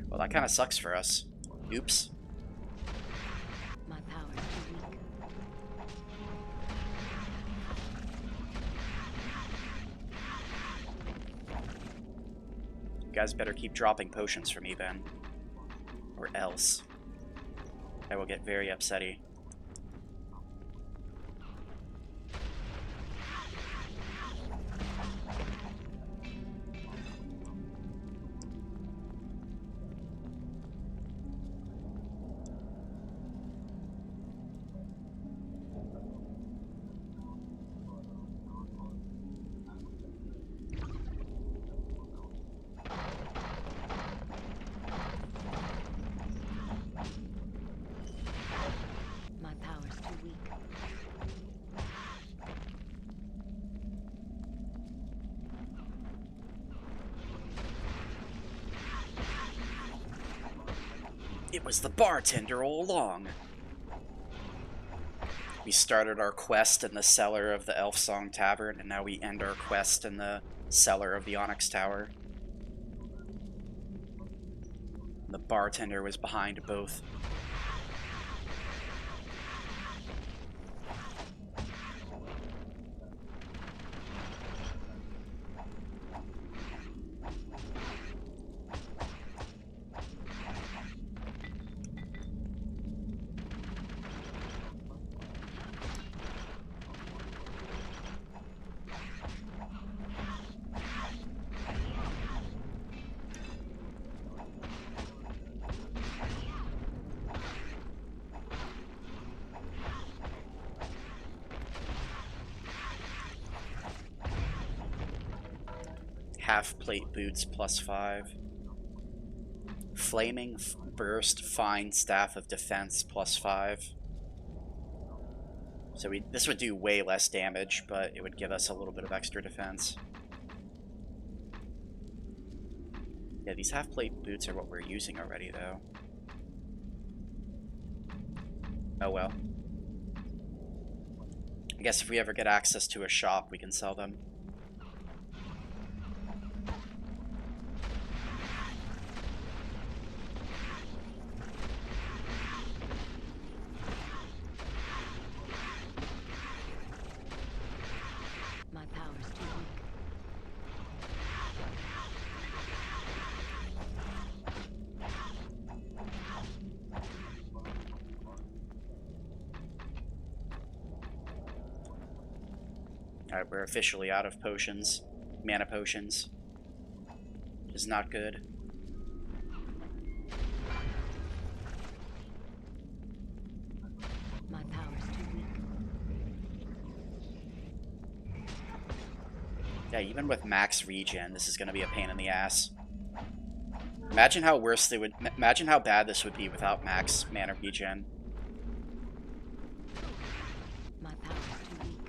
Well, that kind of sucks for us. Oops. My power's too weak. You guys better keep dropping potions for me then. Or else. I will get very upsetty. My power's too weak. It was the bartender all along. We started our quest in the cellar of the Elfsong Tavern, and now we end our quest in the cellar of the Onyx Tower. The bartender was behind both. Half plate boots +5. Flaming burst fine staff of defense +5. So this would do way less damage, but it would give us a little bit of extra defense. Yeah, these half plate boots are what we're using already, though. Oh well. guess if we ever get access to a shop, we can sell them. My power's too weak. Alright, we're officially out of potions. Mana potions. Which is not good. My power's too weak. Yeah, even with max regen, this is going to be a pain in the ass. Imagine how worse they would. Imagine how bad this would be without max mana regen. My power's too weak.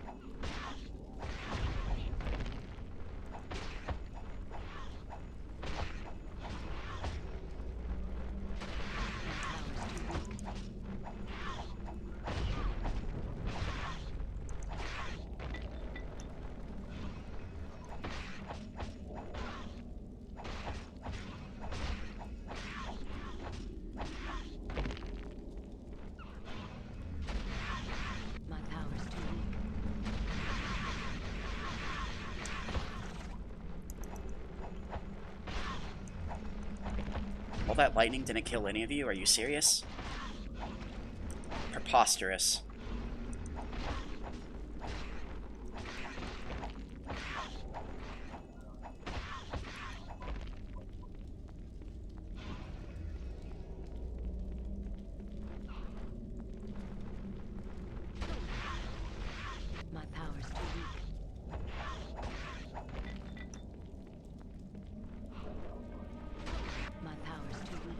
My power's too weak. All that lightning didn't kill any of you? Are you serious? Preposterous. My power's too weak. My power's too weak.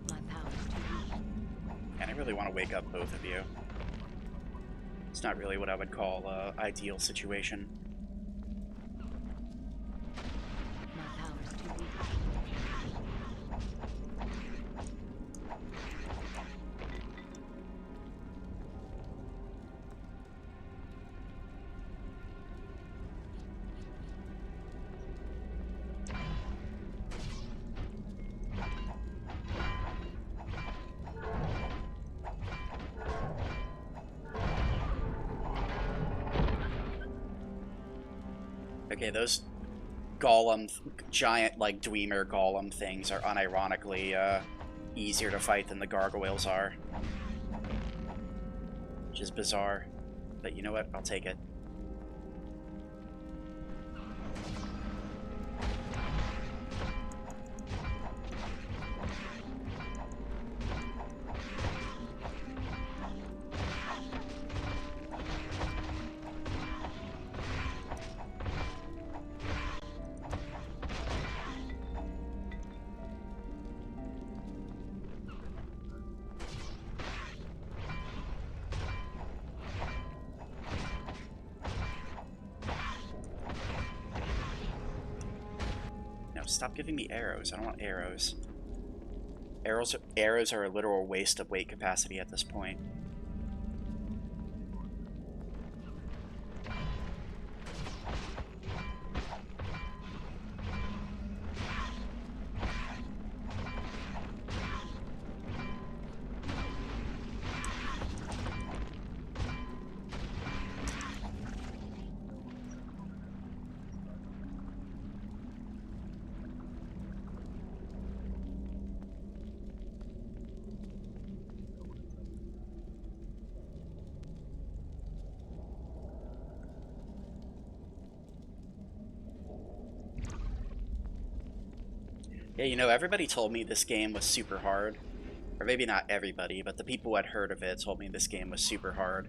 My power's too weak. And I really want to wake up both of you. It's not really what I would call an ideal situation. My power's too weak. Okay, those golem, giant, like, Dweemer golem things are unironically easier to fight than the gargoyles are. Which is bizarre. But you know what? I'll take it. No, stop giving me arrows. I don't want arrows. Arrows are a literal waste of weight capacity at this point. Yeah, you know, everybody told me this game was super hard. Or maybe not everybody, but the people who had heard of it told me this game was super hard.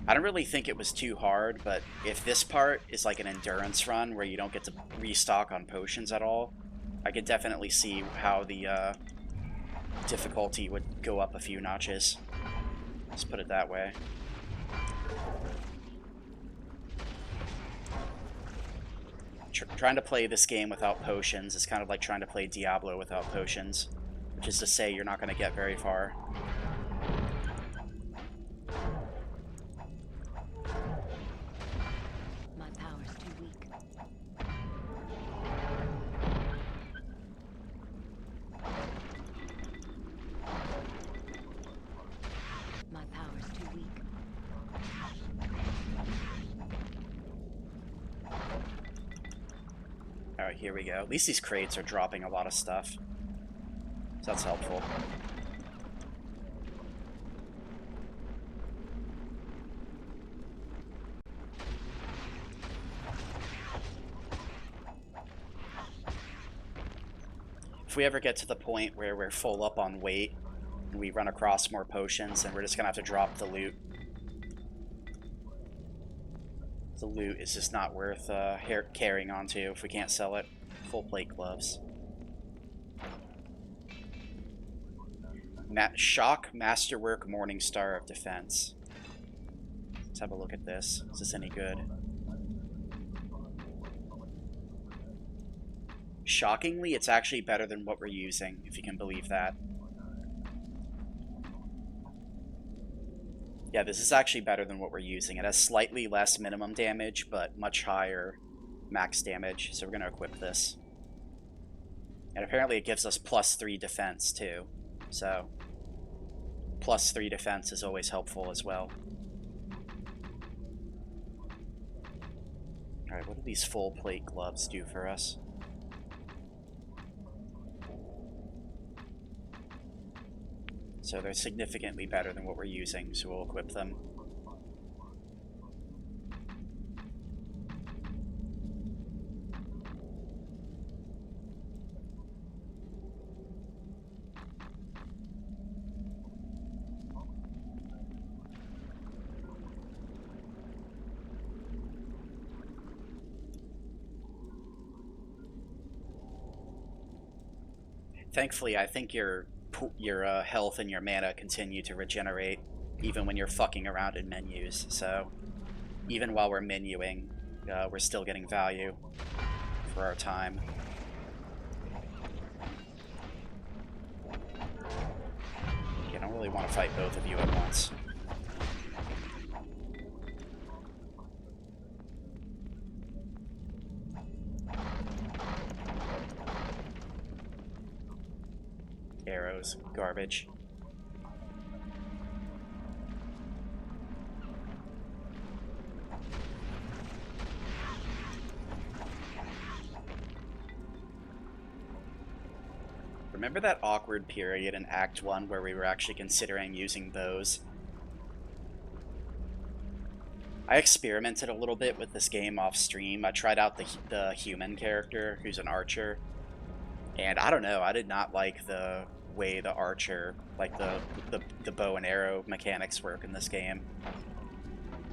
I don't really think it was too hard, but if this part is like an endurance run where you don't get to restock on potions at all, I could definitely see how the difficulty would go up a few notches. Let's put it that way. trying to play this game without potions is kind of like trying to play Diablo without potions, which is to say you're not going to get very far. My power's too weak. My power's too weak. Alright, here we go. At least these crates are dropping a lot of stuff. So that's helpful. If we ever get to the point where we're full up on weight and we run across more potions, then we're just gonna have to drop the loot. The loot is just not worth carrying on to if we can't sell it. Full plate gloves. Shock Masterwork Morningstar of Defense. Let's have a look at this. Is this any good? Shockingly, it's actually better than what we're using, if you can believe that. Yeah, this is actually better than what we're using. It has slightly less minimum damage, but much higher max damage, so we're going to equip this. And apparently it gives us +3 defense, too. So, +3 defense is always helpful as well. Alright, what do these full plate gloves do for us? So they're significantly better than what we're using, so we'll equip them. Thankfully, I think your health and your mana continue to regenerate even when you're fucking around in menus, so even while we're menuing, we're still getting value for our time. I don't really want to fight both of you at once. Arrows, garbage. Remember that awkward period in Act 1 where we were actually considering using bows? I experimented a little bit with this game off stream. I tried out the human character, who's an archer, and I don't know, I did not like the way the archer, like the bow and arrow mechanics work in this game.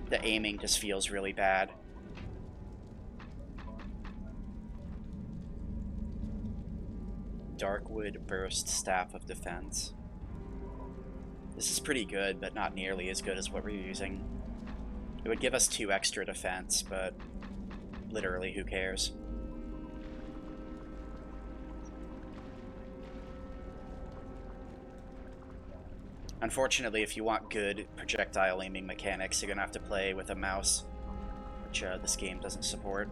The aiming just feels really bad. Darkwood Burst Staff of Defense. This is pretty good, but not nearly as good as what we're using. It would give us 2 extra defense, but literally, who cares? Unfortunately, if you want good projectile aiming mechanics, you're gonna have to play with a mouse, which this game doesn't support.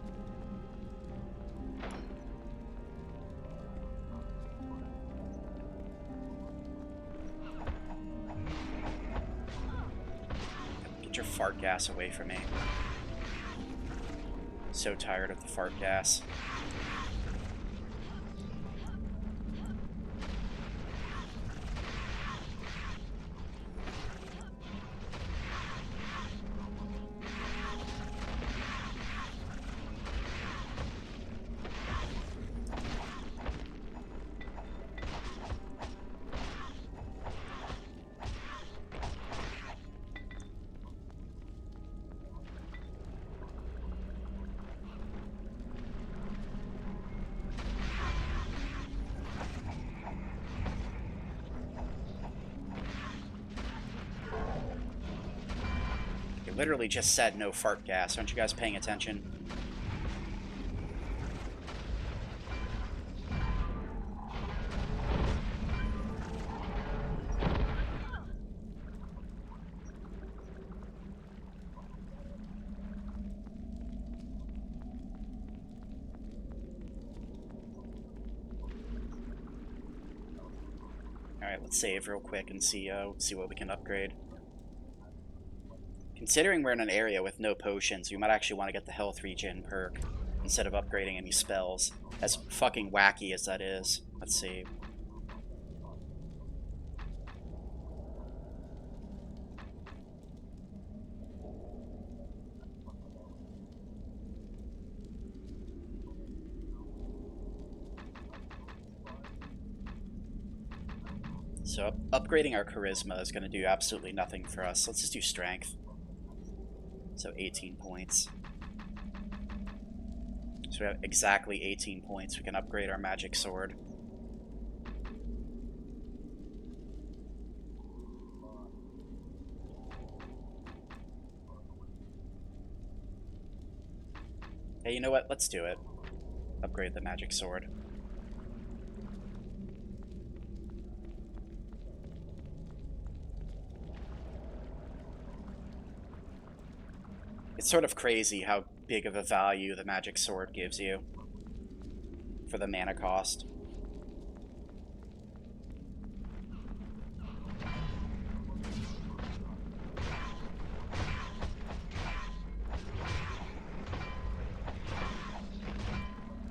Get your fart gas away from me. So tired of the fart gas. Literally just said no fart gas. Aren't you guys paying attention? let's save real quick and see what we can upgrade. Considering we're in an area with no potions, we might actually want to get the health regen perk instead of upgrading any spells. As fucking wacky as that is. Let's see. So upgrading our charisma is going to do absolutely nothing for us. Let's just do strength. So 18 points. So we have exactly 18 points. We can upgrade our magic sword. Hey, you know what? Let's do it. Upgrade the magic sword. It's sort of crazy how big of a value the magic sword gives you for the mana cost.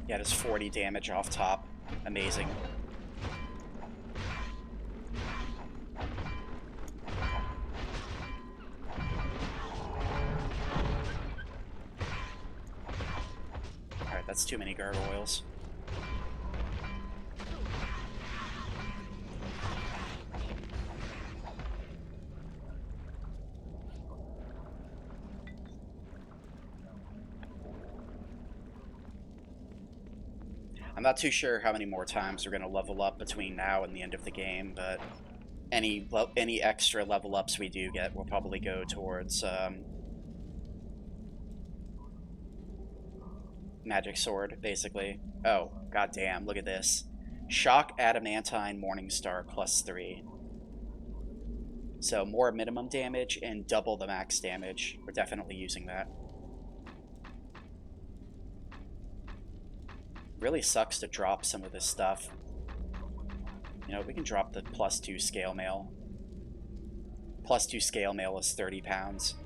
Yeah, it does 40 damage off top. Amazing. Alright, that's too many gargoyles. I'm not too sure how many more times we're going to level up between now and the end of the game, but any extra level ups we do get will probably go towards magic sword, basically. Oh, goddamn, look at this. Shock Adamantine Morningstar +3. So more minimum damage and double the max damage. We're definitely using that. Really sucks to drop some of this stuff. You know, we can drop the +2 scale mail. +2 scale mail is 30 pounds.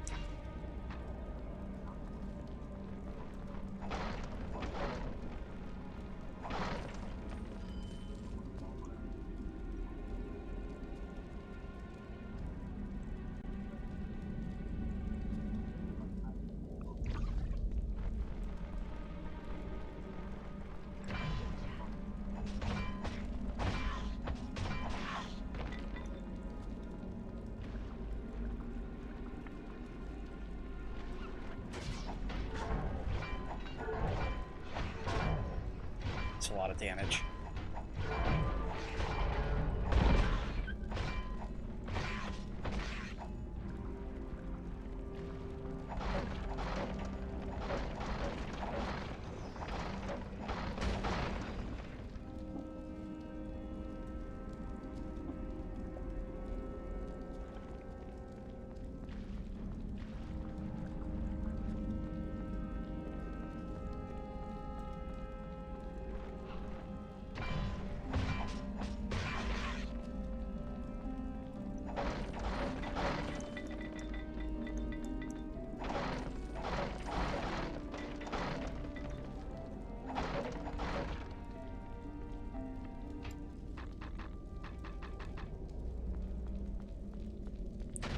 It's a lot of damage.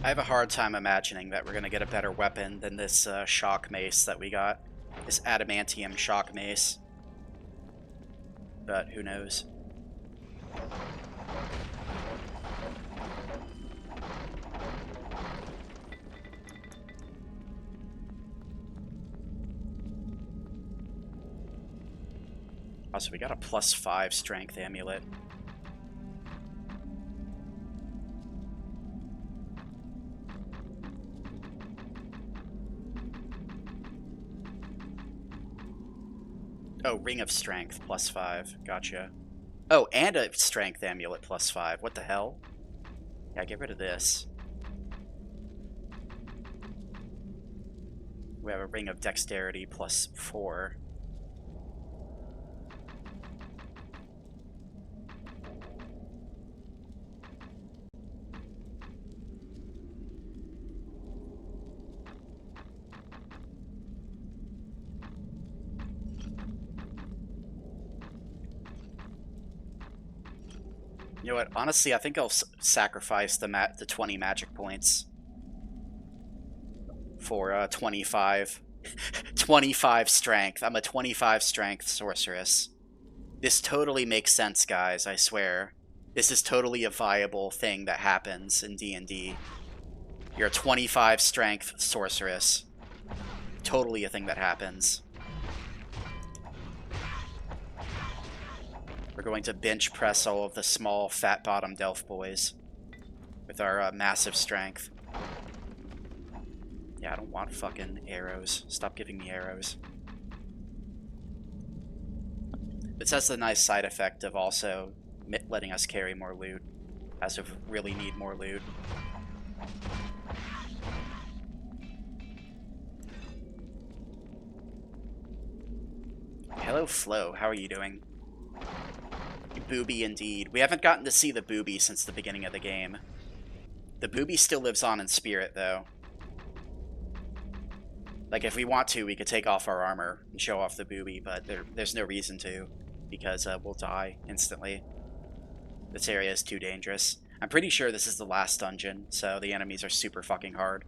I have a hard time imagining that we're going to get a better weapon than this shock mace that we got. This adamantium shock mace. But who knows? Also, we got a +5 strength amulet. Oh, Ring of Strength +5. Gotcha. Oh, and a Strength Amulet +5. What the hell? Yeah, get rid of this. We have a Ring of Dexterity +4. You know what? Honestly, I think I'll sacrifice the 20 magic points for 25. 25 strength. I'm a 25 strength sorceress. This totally makes sense, guys, I swear. This is totally a viable thing that happens in D&D. You're a 25 strength sorceress. Totally a thing that happens. We're going to bench press all of the small, fat-bottomed elf boys with our massive strength. Yeah, I don't want fucking arrows. Stop giving me arrows. This has the nice side effect of also letting us carry more loot, as we really need more loot. Hello, Flo. How are you doing? Booby indeed. We haven't gotten to see the booby since the beginning of the game. The booby still lives on in spirit, though. Like, if we want to, we could take off our armor and show off the booby, but there's no reason to, because we'll die instantly. This area is too dangerous. I'm pretty sure this is the last dungeon, so the enemies are super fucking hard.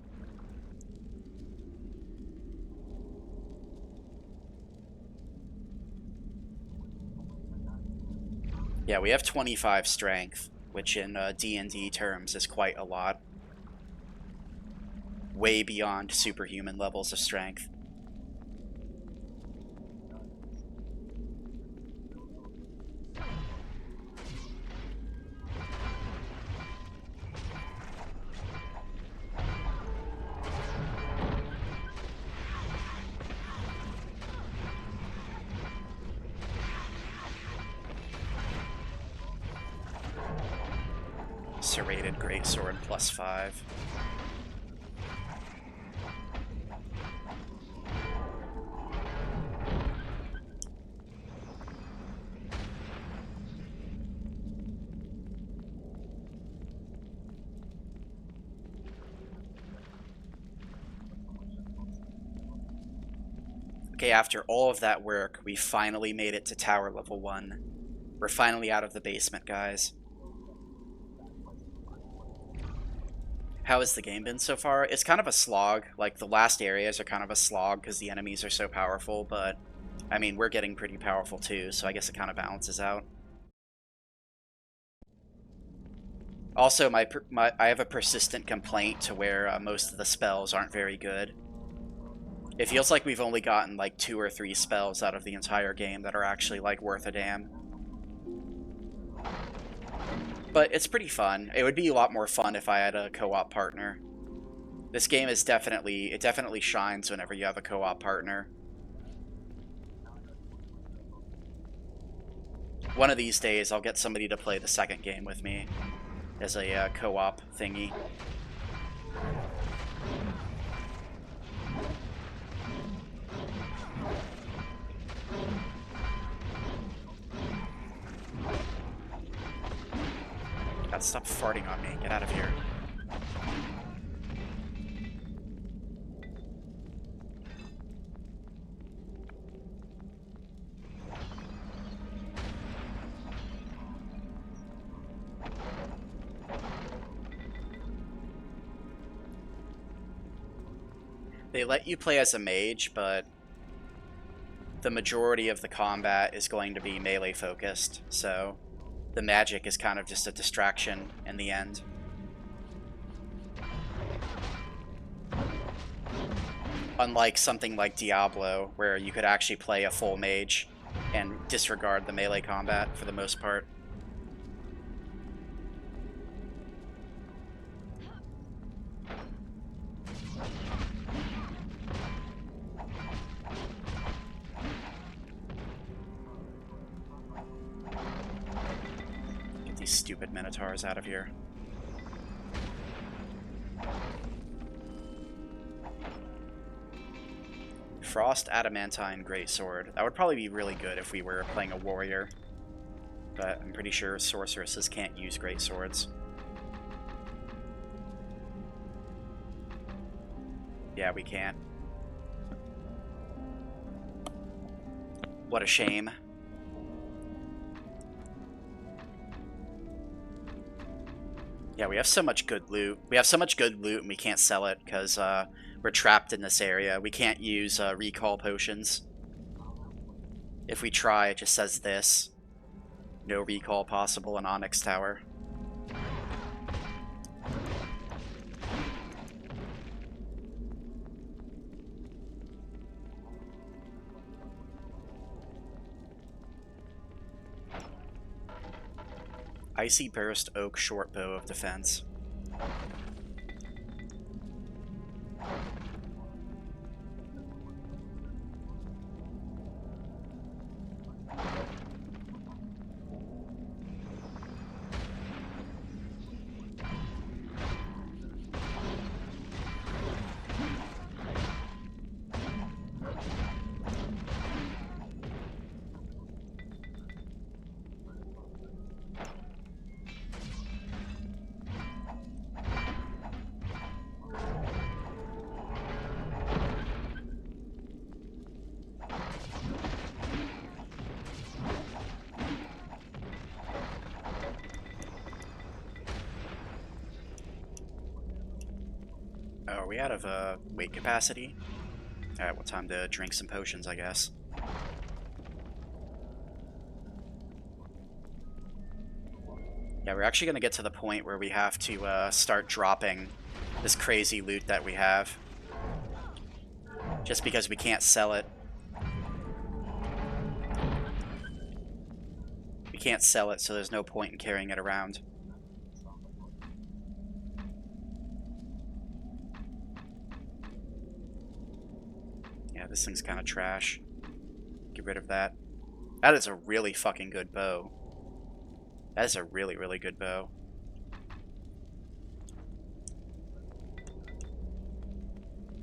Yeah, we have 25 strength, which in D&D terms is quite a lot. Way beyond superhuman levels of strength. Serrated greatsword +5. Okay, after all of that work, we finally made it to tower level 1. We're finally out of the basement, guys. How has the game been so far? It's kind of a slog. Like, the last areas are kind of a slog because the enemies are so powerful, but, I mean, we're getting pretty powerful too, so I guess it kind of balances out. Also, I have a persistent complaint to where most of the spells aren't very good. It feels like we've only gotten, like, 2 or 3 spells out of the entire game that are actually, like, worth a damn. But it's pretty fun. It would be a lot more fun if I had a co-op partner. This game is definitely shines whenever you have a co-op partner. One of these days, I'll get somebody to play the second game with me as a co-op thingy. God, stop farting on me. Get out of here. They let you play as a mage, but the majority of the combat is going to be melee focused, so the magic is kind of just a distraction in the end. Unlike something like Diablo, where you could actually play a full mage and disregard the melee combat for the most part. Get these stupid minotaurs out of here. Frost Adamantine Greatsword. That would probably be really good if we were playing a warrior. But I'm pretty sure sorceresses can't use greatswords. Yeah, we can't. What a shame. Yeah, we have so much good loot. We have so much good loot and we can't sell it because we're trapped in this area. We can't use recall potions. If we try, it just says this. No recall possible in Onyx Tower. Icy Burst Oak Shortbow of Defense. Oh, are we out of weight capacity? Alright, well, time to drink some potions, I guess. Yeah, we're actually going to get to the point where we have to start dropping this crazy loot that we have. Just because we can't sell it. We can't sell it, so there's no point in carrying it around. Yeah, this thing's kind of trash. Get rid of that. That is a really fucking good bow. That is a really, really good bow.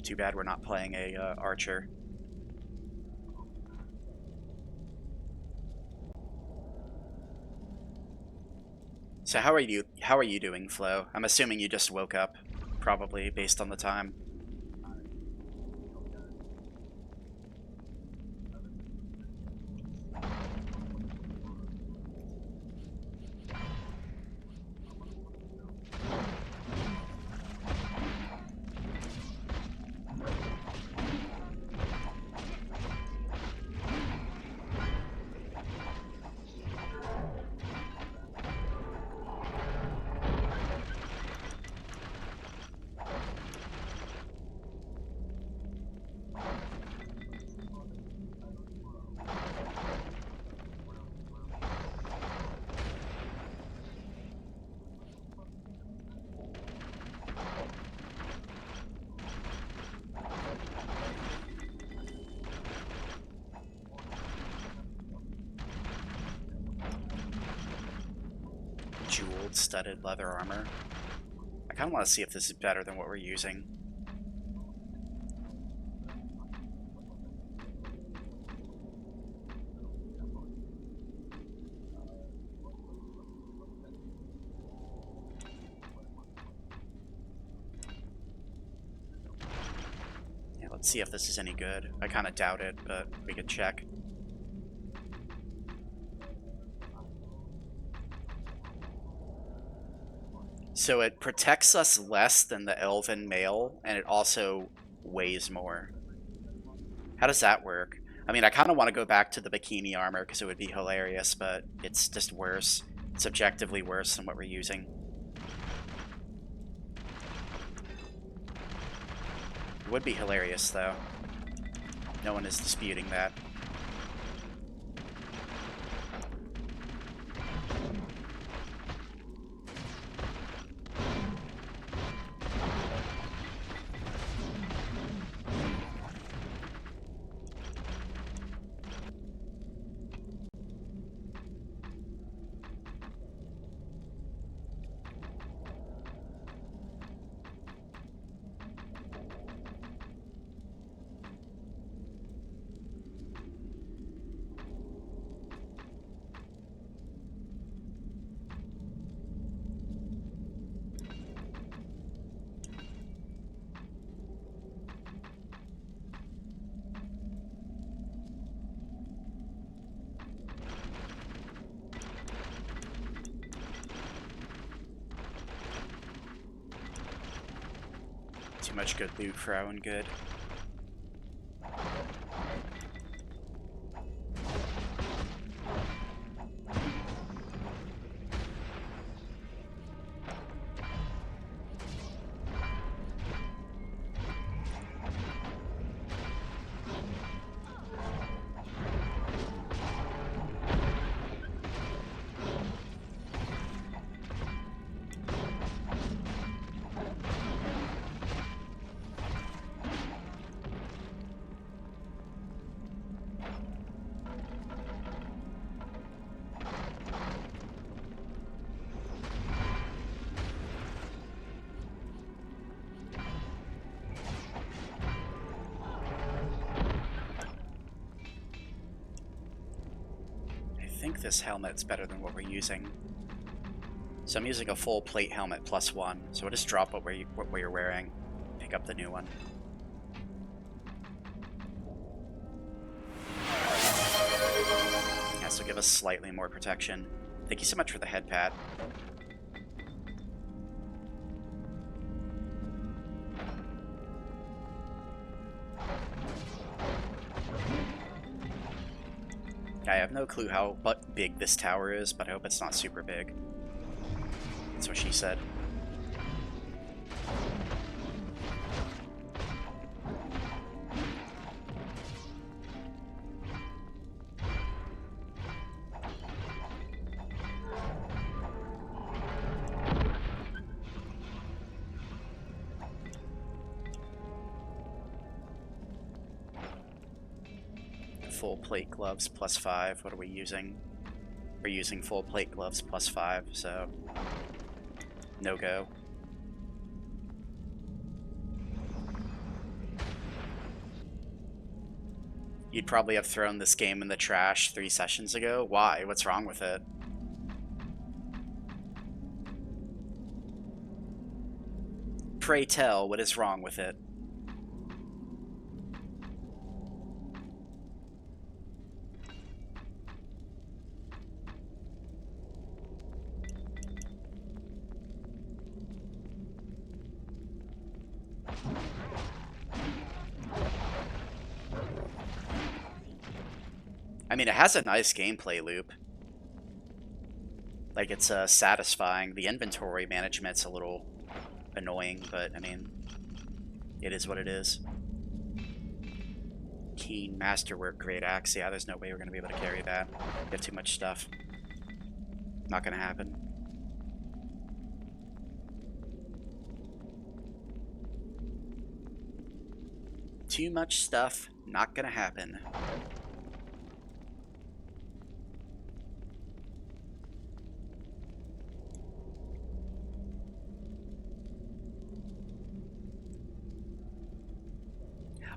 Too bad we're not playing a archer. So how are you doing, Flo? I'm assuming you just woke up, probably based on the time. Jeweled studded leather armor. I kind of want to see if this is better than what we're using. Yeah, let's see if this is any good. I kind of doubt it, but we could check. So it protects us less than the elven mail, and it also weighs more. How does that work? I mean, I kind of want to go back to the bikini armor because it would be hilarious, but it's just worse. It's objectively worse than what we're using. It would be hilarious, though. No one is disputing that. too much good loot for our own good. I think this helmet's better than what we're using. So I'm using a full plate helmet +1, so we'll just drop what we're wearing, pick up the new one. Yeah, so give us slightly more protection. Thank you so much for the head pat. I have no clue how big this tower is, but I hope it's not super big. That's what she said. Full plate gloves +5. What are we using? We're using full plate gloves +5, so no go. You'd probably have thrown this game in the trash 3 sessions ago. Why? What's wrong with it? Pray tell, what is wrong with it? I mean, it has a nice gameplay loop. Like, it's satisfying. The inventory management's a little annoying, but, I mean, it is what it is. Keen masterwork, great axe. Yeah, there's no way we're going to be able to carry that. We have too much stuff. Not going to happen. Too much stuff, not going to happen.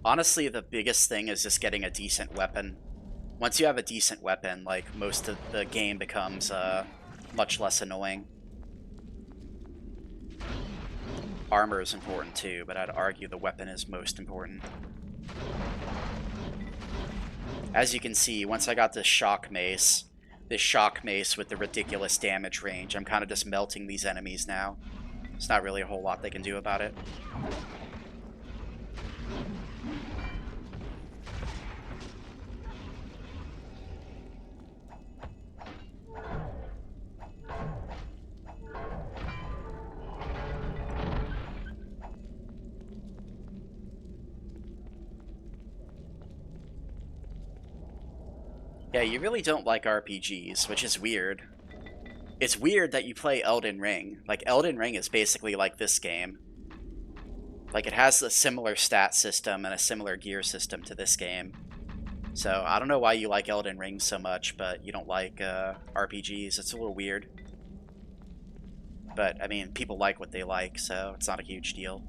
Honestly, the biggest thing is just getting a decent weapon. Once you have a decent weapon, like, most of the game becomes much less annoying. Armor is important too, but I'd argue the weapon is most important. As you can see, once I got this shock mace with the ridiculous damage range, I'm kind of just melting these enemies now. There's not really a whole lot they can do about it. Yeah, you really don't like RPGs, which is weird. It's weird that you play Elden Ring. Like, Elden Ring is basically like this game. Like, it has a similar stat system and a similar gear system to this game. So, I don't know why you like Elden Ring so much, but you don't like RPGs. It's a little weird. But, I mean, people like what they like, so it's not a huge deal.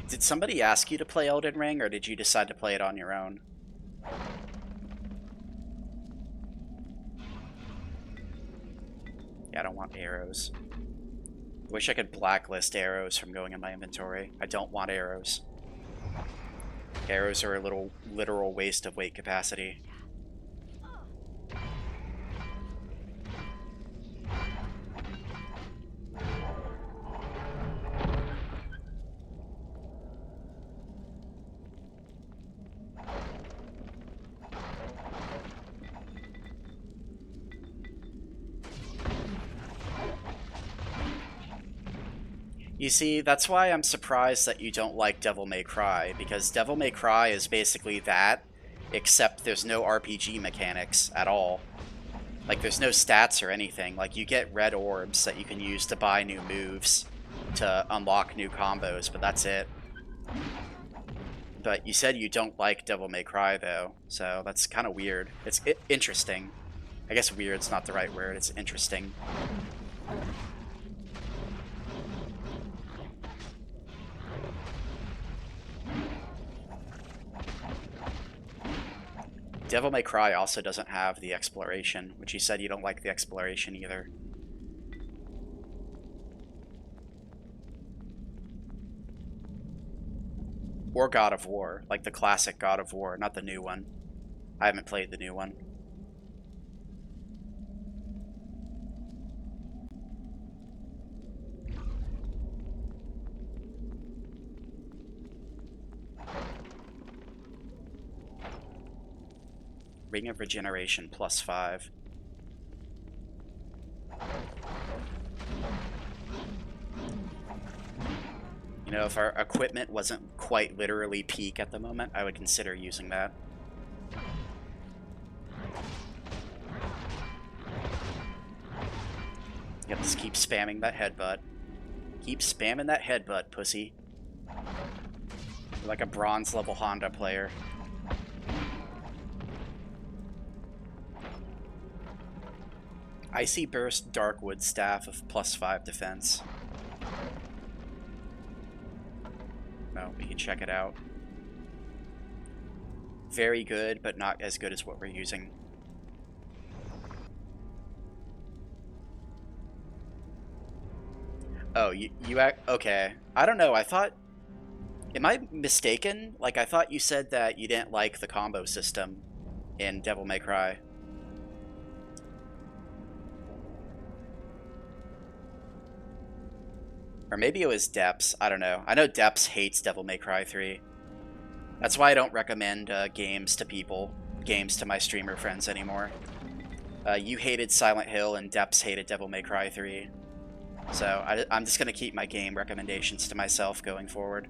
Did somebody ask you to play Elden Ring, or did you decide to play it on your own? Yeah, I don't want arrows. Wish I could blacklist arrows from going in my inventory. I don't want arrows. Arrows are a literal waste of weight capacity. You see, that's why I'm surprised that you don't like Devil May Cry, because Devil May Cry is basically that, except there's no RPG mechanics at all. Like, there's no stats or anything. Like, you get red orbs that you can use to buy new moves, to unlock new combos, but that's it. But you said you don't like Devil May Cry, though, so that's kind of weird. It's interesting. I guess weird's not the right word, it's interesting. Devil May Cry also doesn't have the exploration, which you said you don't like the exploration either. Or God of War, like the classic God of War, not the new one. I haven't played the new one. Ring of Regeneration +5. You know, if our equipment wasn't quite literally peak at the moment, I would consider using that. Yep, just keep spamming that headbutt. Keep spamming that headbutt, pussy. You're like a bronze level Honda player. Icy Burst Darkwood Staff of +5 defense. No, we can check it out. Very good, but not as good as what we're using. Oh, okay. I don't know, I thought... Am I mistaken? Like, I thought you said that you didn't like the combo system in Devil May Cry. Or maybe it was Depps. I don't know. I know Depps hates Devil May Cry 3. That's why I don't recommend games to people. Games to my streamer friends anymore. You hated Silent Hill and Depps hated Devil May Cry 3. So I'm just going to keep my game recommendations to myself going forward.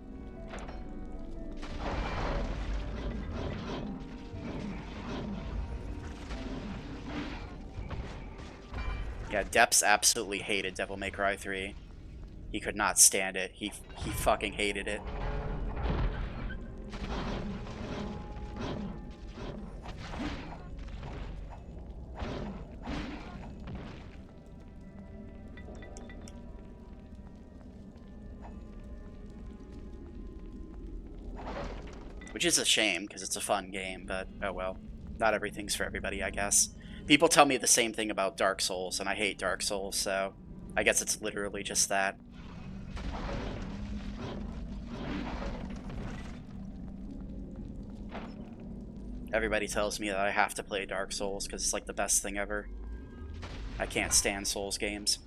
Yeah, Depps absolutely hated Devil May Cry 3. He could not stand it. He fucking hated it. Which is a shame, because it's a fun game, but oh well. Not everything's for everybody, I guess. People tell me the same thing about Dark Souls, and I hate Dark Souls, so I guess it's literally just that. Everybody tells me that I have to play Dark Souls because it's like the best thing ever. I can't stand Souls games.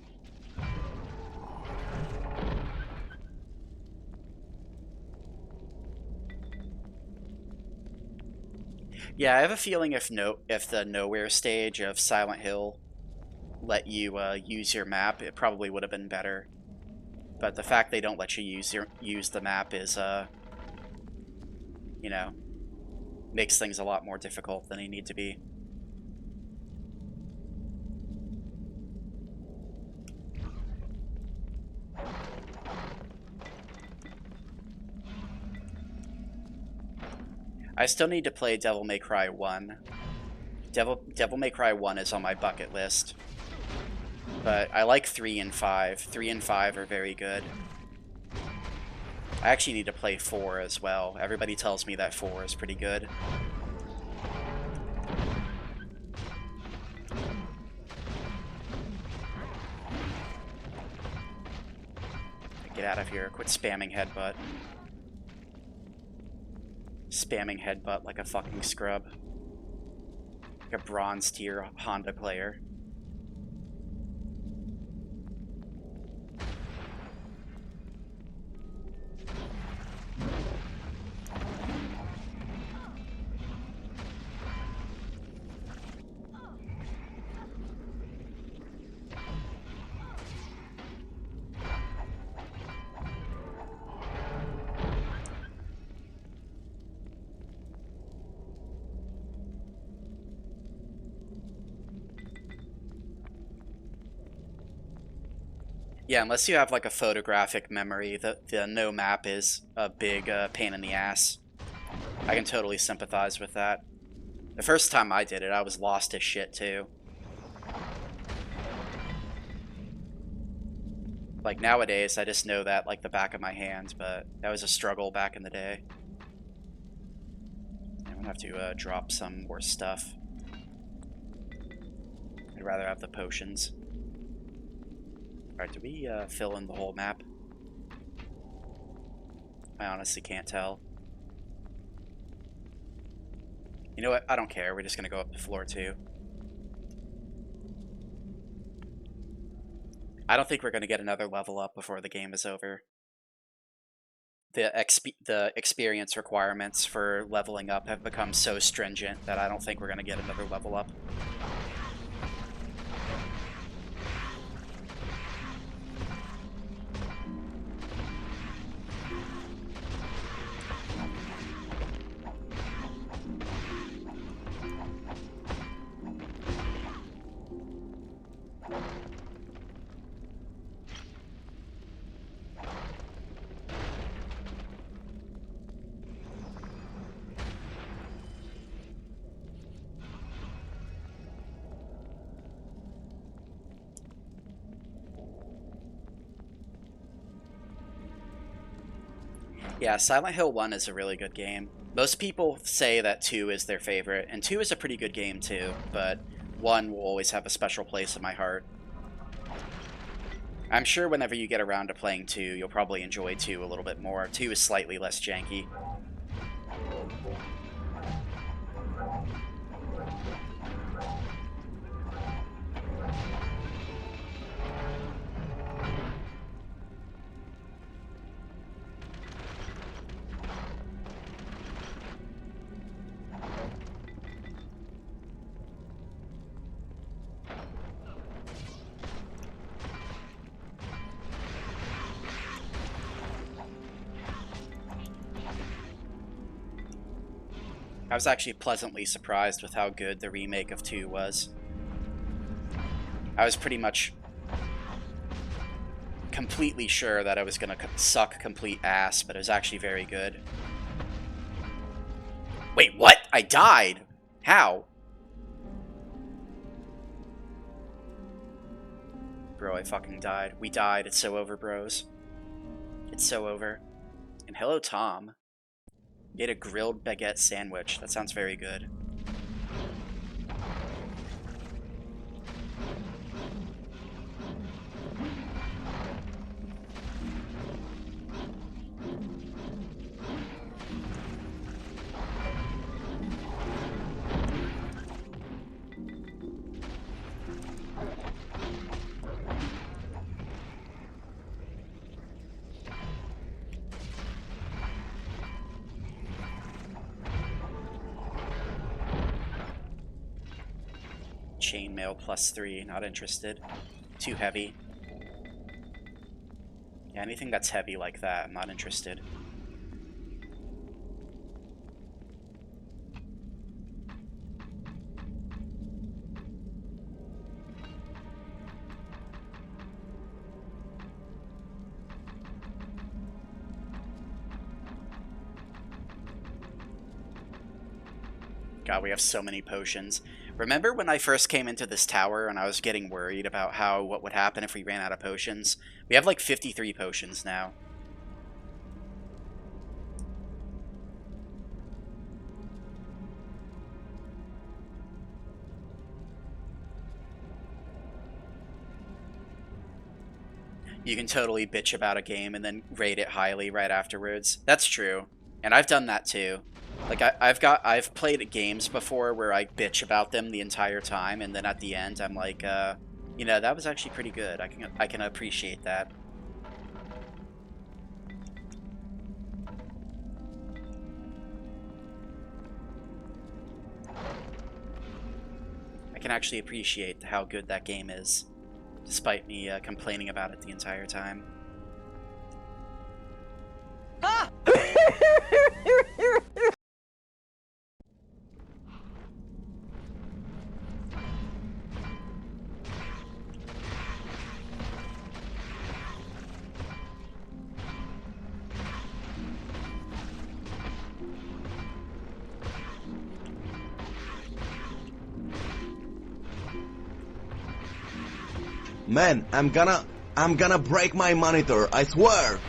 Yeah, I have a feeling if the Nowhere stage of Silent Hill let you use your map, it probably would have been better. But the fact they don't let you use the map is, you know, makes things a lot more difficult than they need to be. I still need to play Devil May Cry 1. Devil May Cry 1 is on my bucket list. But I like 3 and 5. 3 and 5 are very good. I actually need to play 4 as well. Everybody tells me that 4 is pretty good. Get out of here. Quit spamming headbutt. Spamming headbutt like a fucking scrub. Like a bronze tier Honda player. Yeah, unless you have like a photographic memory, the no map is a big pain in the ass. I can totally sympathize with that. The first time I did it, I was lost as shit too. Like nowadays, I just know that like the back of my hand, but that was a struggle back in the day. I'm gonna have to drop some more stuff. I'd rather have the potions. Alright, do we fill in the whole map? I honestly can't tell. You know what? I don't care. We're just gonna go up to floor 2. I don't think we're gonna get another level up before the game is over. The experience requirements for leveling up have become so stringent that I don't think we're gonna get another level up. Yeah, Silent Hill 1 is a really good game. Most people say that 2 is their favorite, and 2 is a pretty good game too, but 1 will always have a special place in my heart. I'm sure whenever you get around to playing 2, you'll probably enjoy 2 a little bit more. 2 is slightly less janky. I was actually pleasantly surprised with how good the remake of 2 was. I was pretty much completely sure that I was gonna suck complete ass, but it was actually very good. Wait, what? I died? How? Bro, I fucking died. We died. It's so over, bros. It's so over. And hello, Tom. You ate a grilled baguette sandwich. That sounds very good. Chainmail +3, not interested. Too heavy. Yeah, anything that's heavy like that, I'm not interested. God, we have so many potions. Remember when I first came into this tower and I was getting worried about what would happen if we ran out of potions? We have like 53 potions now. you can totally bitch about a game and then rate it highly right afterwards. That's true, and I've done that too. Like I've played games before where I bitch about them the entire time, and then at the end I'm like, you know, that was actually pretty good. I can appreciate that. I can actually appreciate how good that game is, despite me complaining about it the entire time. Ah! Man, I'm gonna break my monitor, I swear!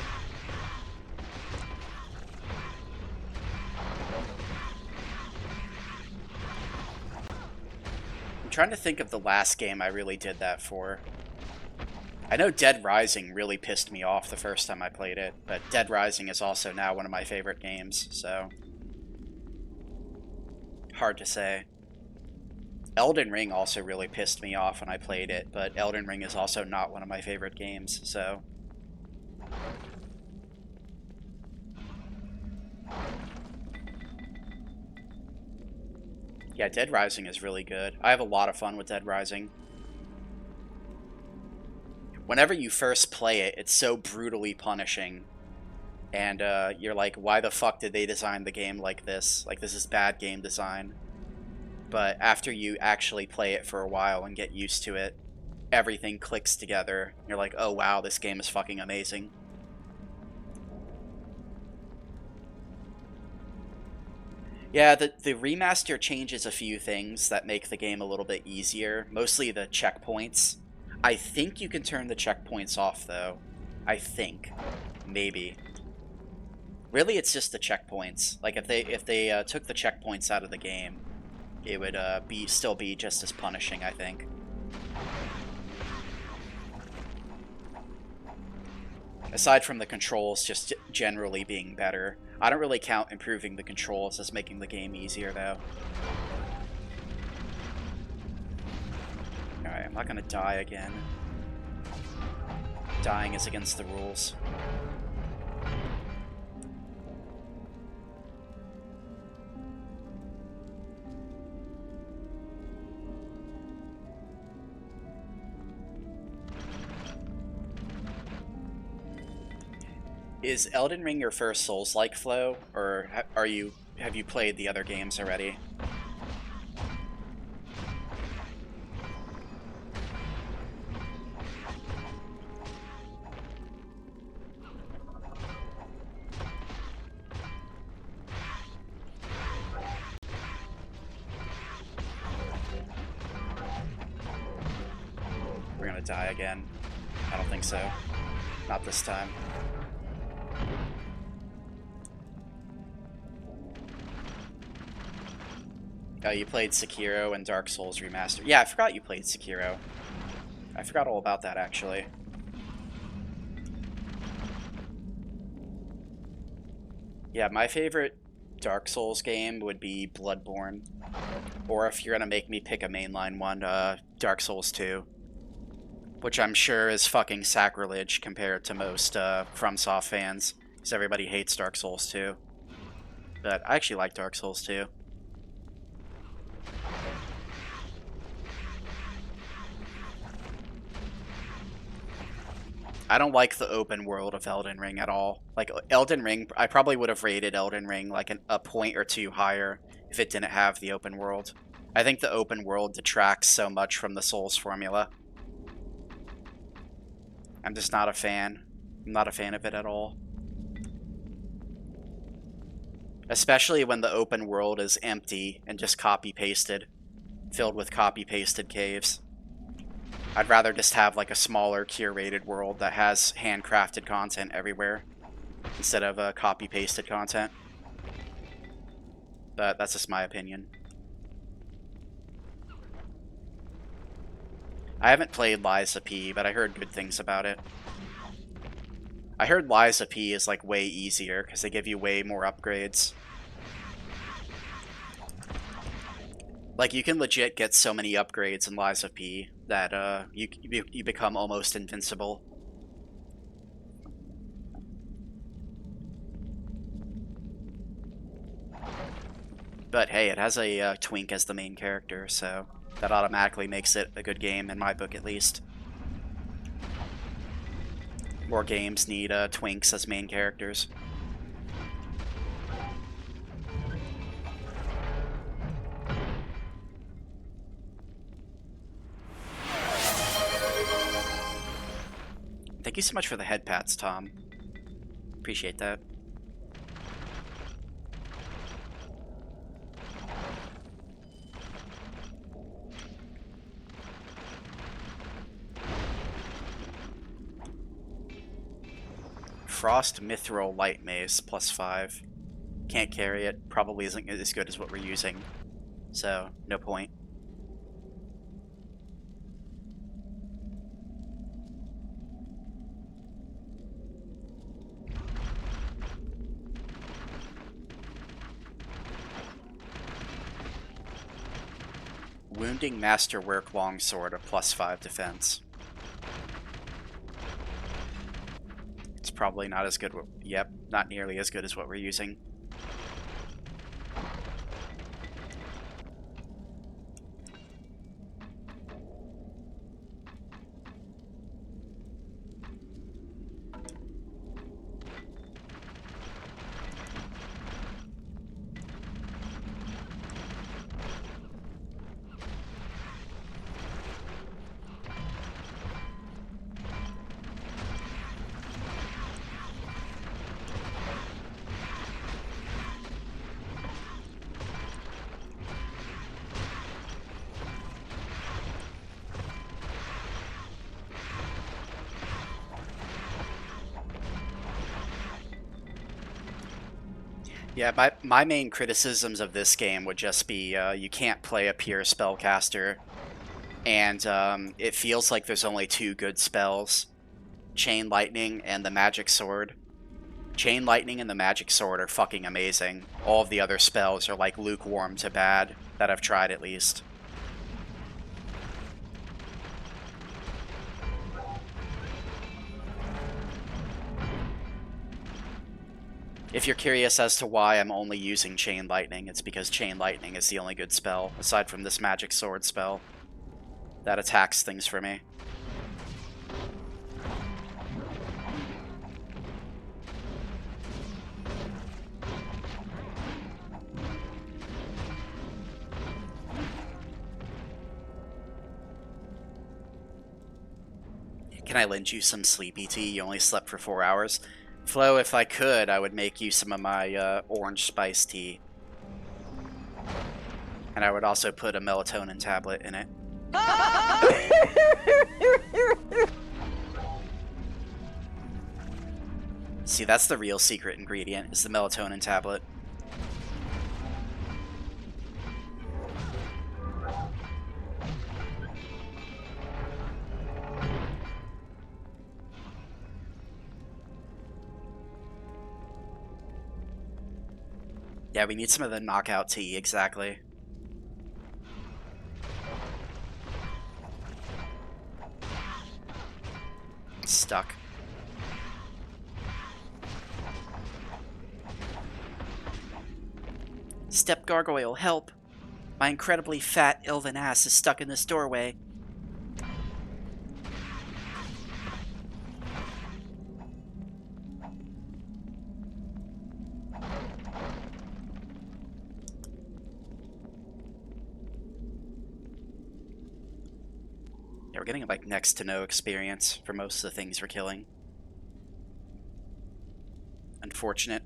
I'm trying to think of the last game I really did that for. I know Dead Rising really pissed me off the first time I played it, but Dead Rising is also now one of my favorite games, so... hard to say. Elden Ring also really pissed me off when I played it, but Elden Ring is also not one of my favorite games, so... yeah, Dead Rising is really good. I have a lot of fun with Dead Rising. Whenever you first play it, it's so brutally punishing. And you're like, why the fuck did they design the game like this? Like, this is bad game design. But after you actually play it for a while and get used to it, everything clicks together. You're like, oh wow, this game is fucking amazing. Yeah, the remaster changes a few things that make the game a little bit easier. Mostly the checkpoints. I think you can turn the checkpoints off, though. I think. Maybe. Really, it's just the checkpoints. Like, if they took the checkpoints out of the game, it would still be just as punishing, I think. Aside from the controls just generally being better. I don't really count improving the controls as making the game easier, though. Alright, I'm not gonna die again. Dying is against the rules. Is Elden Ring your first Souls-like flow, or have you played the other games already? We're gonna die again. I don't think so. Not this time. Oh, you played Sekiro and Dark Souls Remastered. Yeah, I forgot you played Sekiro. I forgot all about that, actually. Yeah, my favorite Dark Souls game would be Bloodborne. Or if you're gonna make me pick a mainline one, Dark Souls 2. Which I'm sure is fucking sacrilege compared to most FromSoft fans. Because everybody hates Dark Souls 2. But I actually like Dark Souls 2. I don't like the open world of Elden Ring at all. Like, Elden Ring, I probably would have rated Elden Ring like a point or two higher if it didn't have the open world. I think the open world detracts so much from the Souls formula. I'm just not a fan. I'm not a fan of it at all. Especially when the open world is empty and just copy-pasted. Filled with copy-pasted caves. I'd rather just have like a smaller curated world that has handcrafted content everywhere instead of copy-pasted content. But that's just my opinion. I haven't played Lies of P, but I heard good things about it. I heard Lies of P is like way easier because they give you way more upgrades. Like you can legit get so many upgrades in Lies of P that you become almost invincible. But hey, it has a twink as the main character, so that automatically makes it a good game in my book, at least. More games need twinks as main characters. Thank you so much for the head pats, Tom. Appreciate that. Frost Mithril Light Mace +5. Can't carry it. Probably isn't as good as what we're using. So, no point. Wounding Masterwork Longsword of +5 defense. It's probably not as good. Yep, not nearly as good as what we're using. Yeah, my main criticisms of this game would just be you can't play a pure spellcaster, and it feels like there's only 2 good spells, Chain Lightning and the Magic Sword. Chain Lightning and the Magic Sword are fucking amazing. All of the other spells are like lukewarm to bad, that I've tried at least. If you're curious as to why I'm only using Chain Lightning, it's because Chain Lightning is the only good spell, aside from this Magic Sword spell, that attacks things for me. Can I lend you some sleepy tea? You only slept for 4 hours. Flo, if I could, I would make you some of my orange spice tea. And I would also put a melatonin tablet in it. See, that's the real secret ingredient, is the melatonin tablet. Yeah, we need some of the knockout tea, exactly. Stuck. Step gargoyle, help! My incredibly fat elven ass is stuck in this doorway. Yeah, we're getting like next to no experience for most of the things we're killing. Unfortunate.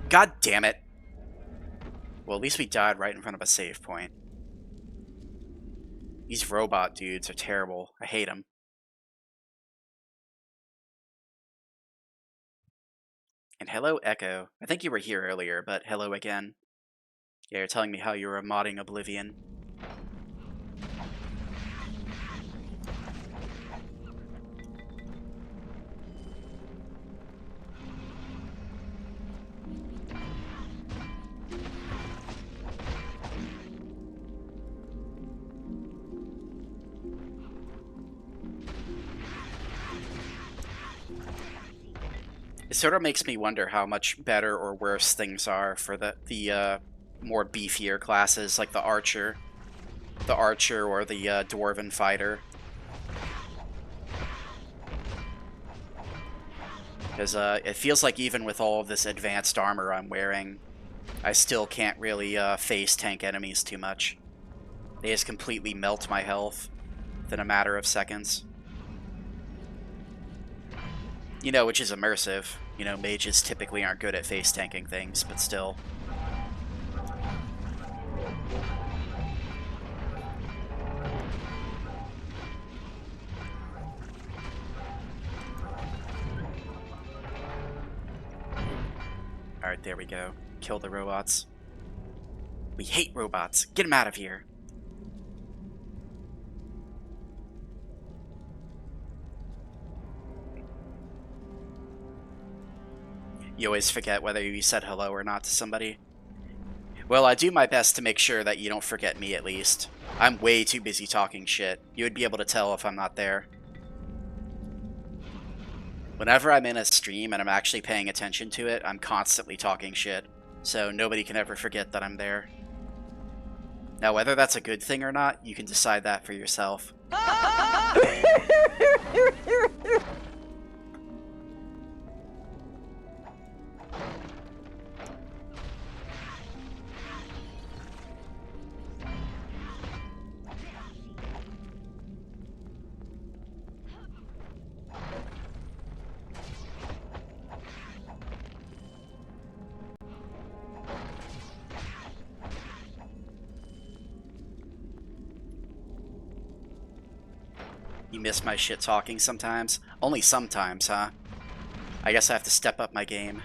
God damn it. Well, at least we died right in front of a save point. These robot dudes are terrible. I hate them. And hello, Echo. I think you were here earlier, but hello again. Yeah, you're telling me how you were modding Oblivion. It sort of makes me wonder how much better or worse things are for the more beefier classes, like the archer or the dwarven fighter. Because it feels like even with all of this advanced armor I'm wearing, I still can't really face tank enemies too much. They just completely melt my health within a matter of seconds. You know, which is immersive. You know, mages typically aren't good at face tanking things, but still. Alright, there we go. Kill the robots. We hate robots. Get them out of here. You always forget whether you said hello or not to somebody. Well, I do my best to make sure that you don't forget me, at least. I'm way too busy talking shit. You would be able to tell if I'm not there. Whenever I'm in a stream and I'm actually paying attention to it, I'm constantly talking shit. So nobody can ever forget that I'm there. Now, whether that's a good thing or not, you can decide that for yourself. You miss my shit talking sometimes? Only sometimes, huh? I guess I have to step up my game.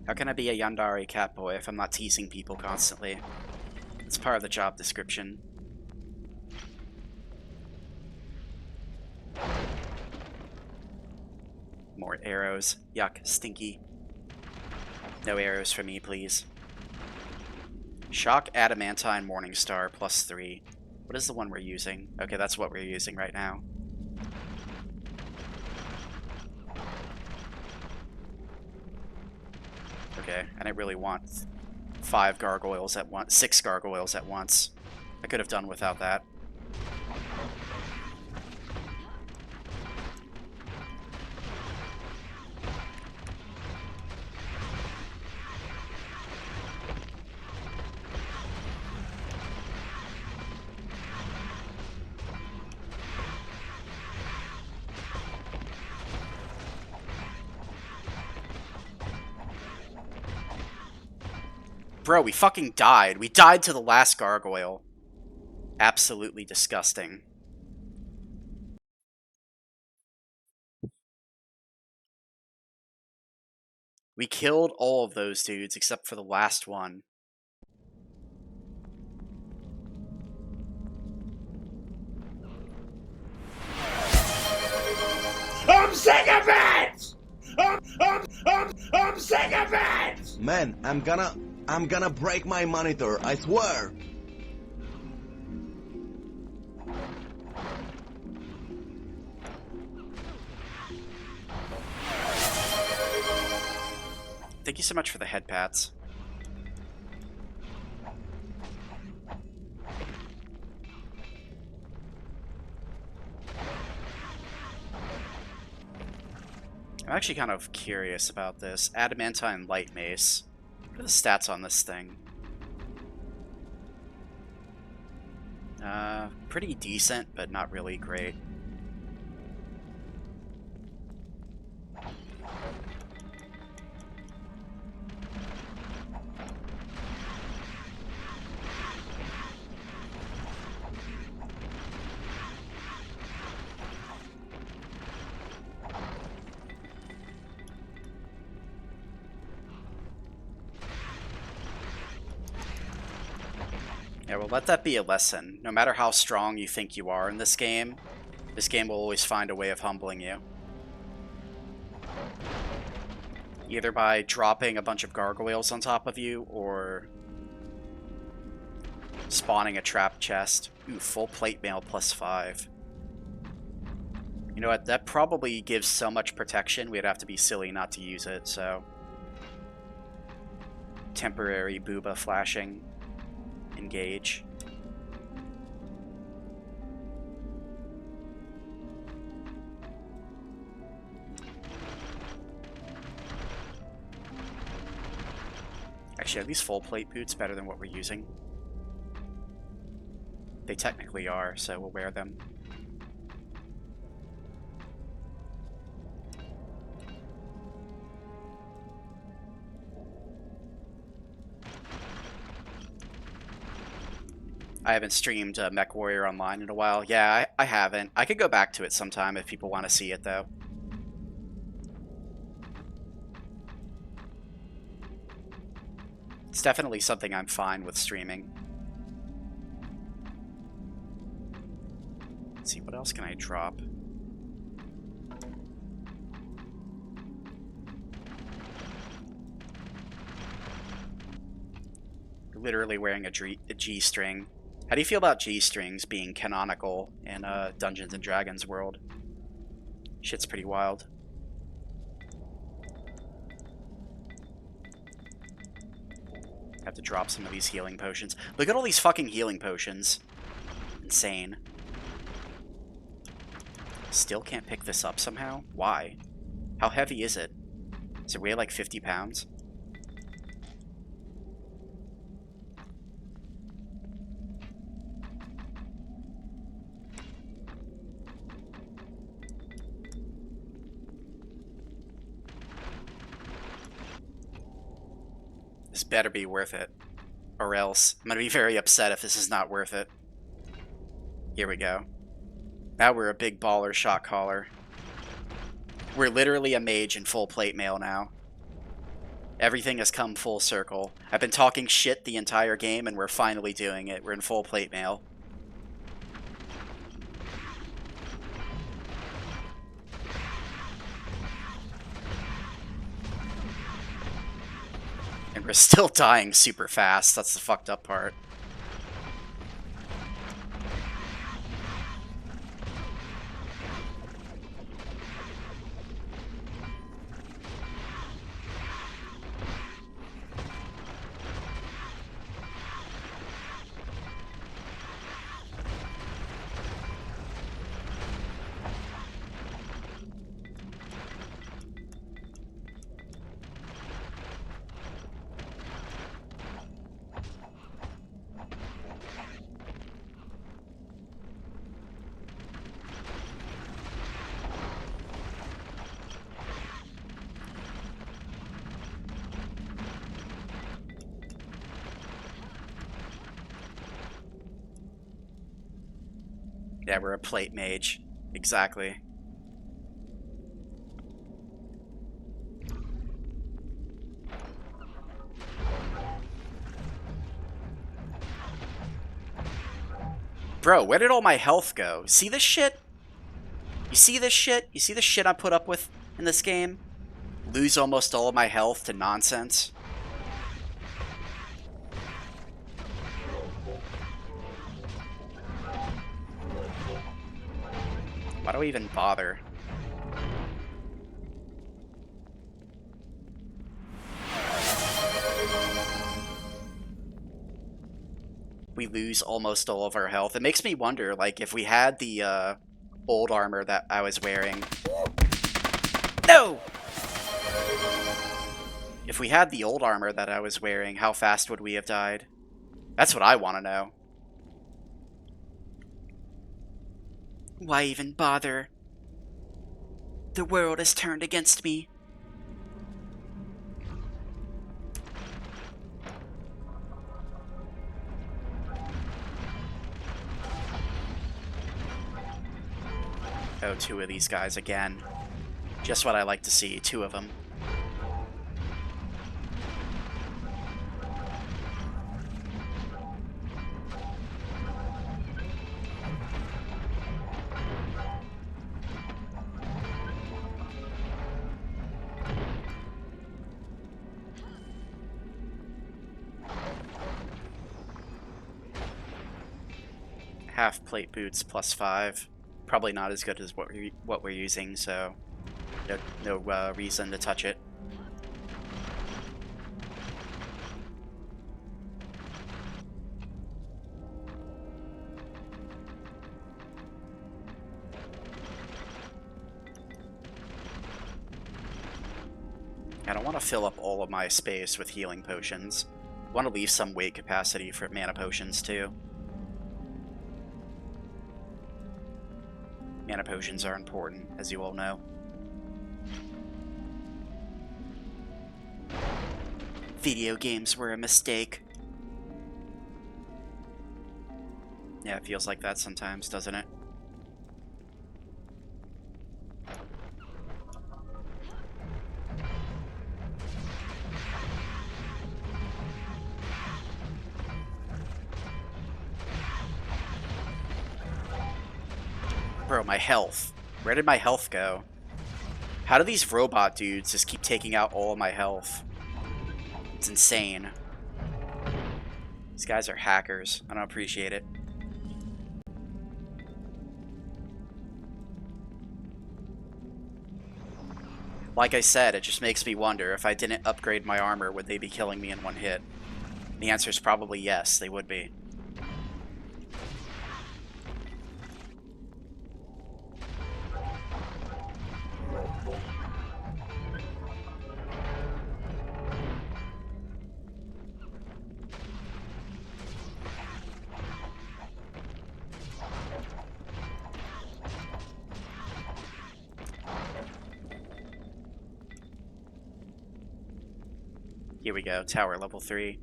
How can I be a Yandere catboy if I'm not teasing people constantly? It's part of the job description. More arrows. Yuck, stinky. No arrows for me, please. Shock Adamantine Morningstar +3. What is the one we're using? Okay, that's what we're using right now. Okay, I didn't really want 5 gargoyles at once, 6 gargoyles at once. I could have done without that. Bro, we fucking died. We died to the last gargoyle. Absolutely disgusting. We killed all of those dudes except for the last one. I'm sick of it! I'm sick of it! Man, I'm gonna break my monitor, I swear! Thank you so much for the head pats. I'm actually kind of curious about this. Adamantine Light Mace. What are the stats on this thing? Pretty decent, but not really great. Yeah, well, let that be a lesson. No matter how strong you think you are in this game will always find a way of humbling you. Either by dropping a bunch of gargoyles on top of you, or spawning a trap chest. Ooh, full plate mail +5. You know what, that probably gives so much protection, we'd have to be silly not to use it, so... Temporary booba flashing. Engage. Actually, are these full plate boots better than what we're using? They technically are, so we'll wear them. I haven't streamed Mech Warrior Online in a while. Yeah, I haven't. I could go back to it sometime if people want to see it, though. It's definitely something I'm fine with streaming. Let's see, what else can I drop? Literally wearing a G-string. How do you feel about G-strings being canonical in Dungeons & Dragons world? Shit's pretty wild. Have to drop some of these healing potions. Look at all these fucking healing potions. Insane. Still can't pick this up somehow? Why? How heavy is it? Does it weigh like 50 pounds? This better be worth it. Or else, I'm gonna be very upset if this is not worth it. Here we go. Now we're a big baller shot caller. We're literally a mage in full plate mail now. Everything has come full circle. I've been talking shit the entire game and we're finally doing it. We're in full plate mail. And we're still dying super fast. That's the fucked up part. Yeah, we're a plate mage. Exactly. Bro, where did all my health go? See this shit? You see this shit? You see the shit I put up with in this game? Lose almost all of my health to nonsense. Why do we even bother? We lose almost all of our health. It makes me wonder, like, if we had the old armor that I was wearing, No! If we had the old armor that I was wearing, how fast would we have died? That's what I want to know. Why even bother? The world has turned against me. Oh, two of these guys again. Just what I like to see, two of them. Half plate boots +5. Probably not as good as what we're using, so no reason to touch it. I don't want to fill up all of my space with healing potions. I want to leave some weight capacity for mana potions too. Mana potions are important, as you all know. Video games were a mistake. Yeah, it feels like that sometimes, doesn't it? Bro, my health. Where did my health go? How do these robot dudes just keep taking out all of my health? It's insane. These guys are hackers. I don't appreciate it. Like I said, it just makes me wonder, if I didn't upgrade my armor, would they be killing me in one hit? The answer is probably yes, they would be. Here we go, tower level 3.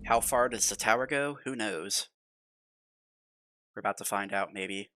How far does the tower go? Who knows? We're about to find out, maybe.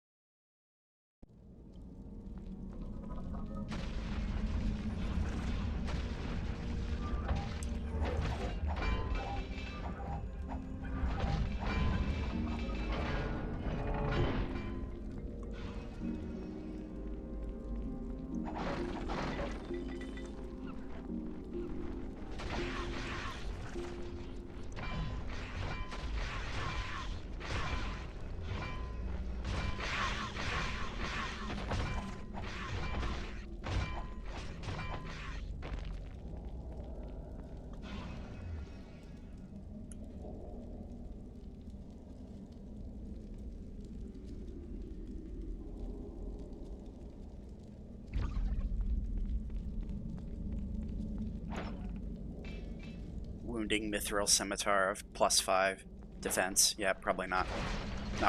Wounding Mithril Scimitar of +5 defense. Yeah, probably not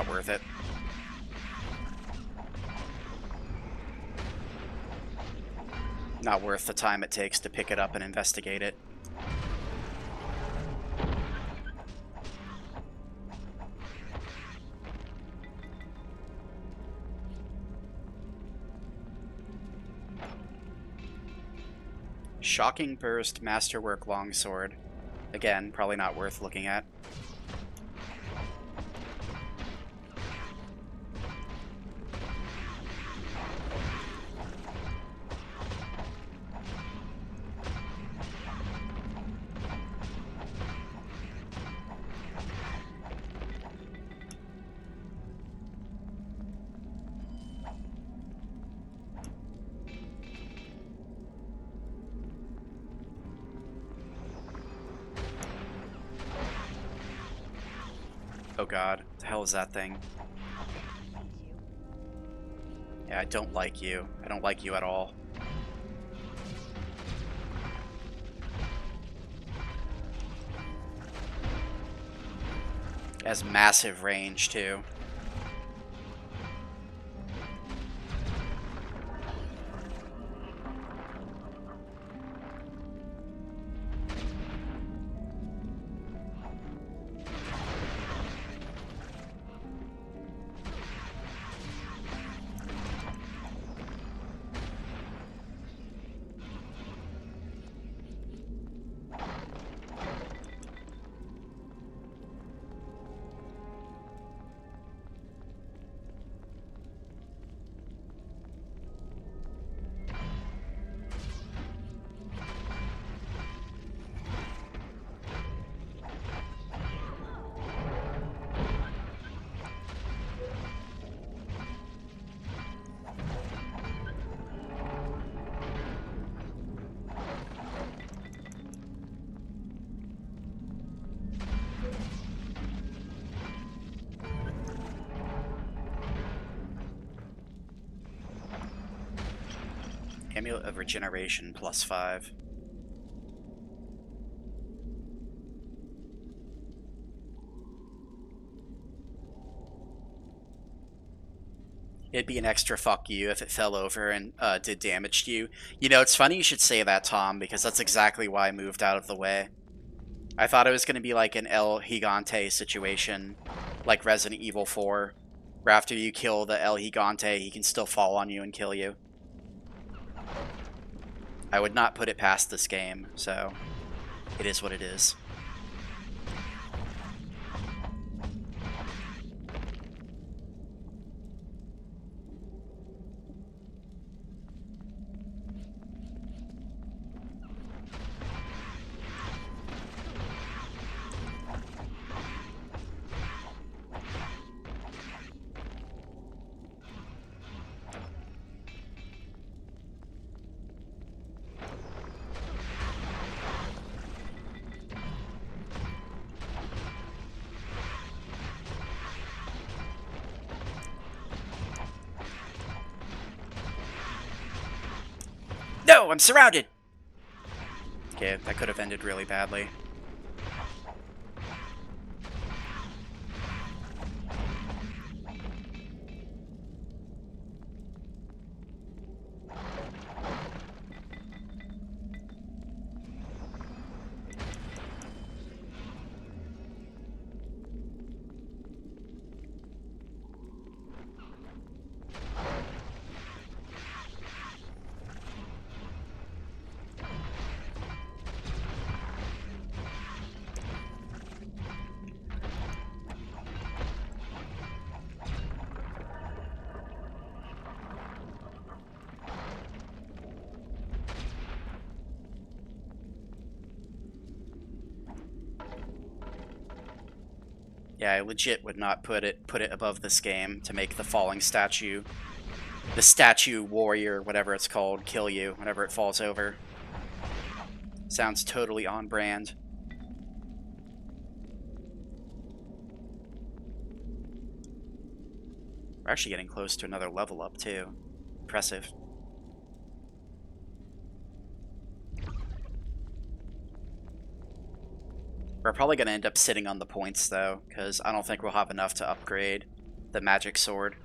worth it. Not worth the time it takes to pick it up and investigate it. Shocking Burst Masterwork Longsword. Again, probably not worth looking at. Oh god, what the hell is that thing? Yeah, I don't like you. I don't like you at all. Has massive range, too. Amulet of Regeneration +5. It'd be an extra fuck you if it fell over and did damage to you. You know, it's funny you should say that, Tom, because that's exactly why I moved out of the way. I thought it was going to be like an El Gigante situation, like Resident Evil 4, where after you kill the El Gigante, he can still fall on you and kill you. I would not put it past this game, so it is what it is. No, I'm surrounded! Okay, that could have ended really badly. Yeah, I legit would not put it above this game to make the falling statue, the statue warrior, whatever it's called, kill you whenever it falls over. Sounds totally on brand. We're actually getting close to another level up too. Impressive. We're probably going to end up sitting on the points, though, because I don't think we'll have enough to upgrade the magic sword.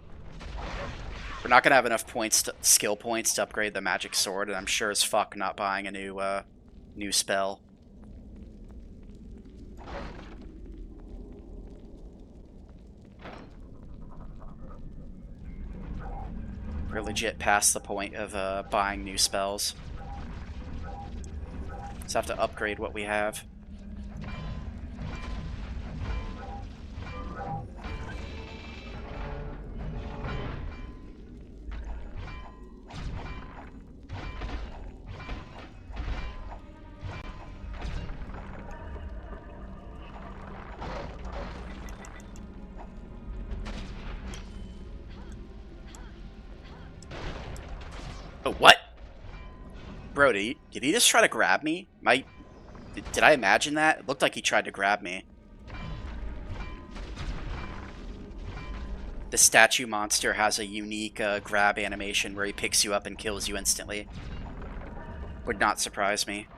We're not going to have enough points, skill points, to upgrade the magic sword, and I'm sure as fuck not buying a new spell. We're legit past the point of buying new spells. Just have to upgrade what we have. Oh, what? Bro, did he just try to grab me? Did I imagine that? It looked like he tried to grab me. The statue monster has a unique grab animation where he picks you up and kills you instantly. Would not surprise me.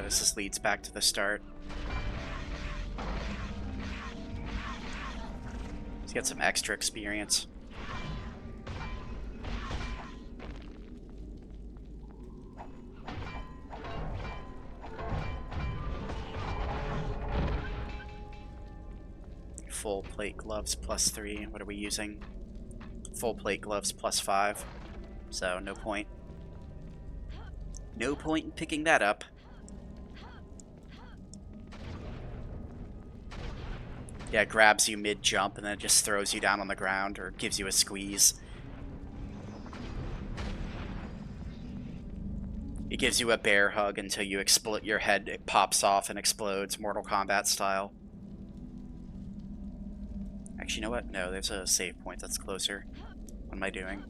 This just leads back to the start. Let's get some extra experience. Full plate gloves +3. What are we using? Full plate gloves +5. So no point. No point in picking that up. Yeah, it grabs you mid-jump and then it just throws you down on the ground or gives you a squeeze. It gives you a bear hug until you explode. Your head it pops off and explodes, Mortal Kombat style. Actually, you know what? No, there's a save point that's closer. What am I doing?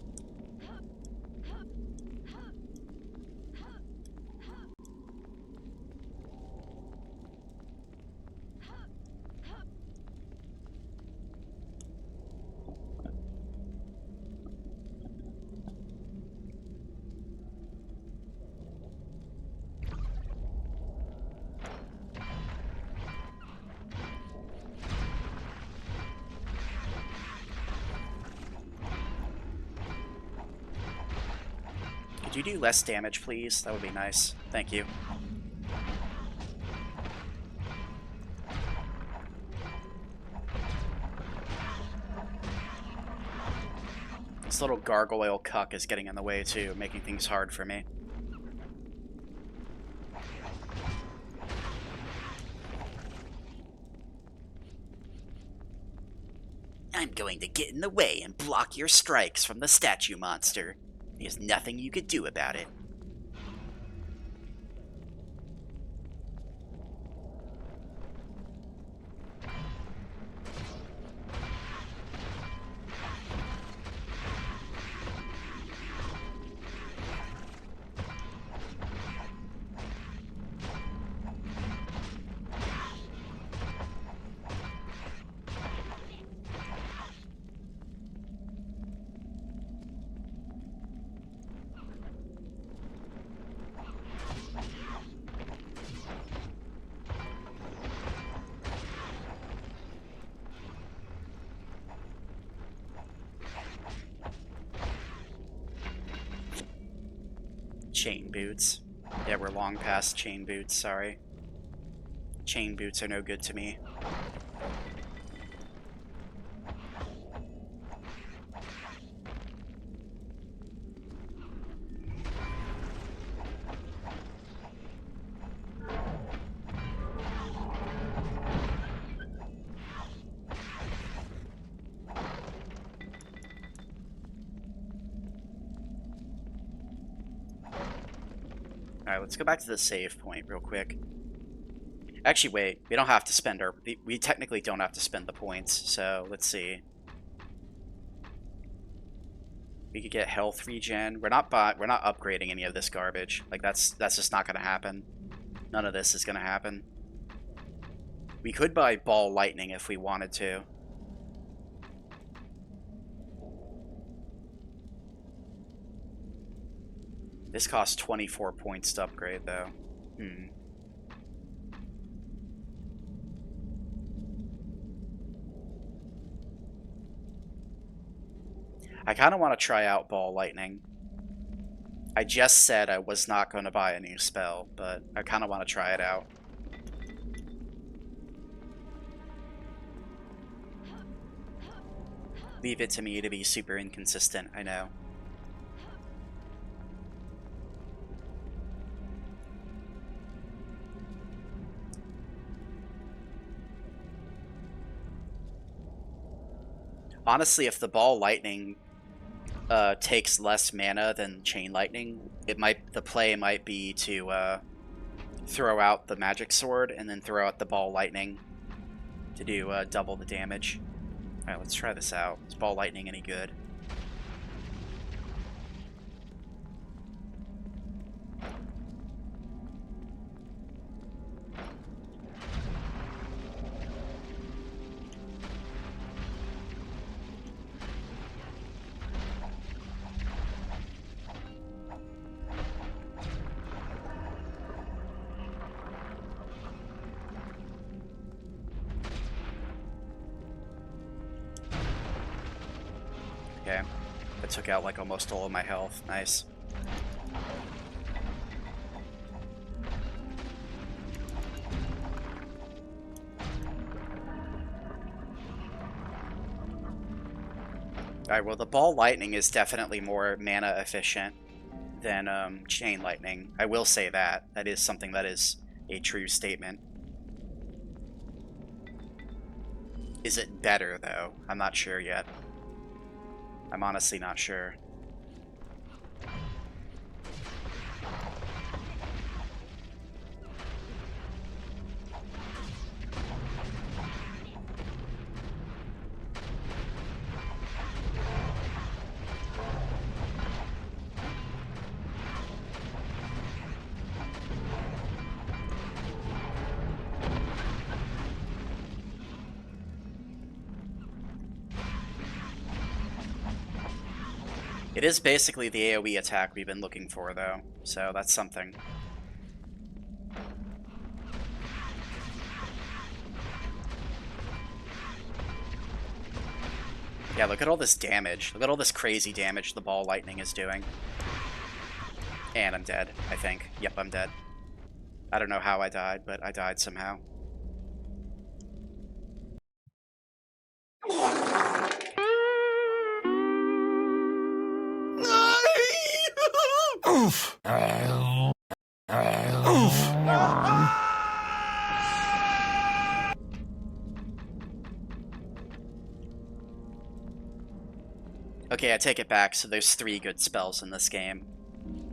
Could you do less damage, please? That would be nice. Thank you. This little gargoyle cuck is getting in the way, too, making things hard for me. I'm going to get in the way and block your strikes from the statue monster. There's nothing you could do about it. Chain boots. Yeah, we're long past chain boots, sorry. Chain boots are no good to me. Alright, let's go back to the save point real quick. Actually, wait. We don't have to spend our... We technically don't have to spend the points, so let's see. We could get health regen. We're not upgrading any of this garbage. Like, that's just not gonna happen. None of this is gonna happen. We could buy ball lightning if we wanted to. This costs 24 points to upgrade, though. I kind of want to try out ball lightning. I just said I was not going to buy a new spell, but I kind of want to try it out. Leave it to me to be super inconsistent, I know. Honestly, if the ball lightning takes less mana than chain lightning, the play might be to throw out the magic sword and then throw out the ball lightning to do double the damage. Alright, let's try this out. Is ball lightning any good? Okay, that took out like almost all of my health. Nice. Alright, well the ball lightning is definitely more mana efficient than chain lightning. I will say that. That is something that is a true statement. Is it better though? I'm not sure yet. I'm honestly not sure. It is basically the AoE attack we've been looking for, though, so that's something. Yeah, look at all this damage. Look at all this crazy damage the ball lightning is doing. And I'm dead, I think. Yep, I'm dead. I don't know how I died, but I died somehow. Oof. Oof. Okay, I take it back. So there's 3 good spells in this game.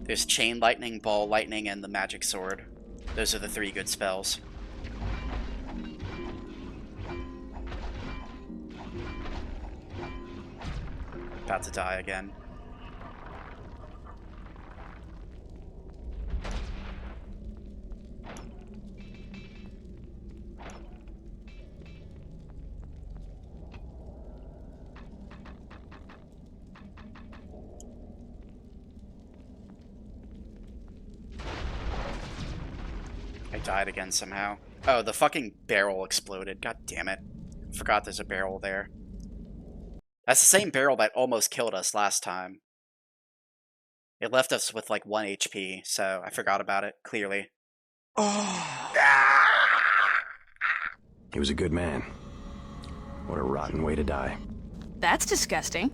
There's Chain Lightning, Ball Lightning, and the Magic Sword. Those are the 3 good spells. About to die again. I died again somehow. Oh, the fucking barrel exploded. God damn it. Forgot there's a barrel there. That's the same barrel that almost killed us last time. It left us with like 1 HP, so I forgot about it, clearly. Oh. He was a good man. What a rotten way to die. That's disgusting.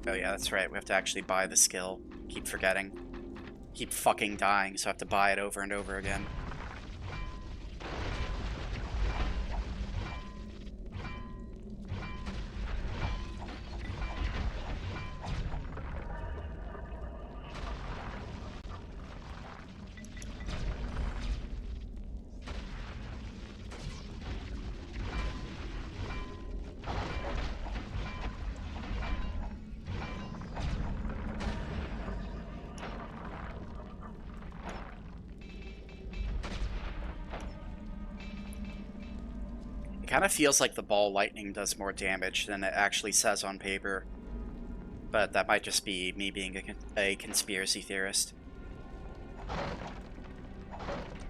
Oh yeah, that's right. We have to actually buy the skill. Keep forgetting. Keep fucking dying, so I have to buy it over and over again. It kind of feels like the ball lightning does more damage than it actually says on paper. But that might just be me being a conspiracy theorist. It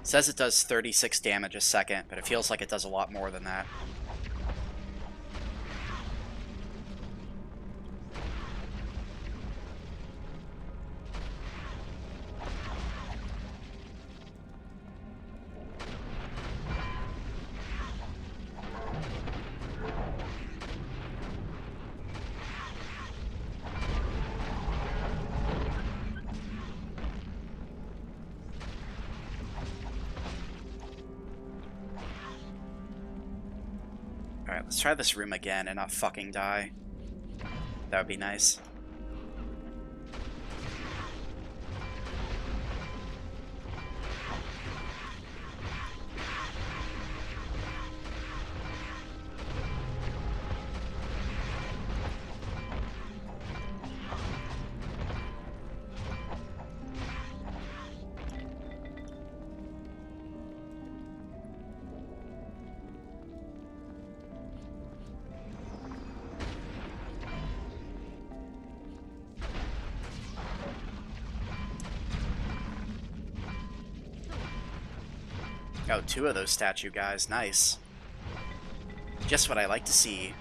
says it does 36 damage a second, but it feels like it does a lot more than that. Let's try this room again and not fucking die. That would be nice. Oh, 2 of those statue guys. Nice. Just what I like to see.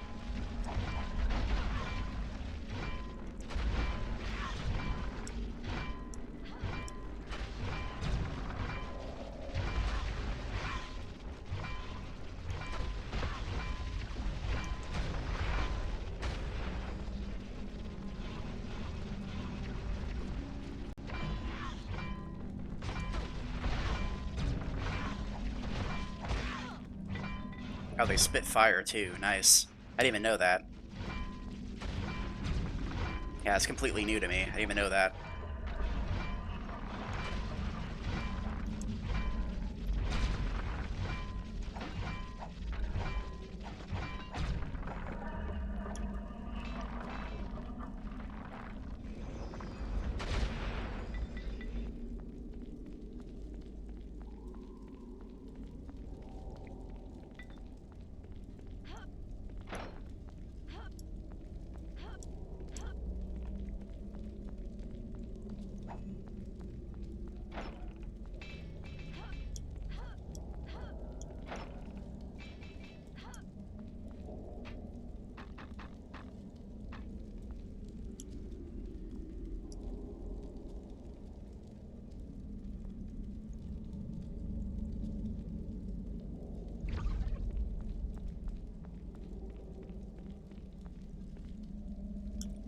Oh, they spit fire too. Nice. I didn't even know that. Yeah, it's completely new to me. I didn't even know that.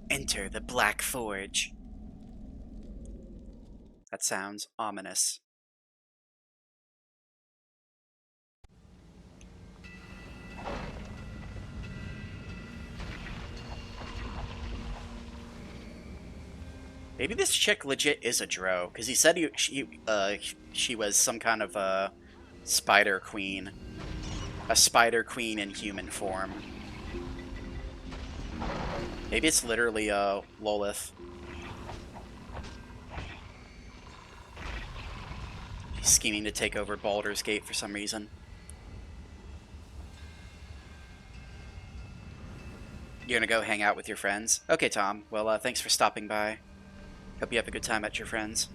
Enter the Black Forge. That sounds ominous. Maybe this chick legit is a Drow, because he said she was some kind of a spider queen. A spider queen in human form. Maybe it's literally Lolith. She's scheming to take over Baldur's Gate for some reason. You're gonna go hang out with your friends? Okay, Tom. Well, thanks for stopping by. Hope you have a good time at your friends.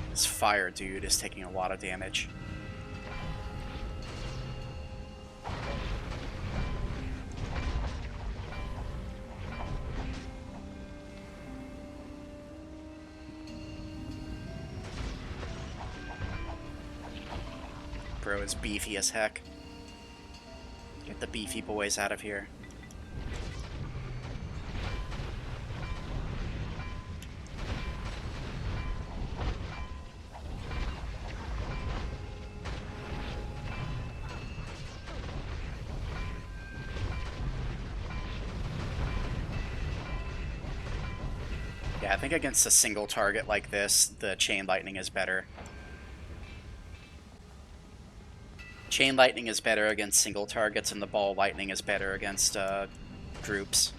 This fire dude is taking a lot of damage. Bro is beefy as heck. Get the beefy boys out of here. Yeah, I think against a single target like this, the Chain Lightning is better. Chain Lightning is better against single targets, and the Ball Lightning is better against groups.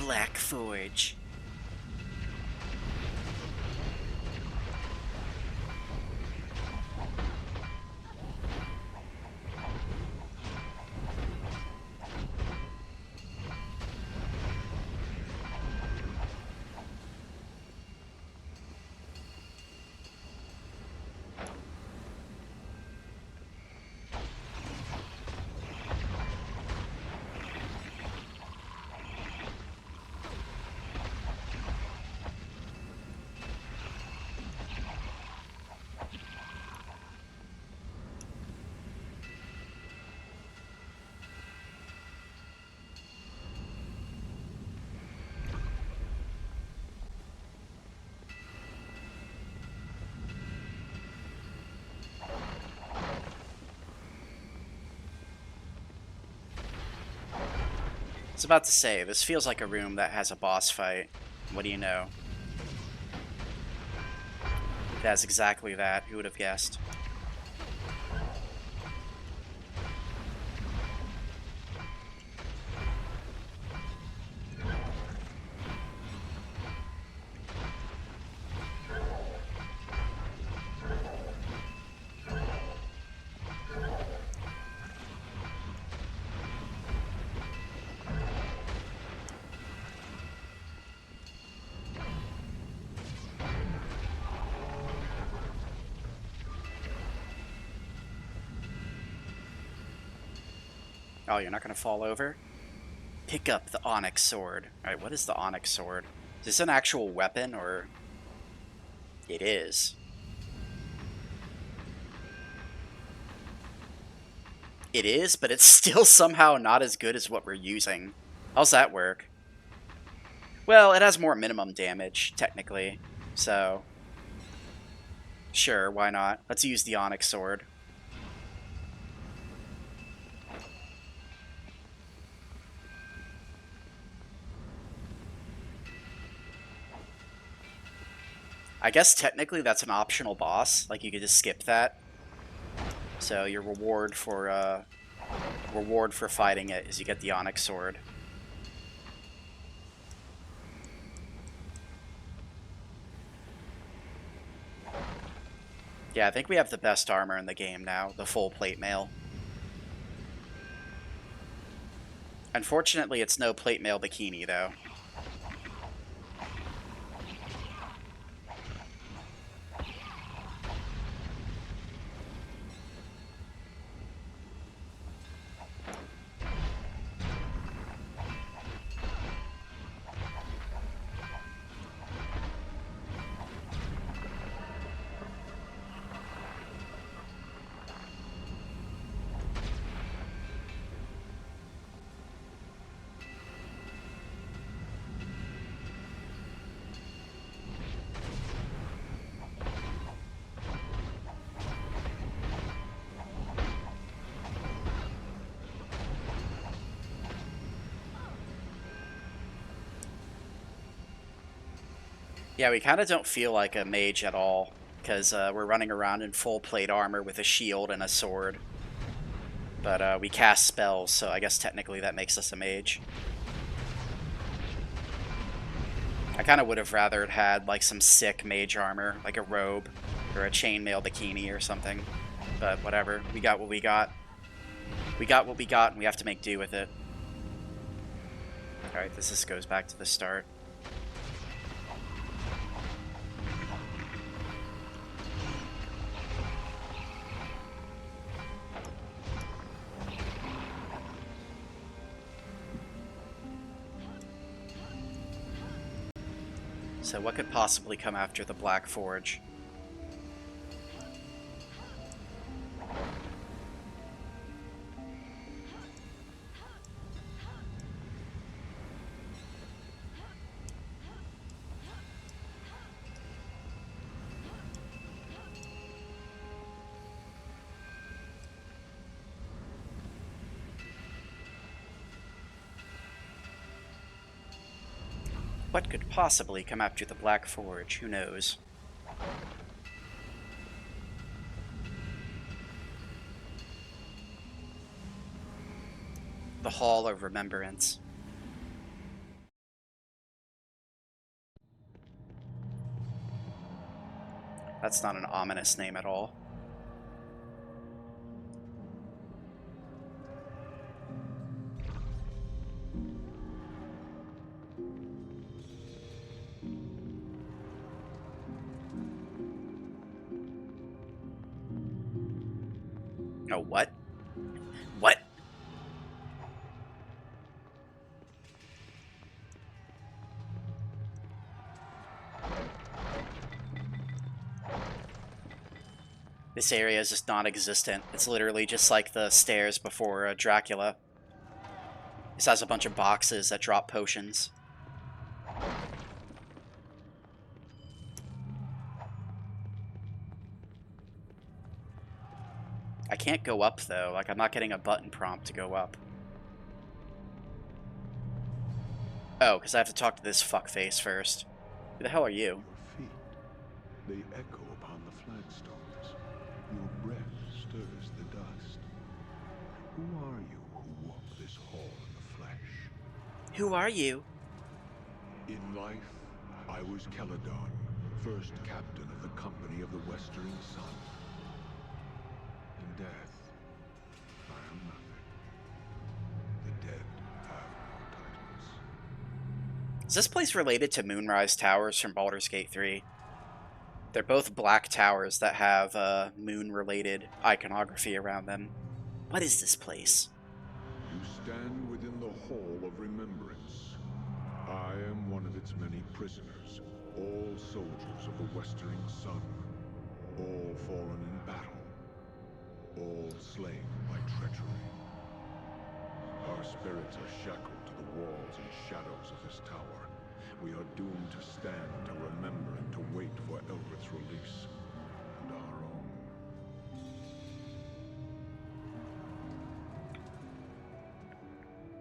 Black Forge. I was about to say, this feels like a room that has a boss fight. What do you know? It has exactly that. Who would have guessed? Oh, you're not going to fall over? Pick up the Onyx Sword. Alright, what is the Onyx Sword? Is this an actual weapon, or... It is. It is, but it's still somehow not as good as what we're using. How's that work? Well, it has more minimum damage, technically. So... Sure, why not? Let's use the Onyx Sword. I guess technically that's an optional boss. Like, you could just skip that. So your reward for fighting it is you get the Onyx Sword. Yeah, I think we have the best armor in the game now, the full plate mail. Unfortunately, it's no plate mail bikini, though. Yeah, we kind of don't feel like a mage at all, because we're running around in full plate armor with a shield and a sword. But we cast spells, so I guess technically that makes us a mage. I kind of would have rather had like some sick mage armor, like a robe or a chainmail bikini or something. But whatever, we got what we got. We got what we got, and we have to make do with it. Alright, this just goes back to the start. So what could possibly come after the Black Forge? What could possibly come after the Black Forge? Who knows? The Hall of Remembrance. That's not an ominous name at all. Oh, what? What? This area is just non-existent. It's literally just like the stairs before Dracula. This has a bunch of boxes that drop potions. I can't go up, though. Like, I'm not getting a button prompt to go up. Oh, because I have to talk to this fuckface first. Who the hell are you? Your feet, they echo upon the flagstones. Your breath stirs the dust. Who are you who walk this hall in the flesh? Who are you? In life, I was Celadon, first captain of the Company of the Westering Sun. In death, I am nothing. The dead have no titles. Is this place related to Moonrise Towers from Baldur's Gate 3? They're both black towers that have moon-related iconography around them. What is this place? You stand within the Hall of Remembrance. I am one of its many prisoners, all soldiers of the Westering Sun, all fallen in battle, all slain by treachery. Our spirits are shackled to the walls and shadows of this tower. We are doomed to stand, to remember, and to wait for Eldrith's release, and our own.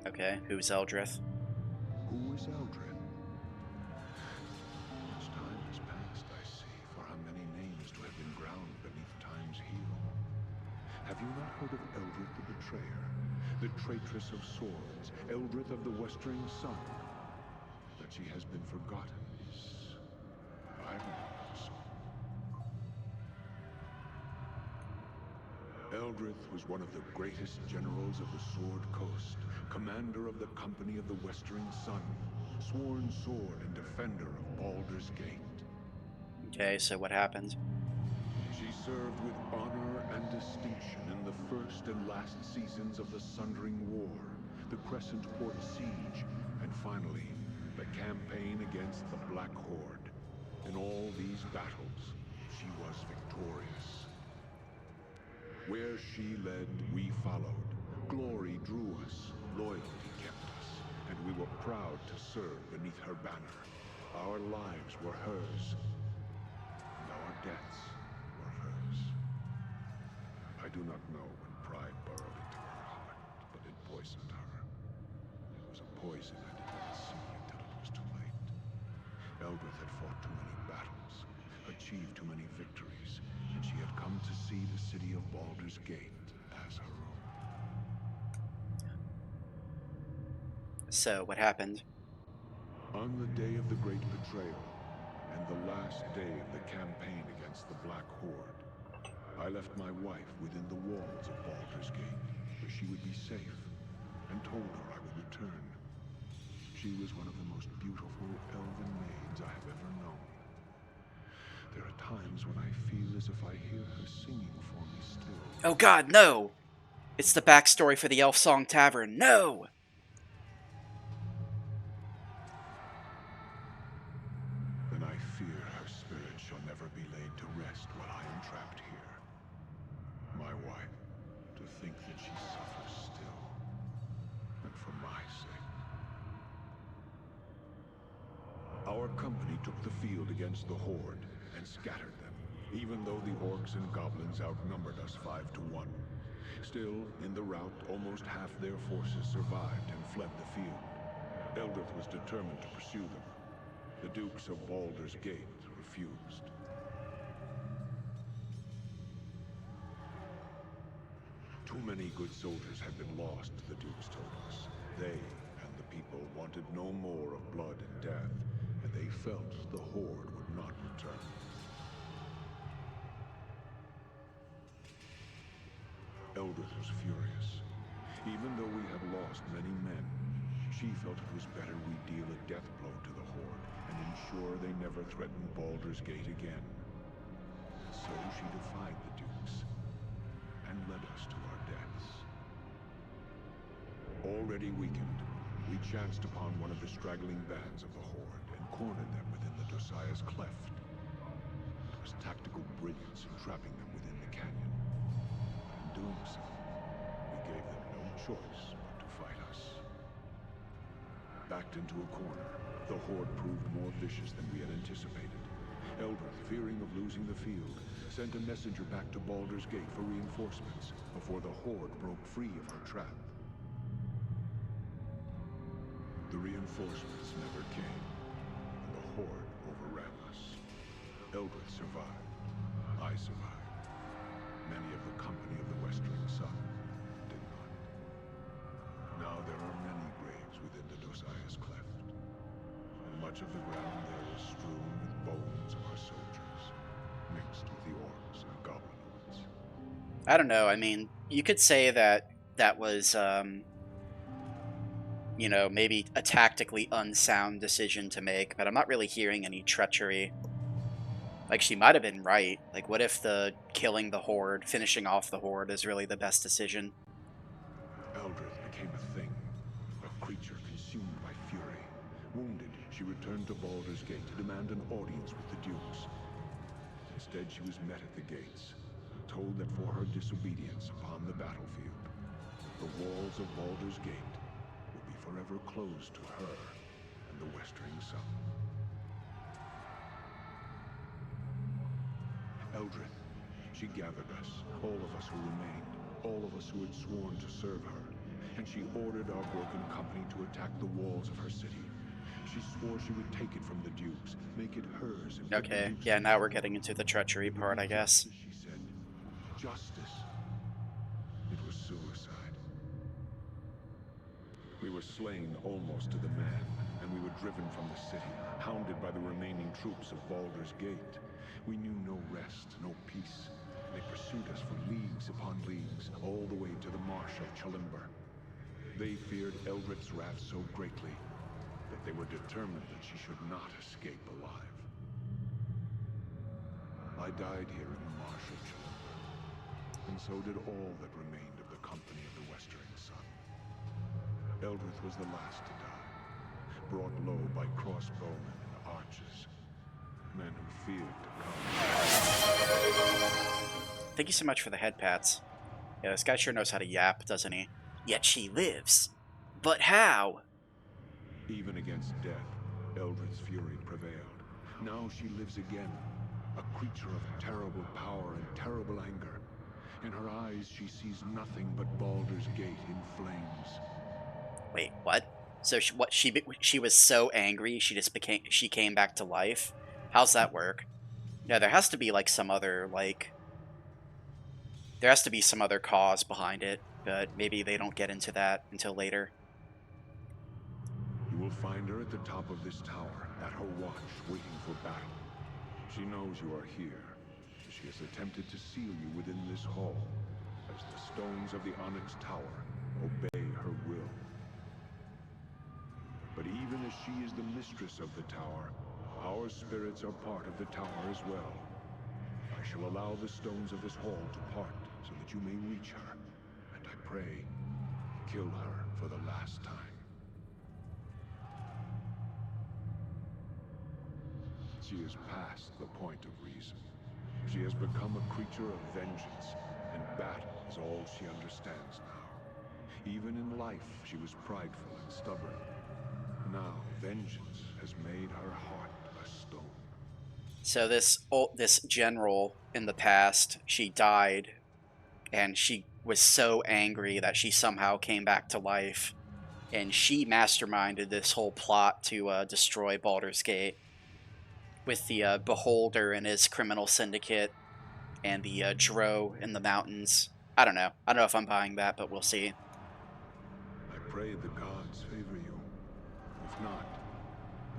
Okay, who's Eldrith? Who is Eldrith? Much time has passed, I see, for how many names to have been ground beneath time's heel. Have you not heard of Eldrith the Betrayer, the traitress of swords, Eldrith of the Westering Sun? That she has been forgotten is irony, so. Eldrith was one of the greatest generals of the Sword Coast, commander of the Company of the Westering Sun, sworn sword and defender of Baldur's Gate. Okay, so what happened? She served with honor and distinction in the first and last seasons of the Sundering War, the Crescent Port Siege, and finally, the campaign against the Black Horde. In all these battles, she was victorious. Where she led, we followed. Glory drew us, loyalty kept us, and we were proud to serve beneath her banner. Our lives were hers, and our deaths were hers. I do not know when pride burrowed into her heart, but it poisoned her. It was a poison I did not see until it was too late. Eldrith had fought too many battles, achieved too many victories, and she had come to see the city of Baldur's Gate as her own. So, what happened? On the day of the Great Betrayal, and the last day of the campaign against the Black Horde, I left my wife within the walls of Baldur's Gate, where she would be safe, and told her I would return. She was one of the most beautiful elven maids I have ever known. There are times when I feel as if I hear her singing for me still. Oh god, no! It's the backstory for the Elf Song Tavern. No! Then I fear her spirit shall never be laid to rest while I am trapped here. My wife, to think that she suffers still, and for my sake. Our company took the field against the Horde and scattered them, even though the orcs and goblins outnumbered us 5-1. Still, in the rout, almost half their forces survived and fled the field. Eldrith was determined to pursue them. The Dukes of Baldur's Gate refused. Too many good soldiers had been lost, the Dukes told us. They and the people wanted no more of blood and death, and they felt the Horde would not return. Eldred was furious. Even though we had lost many men, she felt it was better we deal a death blow to the Horde and ensure they never threaten Baldur's Gate again. So she defied the Dukes and led us to our deaths. Already weakened, we chanced upon one of the straggling bands of the Horde and cornered them within the Dosiah's cleft. It was tactical brilliance in trapping them within the canyon. But in doing so, we gave them no choice but to fight us. Backed into a corner, the Horde proved more vicious than we had anticipated. Eldred, fearing of losing the field, sent a messenger back to Baldur's Gate for reinforcements before the Horde broke free of her trap. The reinforcements never came, and the Horde overran us. Eldred survived. I survived. Many of the company of the Westering Sun did not. Now there are many graves within the Dosiah's cleft, and much of the ground there is strewn with bones of our soldiers, mixed with the orcs and goblinoids. I don't know. I mean, you could say that that was, you know, maybe a tactically unsound decision to make, but I'm not really hearing any treachery. Like, she might have been right. Like, what if the killing the Horde, finishing off the Horde, is really the best decision? Eldred became a thing, a creature consumed by fury. Wounded, she returned to Baldur's Gate to demand an audience with the Dukes. Instead, she was met at the gates, told that for her disobedience upon the battlefield, the walls of Baldur's Gate would be forever closed to her and the Westering Sun. Eldred, she gathered us, all of us who remained, all of us who had sworn to serve her, and she ordered our broken company to attack the walls of her city. She swore she would take it from the Dukes, make it hers, and put the Okay, Dukes yeah, to now we're death. getting into the treachery It would part, be I guess. justice, she said. Justice. It was suicide. We were slain almost to the man, and we were driven from the city, hounded by the remaining troops of Baldur's Gate. We knew no rest, no peace. They pursued us for leagues upon leagues, all the way to the marsh of Chalimber. They feared Eldred's wrath so greatly that they were determined that she should not escape alive. I died here in the marsh of Chalimber, and so did all that remained of the company of the Westering Sun. Eldred was the last to die, brought low by crossbowmen and archers, men who feared to come. Thank you so much for the head pats. Yeah, this guy sure knows how to yap, doesn't he? Yet she lives. But how? Even against death, Eldred's fury prevailed. Now she lives again, a creature of terrible power and terrible anger. In her eyes, she sees nothing but Baldur's Gate in flames. Wait, what? So she was so angry she came back to life? How's that work? Yeah, there has to be like some other there has to be some other cause behind it, but maybe they don't get into that until later. You will find her at the top of this tower, at her watch, waiting for battle. She knows you are here. She has attempted to seal you within this hall, as the stones of the Onyx Tower obey her will. But even as she is the mistress of the tower, our spirits are part of the tower as well. I shall allow the stones of this hall to part so that you may reach her, and I pray, kill her for the last time. She is past the point of reason. She has become a creature of vengeance, and battle is all she understands now. Even in life, she was prideful and stubborn. Now, vengeance has made her heart a stone. So this general in the past, she died, and she was so angry that she somehow came back to life, and she masterminded this whole plot to destroy Baldur's Gate with the Beholder and his criminal syndicate and the Drow in the mountains. I don't know. I don't know if I'm buying that, but we'll see. I pray the gods favor you. If not,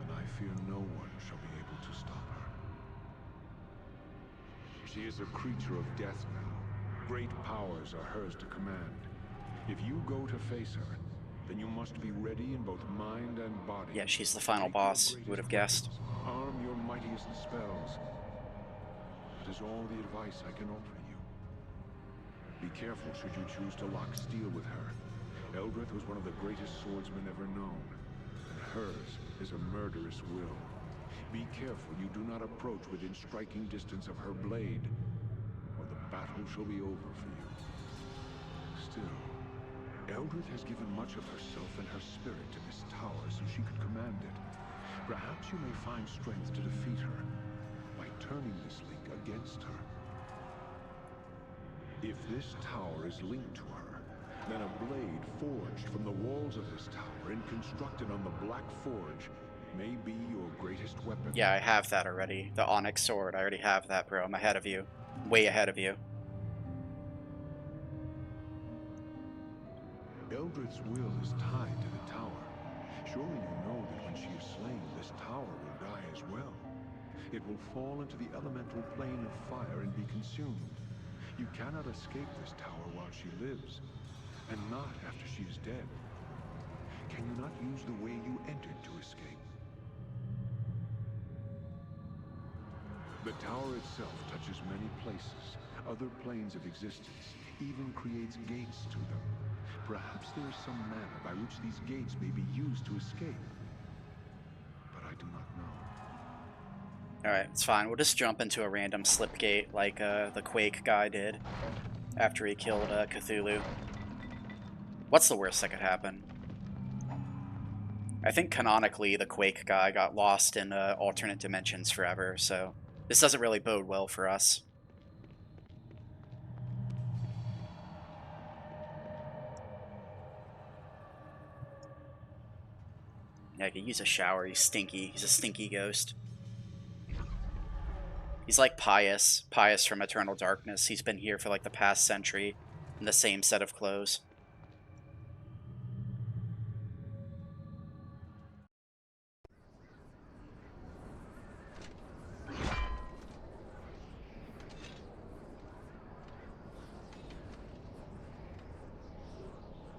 then I fear no one shall be able to stop her. She is a creature of death now, Great powers are hers to command. If you go to face her, then you must be ready in both mind and body. Yeah, she's the final Take your boss, you would have greatest guessed. weapons, arm your mightiest spells. That is all the advice I can offer you. Be careful should you choose to lock steel with her. Eldrith was one of the greatest swordsmen ever known, and hers is a murderous will. Be careful you do not approach within striking distance of her blade, or the battle shall be over for you. Still, Eldrith has given much of herself and her spirit to this tower so she could command it. Perhaps you may find strength to defeat her by turning this link against her. If this tower is linked to her, then a blade forged from the walls of this tower and constructed on the Black Forge may be your greatest weapon. Yeah, I have that already. The Onyx Sword, I already have that, bro. I'm ahead of you. Way ahead of you. Eldrith's will is tied to the tower. Surely you know that when she is slain, this tower will die as well. It will fall into the elemental plane of fire and be consumed. You cannot escape this tower while she lives, and not after she is dead. Can you not use the way you entered to escape? The tower itself touches many places, other planes of existence, even creates gates to them. Perhaps there is some manner by which these gates may be used to escape, but I do not know. Alright, it's fine. We'll just jump into a random slip gate like the Quake guy did after he killed Cthulhu. What's the worst that could happen? I think canonically the Quake guy got lost in alternate dimensions forever, so this doesn't really bode well for us. Yeah, I could use a shower. He's stinky. He's a stinky ghost. He's like Pius. Pius from Eternal Darkness. He's been here for like the past century in the same set of clothes.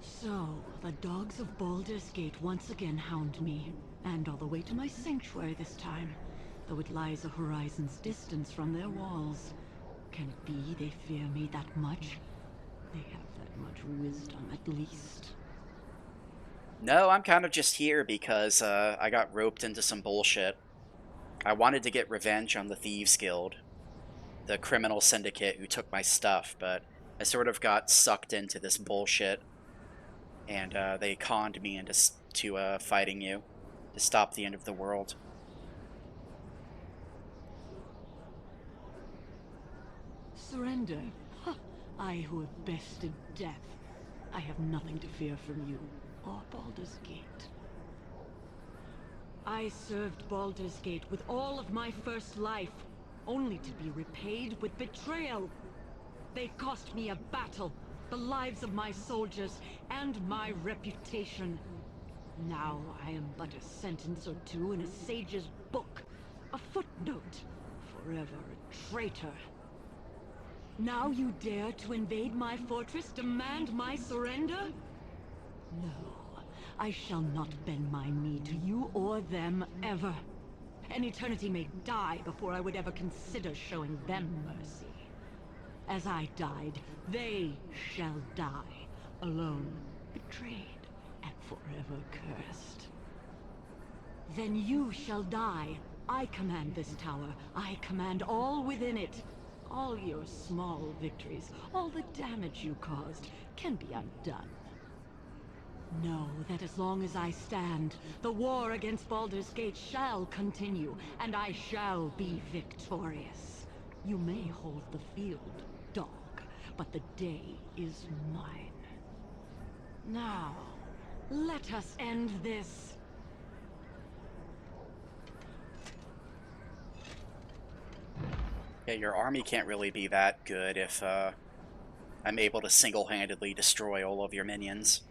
So, the dogs of Baldur's Gate once again hound me, and all the way to my sanctuary this time, though it lies a horizon's distance from their walls. Can it be they fear me that much? They have that much wisdom, at least. No, I'm kind of just here because I got roped into some bullshit. I wanted to get revenge on the Thieves Guild, the criminal syndicate who took my stuff, but I sort of got sucked into this bullshit. And they conned me into fighting you to stop the end of the world. Surrender? Huh. I who have bested death. I have nothing to fear from you, or Baldur's Gate. I served Baldur's Gate with all of my first life, only to be repaid with betrayal. They cost me a battle, the lives of my soldiers, and my reputation. Now I am but a sentence or two in a sage's book, a footnote, forever a traitor. Now you dare to invade my fortress, demand my surrender? No, I shall not bend my knee to you or them ever. An eternity may die before I would ever consider showing them mercy. As I died, they shall die, alone, betrayed, and forever cursed. Then you shall die. I command this tower. I command all within it. All your small victories, all the damage you caused, can be undone. Know that as long as I stand, the war against Baldur's Gate shall continue, and I shall be victorious. You may hold the field, dog, but the day is mine. Now, let us end this. Yeah, your army can't really be that good if I'm able to single-handedly destroy all of your minions.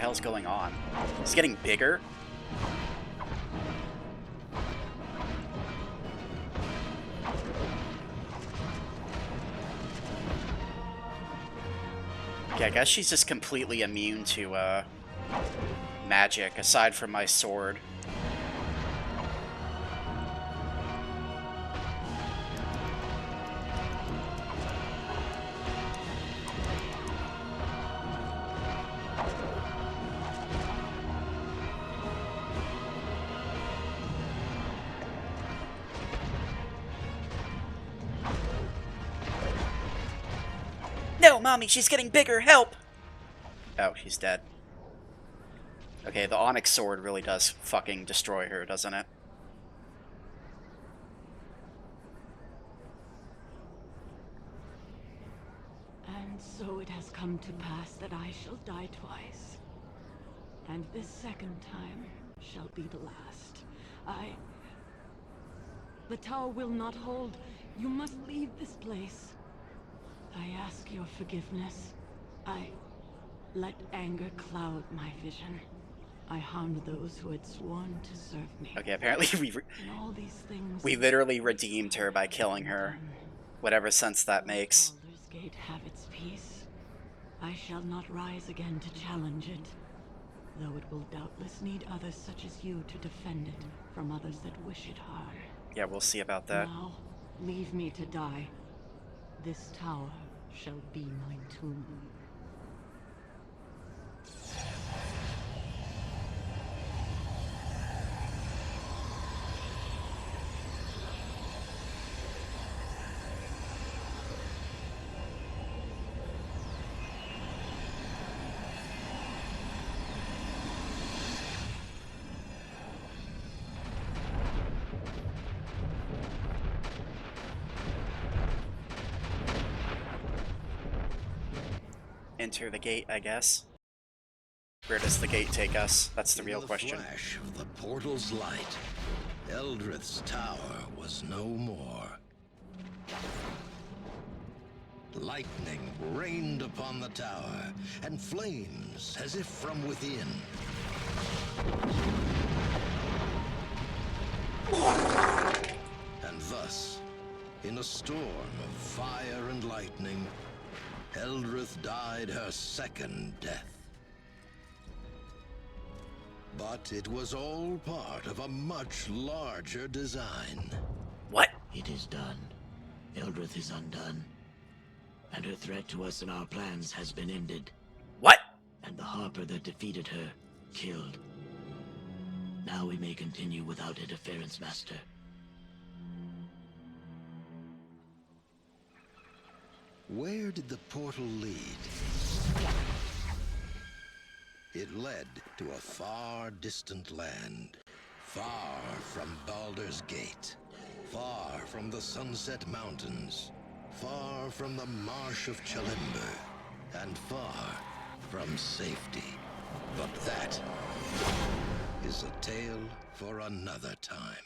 hell's going on? He's getting bigger? Okay, I guess she's just completely immune to, magic, aside from my sword. No, Mommy, she's getting bigger, help! Oh, she's dead. Okay, the Onyx Sword really does fucking destroy her, doesn't it? And so it has come to pass that I shall die twice. And this second time shall be the last. The tower will not hold. You must leave this place. I ask your forgiveness. I let anger cloud my vision. I harmed those who had sworn to serve me. Okay, apparently all these things we literally redeemed her by killing her. Whatever sense that makes. Baldur's Gate have its peace. I shall not rise again to challenge it, though it will doubtless need others such as you to defend it from others that wish it harm. Yeah, we'll see about that. Now, leave me to die. This tower shall be my tomb. Enter the gate, I guess. Where does the gate take us? That's the real question. In the flash of the portal's light, Eldrith's tower was no more. Lightning rained upon the tower, and flames as if from within. And thus, in a storm of fire and lightning, Eldrith died her second death. But it was all part of a much larger design. What? It is done. Eldrith is undone. And her threat to us and our plans has been ended. What? And the Harper that defeated her, killed. Now we may continue without interference, Master. Where did the portal lead? It led to a far distant land, far from Baldur's Gate, far from the Sunset Mountains, far from the Marsh of Chalimber, and far from safety. But that is a tale for another time.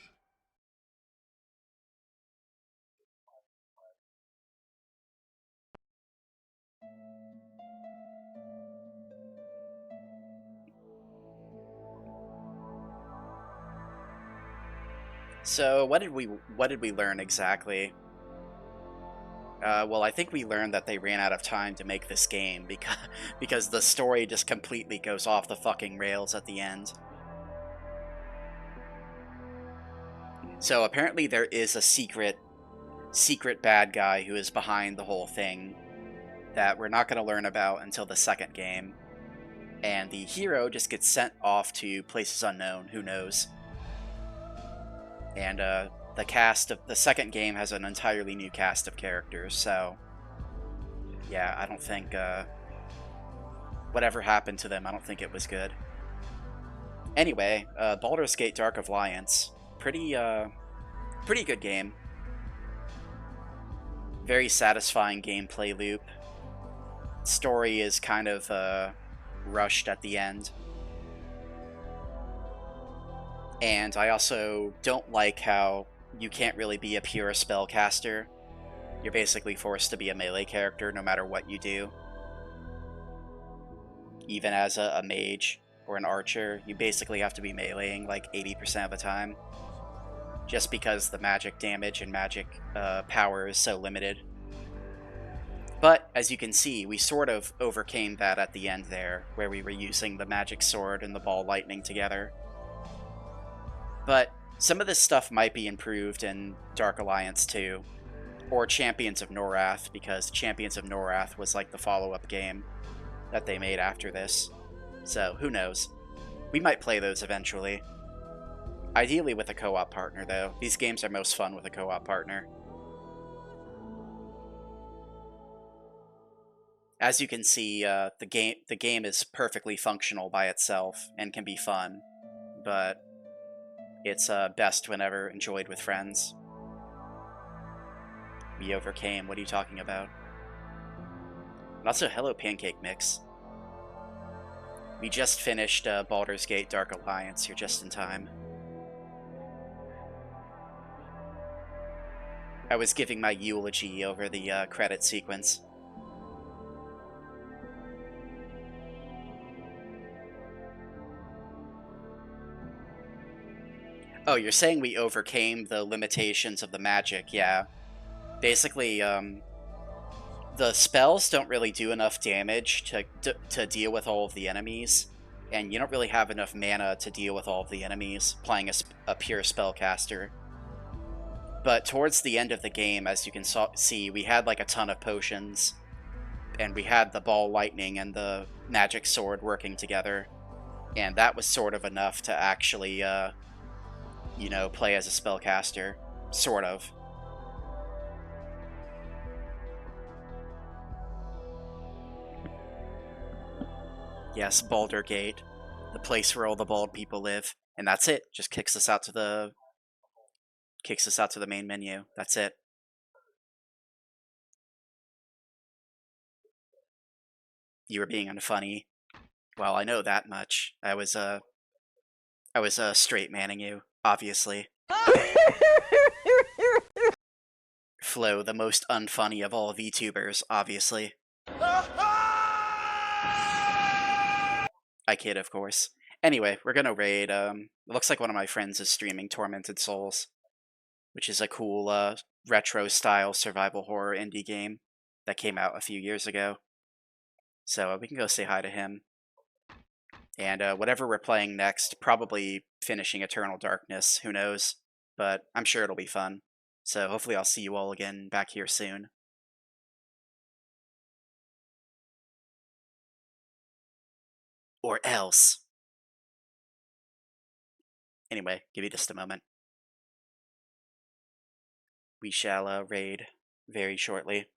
So, what did we learn exactly? Well, I think we learned that they ran out of time to make this game because the story just completely goes off the fucking rails at the end. So apparently there is a secret bad guy who is behind the whole thing that we're not going to learn about until the second game. And the hero just gets sent off to places unknown, who knows. And the cast of the second game has an entirely new cast of characters, so yeah, I don't think whatever happened to them, I don't think it was good. Anyway, Baldur's Gate Dark Alliance, pretty good game. Very satisfying gameplay loop. Story is kind of rushed at the end. And I also don't like how you can't really be a pure spellcaster. You're basically forced to be a melee character no matter what you do. even as a mage or an archer. You basically have to be meleeing like 80% of the time, just because the magic damage and magic power is so limited. But, as you can see, we sort of overcame that at the end there, where we were using the magic sword and the ball lightning together. But some of this stuff might be improved in Dark Alliance 2, or Champions of Norath, because Champions of Norath was like the follow-up game that they made after this. So, who knows? We might play those eventually. Ideally with a co-op partner, though. These games are most fun with a co-op partner. As you can see, the game is perfectly functional by itself and can be fun, but it's best whenever enjoyed with friends. We overcame. What are you talking about? And also, hello, Pancake Mix. We just finished Baldur's Gate Dark Alliance. You're just in time. I was giving my eulogy over the credit sequence. Oh, you're saying we overcame the limitations of the magic, yeah. Basically, the spells don't really do enough damage to deal with all of the enemies, and you don't really have enough mana to deal with all of the enemies playing a pure spellcaster. But towards the end of the game, as you can see, we had like a ton of potions, and we had the ball lightning and the magic sword working together, and that was sort of enough to actually, you know, play as a spellcaster, sort of. Yes, Baldur Gate, the place where all the bald people live, and that's it. Just kicks us out to the main menu. That's it. You were being unfunny. Well, I know that much. I was straight manning you, obviously. Flo, the most unfunny of all VTubers, obviously. I kid, of course. Anyway, we're gonna raid. It looks like one of my friends is streaming Tormented Souls, which is a cool, retro-style survival horror indie game that came out a few years ago. So we can go say hi to him. And whatever we're playing next, probably finishing Eternal Darkness, who knows? But I'm sure it'll be fun. So hopefully I'll see you all again back here soon. Or else. Anyway, give me just a moment. We shall raid very shortly.